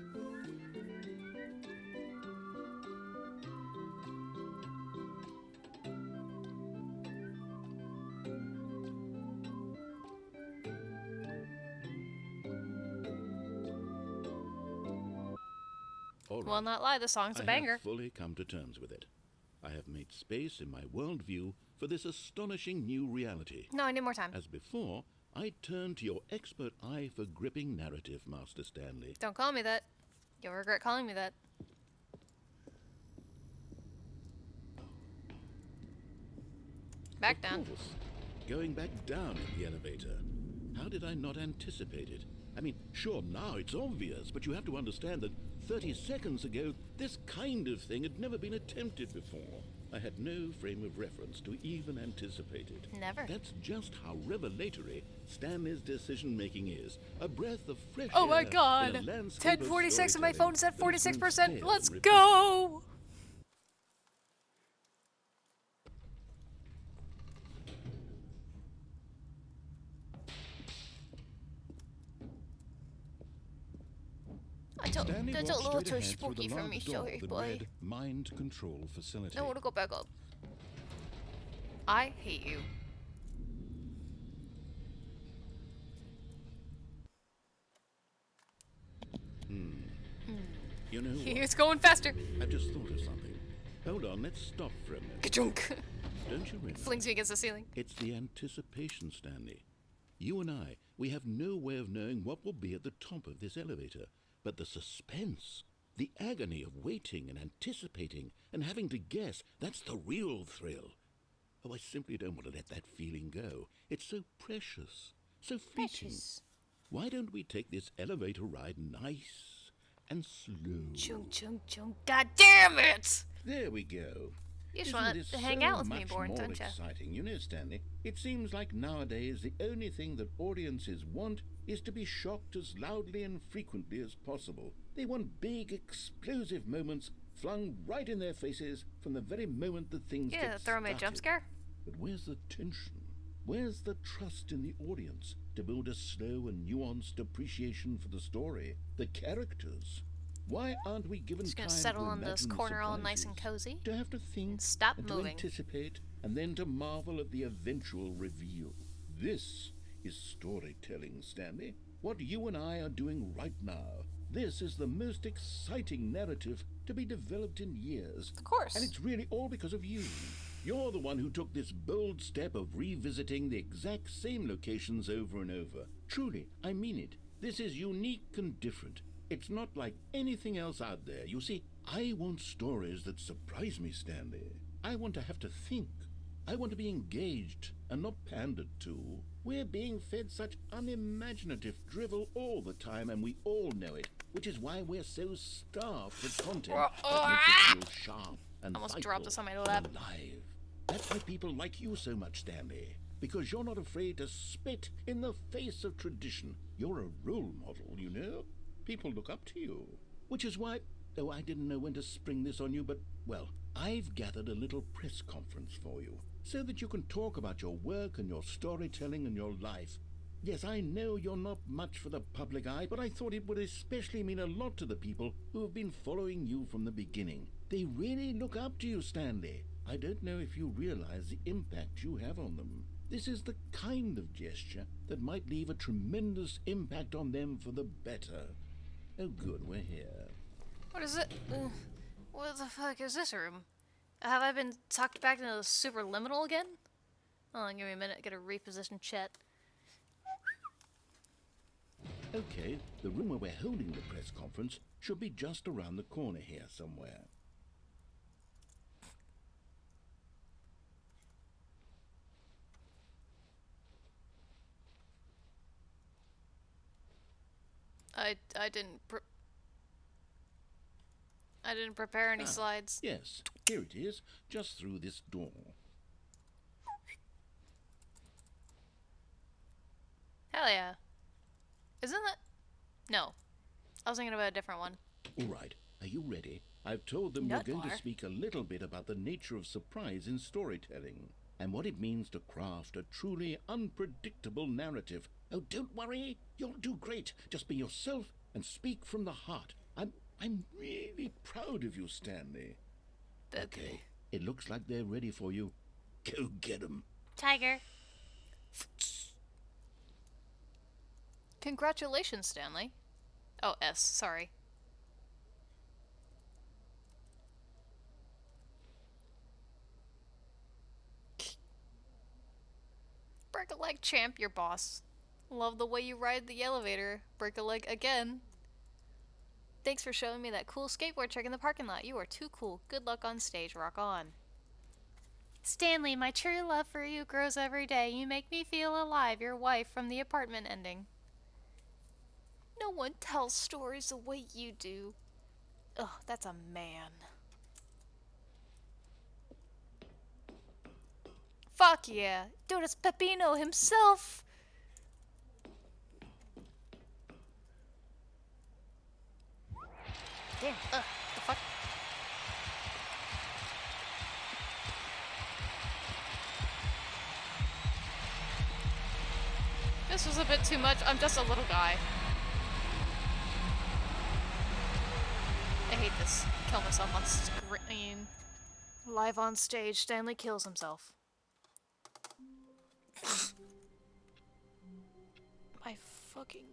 All right. Will not lie, the song's a I banger. have fully come to terms with it. I have made space in my worldview for this astonishing new reality. No, I need more time. As before, I turn to your expert eye for gripping narrative, Master Stanley. Don't call me that. You'll regret calling me that. Back down. Of course. Going back down in the elevator. How did I not anticipate it? I mean, sure, now it's obvious, but you have to understand that 30 seconds ago, this kind of thing had never been attempted before. I had no frame of reference to even anticipate it. Never. That's just how revelatory Stanley's decision-making is. A breath of fresh Oh my air god! in a landscape of 10:46 and my storytelling phone is at that has grown 46%. stale Let's and go! Stanley That's a walked little straight too ahead through spooky the for large me, door sorry, that boy. read Mind Control Facility. I want to go back up. I hate you. You know what? It's going faster. I've just thought of something. Hold on, let's stop for a minute. Ka-chunk. Don't you realize? Flings me against the ceiling. It's the anticipation, Stanley. You and I, we have no way of knowing what will be at the top of this elevator. But the suspense, the agony of waiting and anticipating and having to guess, that's the real thrill. Oh, I simply don't want to let that feeling go. It's so precious, so fleeting. Precious. Why don't we take this elevator ride nice and slow? Chunk, chunk, chunk. God damn it! There we go. You just Isn't want this to hang so out with me, much Born, more don't you? exciting? You know, Stanley, it seems like nowadays the only thing that audiences want is to be shocked as loudly and frequently as possible. They want big, explosive moments flung right in their faces from the very moment that things Yeah, get throw me a jump started. scare. But where's the tension? Where's the trust in the audience to build a slow and nuanced appreciation for the story, the characters? Why aren't we given Just time gonna settle to in this imagine the corner all nice and surprises? cozy. To have to think, Stop and moving. to anticipate, and then to marvel at the eventual reveal. This is storytelling, Stanley. What you and I are doing right now. This is the most exciting narrative to be developed in years. Of course. And it's really all because of you. You're the one who took this bold step of revisiting the exact same locations over and over. Truly, I mean it. This is unique and different. It's not like anything else out there. You see, I want stories that surprise me, Stanley. I want to have to think. I want to be engaged and not pandered to. We're being fed such unimaginative drivel all the time, and we all know it, which is why we're so starved for content that makes us feel sharp and Almost vital dropped this on my and lap. alive. That's why people like you so much, Stanley. Because you're not afraid to spit in the face of tradition. You're a role model, you know? People look up to you. Which is why... Oh, I didn't know when to spring this on you, but, well, I've gathered a little press conference for you, so that you can talk about your work and your storytelling and your life. Yes, I know you're not much for the public eye, but I thought it would especially mean a lot to the people who have been following you from the beginning. They really look up to you, Stanley. I don't know if you realize the impact you have on them. This is the kind of gesture that might leave a tremendous impact on them for the better. Oh good, we're here. What is it? What the fuck is this room? Have I been sucked back into the superliminal again? Hold on, give me a minute. Gotta reposition chat. Okay, the room where we're holding the press conference should be just around the corner here somewhere. I didn't prepare any slides. Yes, here it is, just through this door. Hell yeah. Isn't that? No. I was thinking about a different one. All right, Are you ready? I've told them we're going to Nutbar. speak a little bit about the nature of surprise in storytelling and what it means to craft a truly unpredictable narrative. Oh, don't worry. You'll do great. Just be yourself and speak from the heart. I'm really proud of you, Stanley. Okay, it looks like they're ready for you. Go get 'em. Tiger. Congratulations, Stanley. Oh, S, sorry. Break a leg, champ, your boss. Love the way you ride the elevator. Break a leg again. Thanks for showing me that cool skateboard trick in the parking lot. You are too cool. Good luck on stage. Rock on. Stanley, my true love for you grows every day. You make me feel alive. Your wife from the apartment ending. No one tells stories the way you do. Ugh, that's a man. Fuck yeah. Dude, it's Peppino himself. Damn, the fuck? This was a bit too much. I'm just a little guy. I hate this. Kill myself on screen. Live on stage, Stanley kills himself. My fucking...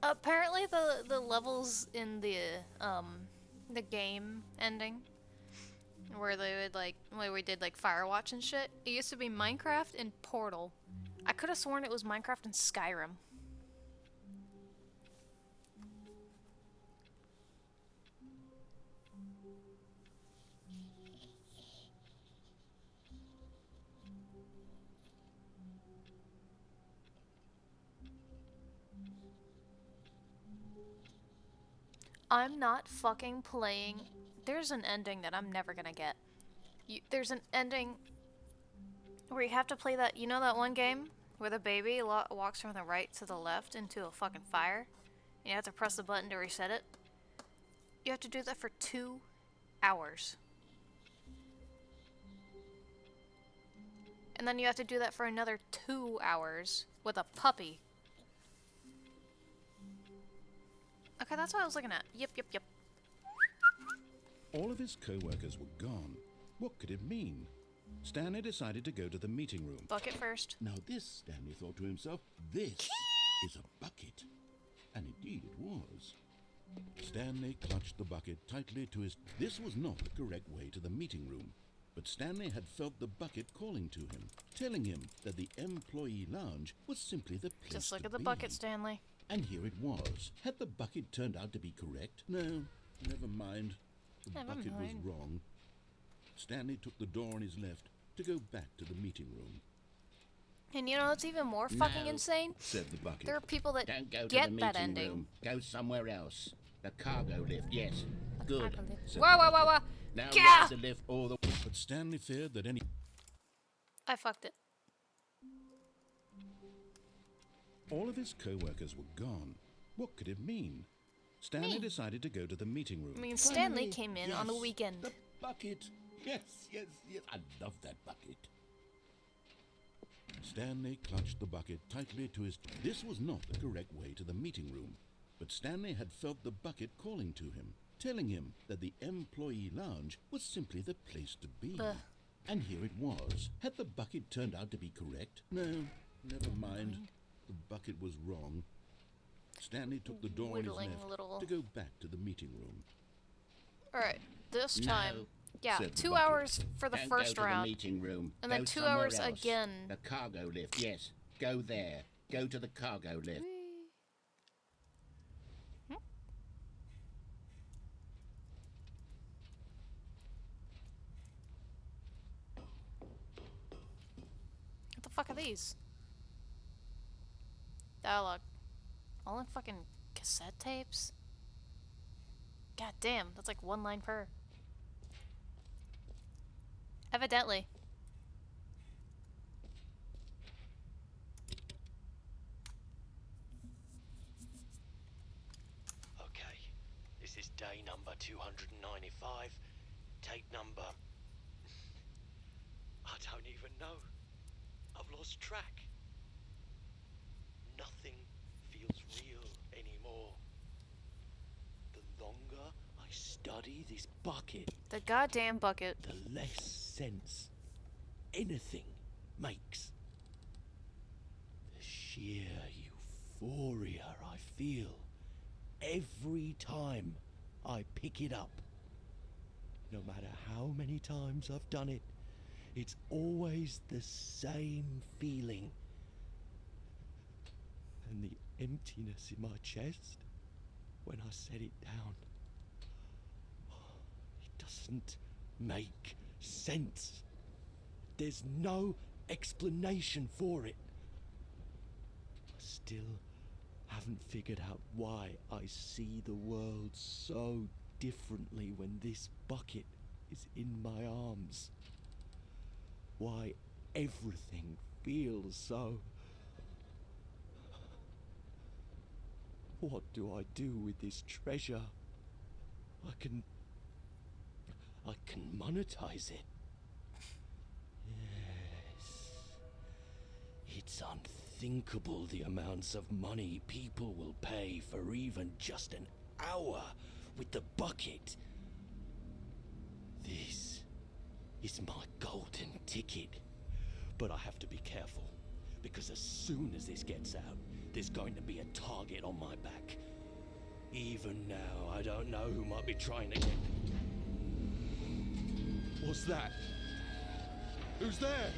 Apparently the levels in the game ending where they would like where we did like Firewatch and shit, it used to be Minecraft and Portal. I could have sworn it was Minecraft and Skyrim. I'm not fucking playing. There's an ending that I'm never gonna get. There's an ending where you have to play that, you know that one game where the baby walks from the right to the left into a fucking fire? And you have to press the button to reset it? You have to do that for 2 hours. And then you have to do that for another 2 hours with a puppy. Okay, that's what I was looking at. Yep. All of his co-workers were gone. What could it mean? Stanley decided to go to the meeting room. Bucket first. Now this, Stanley thought to himself, this is a bucket. And indeed it was. Stanley clutched the bucket tightly to his... This was not the correct way to the meeting room. But Stanley had felt the bucket calling to him, telling him that the employee lounge was simply the place Just look to at the be. bucket, Stanley. And here it was. Had the bucket turned out to be correct? No, never mind. The bucket was wrong. Stanley took the door on his left to go back to the meeting room. And you know what's even more fucking insane? Said the bucket. There are people that Don't go to get the that meeting ending. room. Go somewhere else. The cargo lift, yes. Good. Cargo lift. said Whoa, the whoa, whoa, bucket. whoa! Now Yeah! raise the lift all the... But Stanley feared that any... I fucked it. All of his co-workers were gone. What could it mean? Stanley decided to go to the meeting room. I mean, Stanley Finally, came in on the yes, weekend. The bucket. Yes. I love that bucket. Stanley clutched the bucket tightly to his... This was not the correct way to the meeting room. But Stanley had felt the bucket calling to him, telling him that the employee lounge was simply the place to be. Ugh. And here it was. Had the bucket turned out to be correct? No, never mind. The bucket was wrong. Stanley took the door on his Whittling left little- to go back to the meeting room. Alright, this time. No, Yeah, said the 2 bucket. hours for the Don't first go to round. the meeting room. And then Go 2 somewhere hours else. again. The cargo lift, yes. Go there. Go to the cargo lift. What the fuck are these? Dialogue. All in fucking cassette tapes? God damn, that's like one line per. Evidently. Okay, this is day number 295. Tape number. I don't even know. I've lost track. Nothing feels real anymore. The longer I study this bucket, The goddamn bucket. the less sense anything makes. The sheer euphoria I feel every time I pick it up. No matter how many times I've done it, it's always the same feeling. And the emptiness in my chest when I set it down. It doesn't make sense. There's no explanation for it. I still haven't figured out why I see the world so differently when this bucket is in my arms. Why everything feels so. What do I do with this treasure? I can monetize it. Yes. It's unthinkable the amounts of money people will pay for even just an hour with the bucket. This is my golden ticket. But I have to be careful, because as soon as this gets out, there's going to be a target on my back. Even now, I don't know who might be trying to get... What's that? Who's there?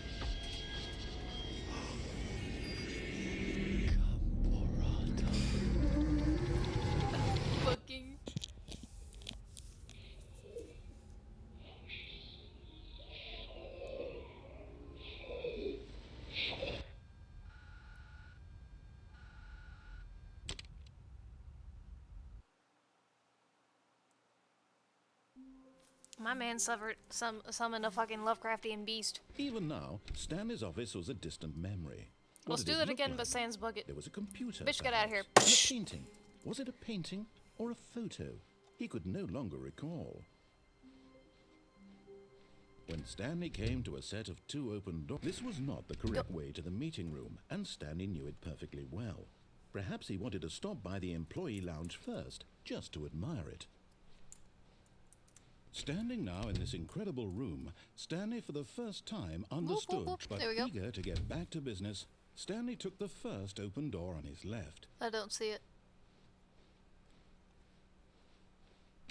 Caporata. Fucking. My man summoned a fucking Lovecraftian beast. Even now, Stanley's office was a distant memory. What Let's did do it that look again, like? but sans bucket. There was a computer. Bitch, get outta here. perhaps, and a painting. Was it a painting or a photo? He could no longer recall. When Stanley came to a set of 2 open doors, this was not the correct way to the meeting room, and Stanley knew it perfectly well. Perhaps he wanted to stop by the employee lounge first, just to admire it. Standing now in this incredible room, Stanley for the first time understood, whoop. but There we go. eager to get back to business, Stanley took the first open door on his left. I don't see it.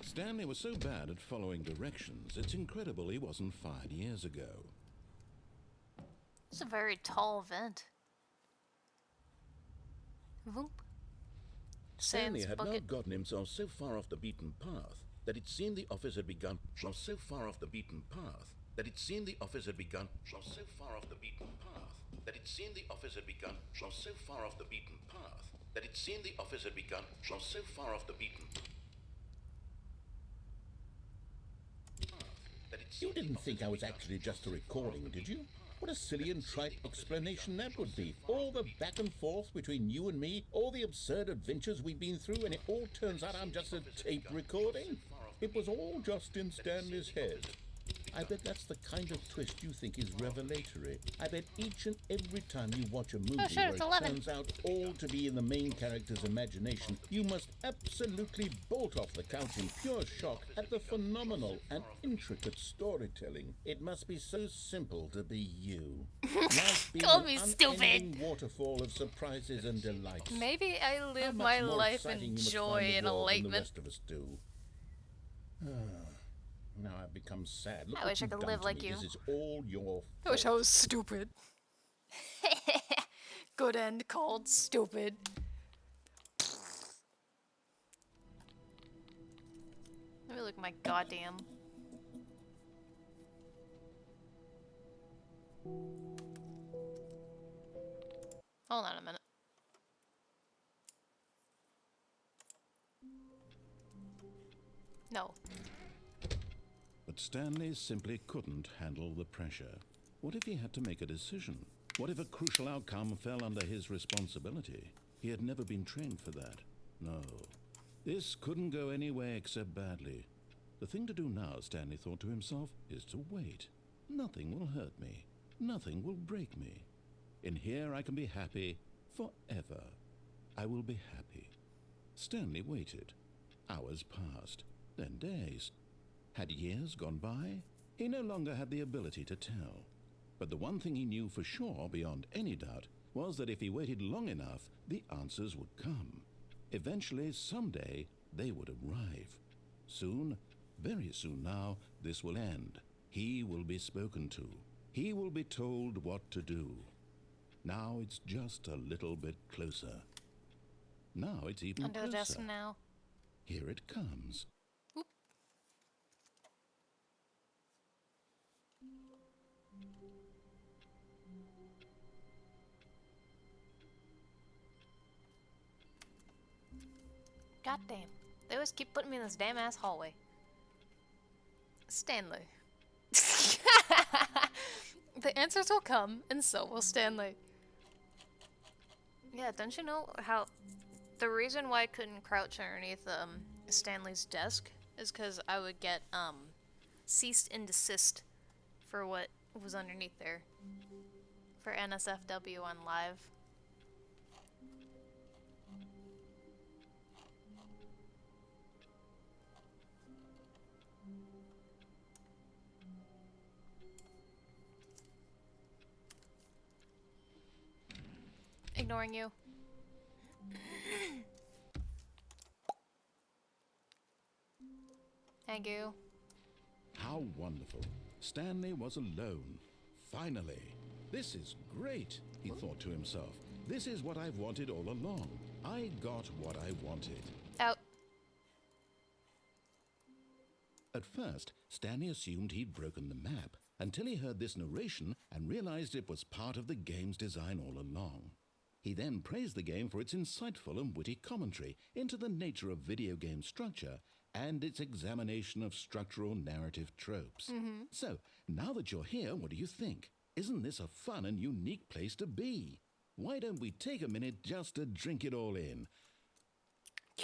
Stanley was so bad at following directions, it's incredible he wasn't fired years ago. It's a very tall vent. Voop. Stanley Sans had now bucket. gotten himself so far off the beaten path that it seemed the office had begun from so far off the beaten path that it seemed the office had begun from so far off the beaten path that it seemed the office had begun from so far off the beaten path that it seemed the office had begun from so far off the beaten path. You didn't think I was actually just a recording, did you? What a silly and trite explanation that would be. All the back and forth between you and me, all the absurd adventures we've been through, and it all turns out I'm just a tape recording. It was all just in Stanley's head. I bet that's the kind of twist you think is revelatory. I bet each and every time you watch a movie sure, where it's it 11. turns out all to be in the main character's imagination, you must absolutely bolt off the couch in pure shock at the phenomenal and intricate storytelling. It must be so simple to be you. Life being Call an me unending stupid. waterfall of surprises and delights. Maybe I How live much my more life exciting in you must joy find the and world than the enlightenment. rest of us do. Now I've become sad. Look I what wish I you've could done live to like me. you. This is all your I wish I fault. was stupid. Good end called stupid. Let me look at my goddamn. Hold on a minute. No. But Stanley simply couldn't handle the pressure. What if he had to make a decision? What if a crucial outcome fell under his responsibility? He had never been trained for that. No. This couldn't go any way except badly. The thing to do now, Stanley thought to himself, is to wait. Nothing will hurt me. Nothing will break me. In here I can be happy forever. I will be happy. Stanley waited. Hours passed, then days. Had years gone by? He no longer had the ability to tell. But the one thing he knew for sure, beyond any doubt, was that if he waited long enough, the answers would come. Eventually, someday, they would arrive. Soon, very soon now, this will end. He will be spoken to. He will be told what to do. Now it's just a little bit closer. Now it's even Under the desk closer. now. Here it comes. Oop. God damn. They always keep putting me in this damn ass hallway. Stanley. The answers will come, and so will Stanley. Yeah, don't you know how... The reason why I couldn't crouch underneath Stanley's desk is because I would get ceased and desist for what was underneath there. For NSFW on live. Ignoring you. Thank you. How wonderful. Stanley was alone. Finally. This is great, he thought to himself. This is what I've wanted all along. I got what I wanted. Out. At first, Stanley assumed he'd broken the map until he heard this narration and realized it was part of the game's design all along. He then praised the game for its insightful and witty commentary into the nature of video game structure and its examination of structural narrative tropes. So, now that you're here, what do you think? Isn't this a fun and unique place to be? Why don't we take a minute just to drink it all in?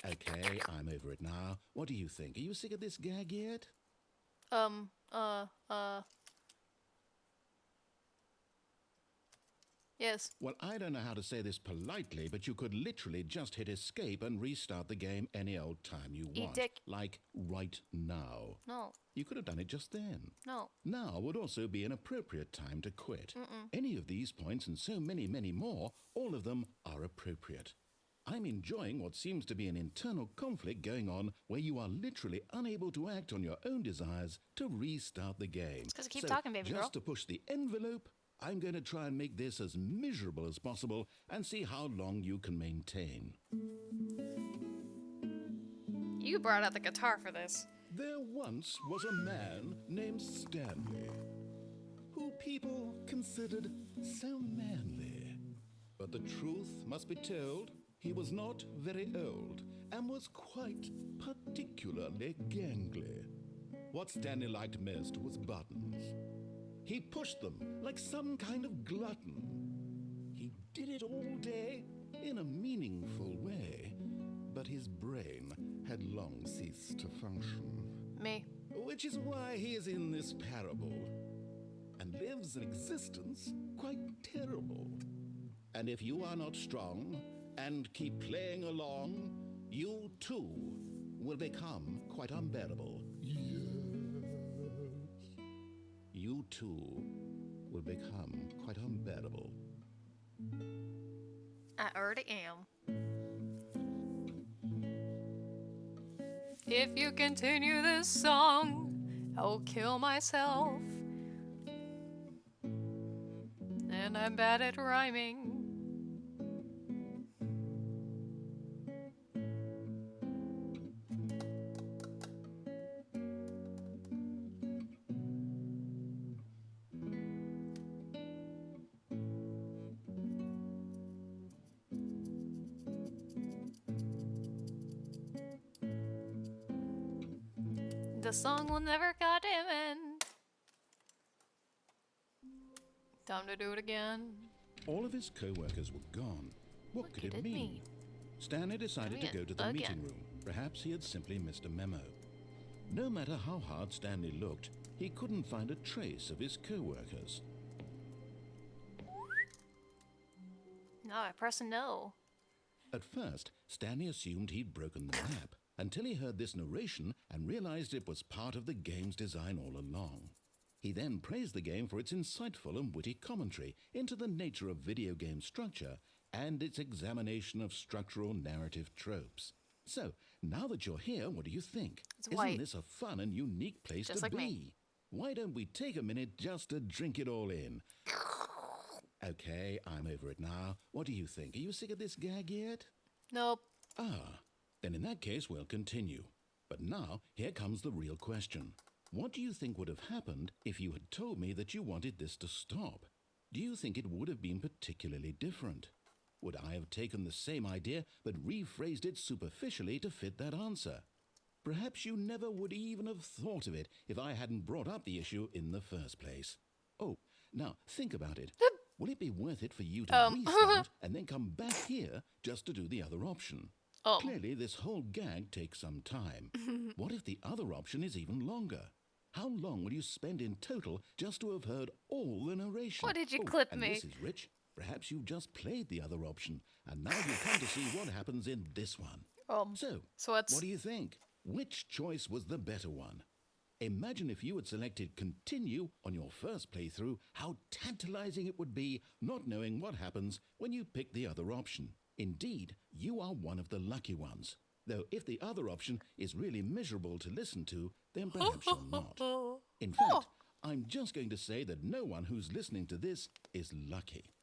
Okay, I'm over it now. What do you think? Are you sick of this gag yet? Yes. Well, I don't know how to say this politely, but you could literally just hit escape and restart the game any old time you Eat want. dick. Like right now. No. You could have done it just then. No. Now would also be an appropriate time to quit. Any of these points and so many, many more, all of them are appropriate. I'm enjoying what seems to be an internal conflict going on where you are literally unable to act on your own desires to restart the game. It's 'cause I keep So, talking, baby just girl. to push the envelope, I'm going to try and make this as miserable as possible and see how long you can maintain. You brought out the guitar for this. There once was a man named Stanley, who people considered so manly. But the truth must be told, he was not very old and was quite particularly gangly. What Stanley liked most was buttons. He pushed them like some kind of glutton. He did it all day in a meaningful way, but his brain had long ceased to function. Me. which is why he is in this parable and lives an existence quite terrible. And if you are not strong and keep playing along, you too will become quite unbearable. You too will become quite unbearable. I already am. If you continue this song, I'll kill myself. And I'm bad at rhyming. The song will never goddamn end. Time to do it again. All of his co-workers were gone. What could it mean? Stanley decided to go to the Again. meeting room. Perhaps he had simply missed a memo. No matter how hard Stanley looked, he couldn't find a trace of his co-workers. No, I press no. At first, Stanley assumed he'd broken the map, until he heard this narration and realized it was part of the game's design all along. He then praised the game for its insightful and witty commentary into the nature of video game structure and its examination of structural narrative tropes. So, now that you're here, what do you think? It's Isn't white. this a fun and unique place Just to like be? me. Why don't we take a minute just to drink it all in? Okay, I'm over it now. What do you think? Are you sick of this gag yet? Nope. Ah, then in that case we'll continue. But now, here comes the real question. What do you think would have happened if you had told me that you wanted this to stop? Do you think it would have been particularly different? Would I have taken the same idea but rephrased it superficially to fit that answer? Perhaps you never would even have thought of it if I hadn't brought up the issue in the first place. Oh, now think about it. Will it be worth it for you to restart and then come back here just to do the other option? Clearly, this whole gag takes some time. What if the other option is even longer? How long will you spend in total just to have heard all the narration? Why did you clip and me? This is Rich. Perhaps you've just played the other option, and now you've come to see what happens in this one. So what's... what do you think? Which choice was the better one? Imagine if you had selected continue on your first playthrough, how tantalizing it would be not knowing what happens when you pick the other option. Indeed, you are one of the lucky ones. Though if the other option is really miserable to listen to, then perhaps you're not. In fact, I'm just going to say that no one who's listening to this is lucky.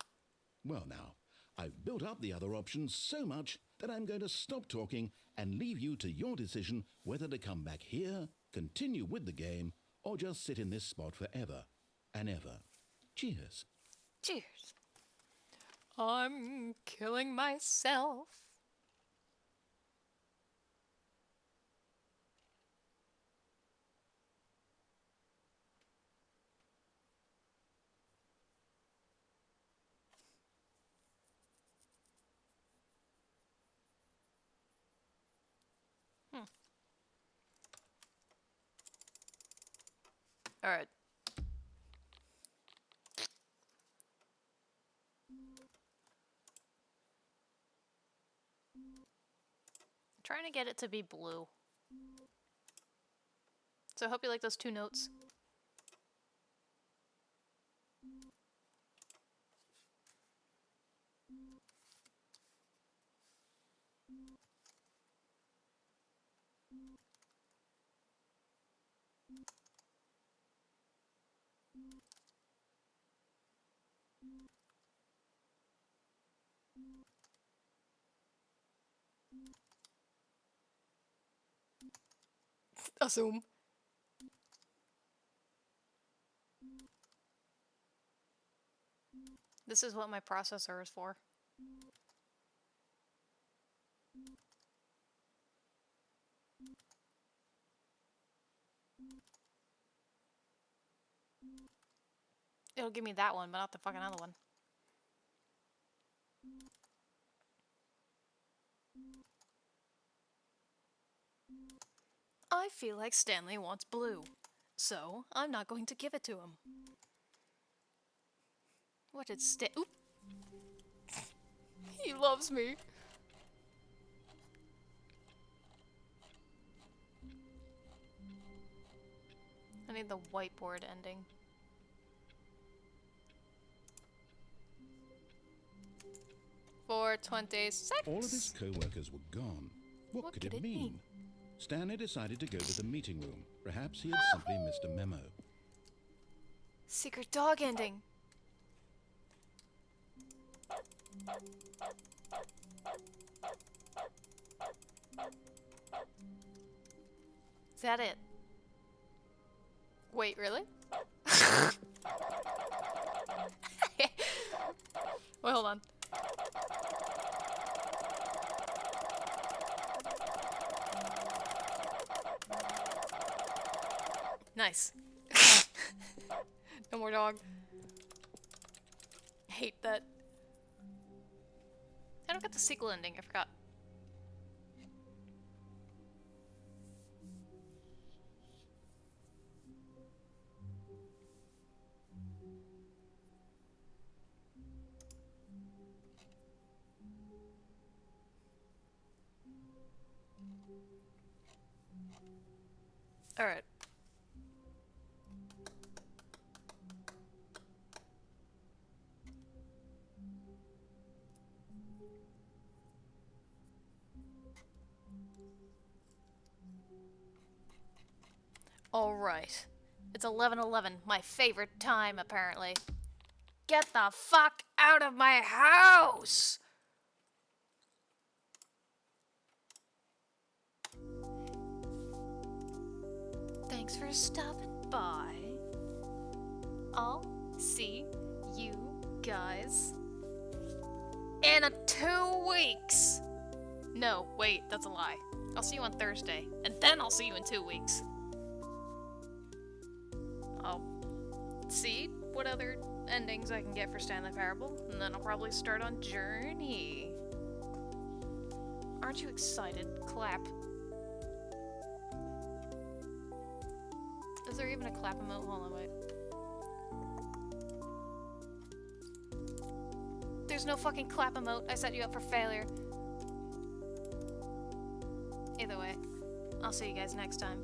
Well now, I've built up the other option so much that I'm going to stop talking and leave you to your decision whether to come back here, continue with the game, or just sit in this spot forever and ever. Cheers. Cheers. I'm killing myself. All right. Trying to get it to be blue. So I hope you like those two notes. Assume. This is what my processor is for. It'll give me that one, but not the fucking other one. I feel like Stanley wants blue, so I'm not going to give it to him. What did Oop! He loves me. I need the whiteboard ending. For 26. All of his co-workers were gone. What could it mean? Stanley decided to go to the meeting room. Perhaps he had simply missed a memo. Secret dog ending. Is that it? Wait, really? Wait, hold on. Nice. No more dog. Hate that. I don't get the sequel ending, I forgot. Alright. Alright. It's 11:11, my favorite time, apparently. Get the fuck out of my house! Thanks for stopping by. I'll see you guys in 2 weeks. No, wait, that's a lie. I'll see you on Thursday, and then I'll see you in 2 weeks. I'll see what other endings I can get for Stanley Parable, and then I'll probably start on Journey. Aren't you excited? Clap. Is there even a clap emote? Hold on, wait. There's no fucking clap emote. I set you up for failure. Either way, I'll see you guys next time.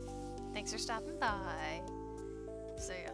Thanks for stopping by. See ya.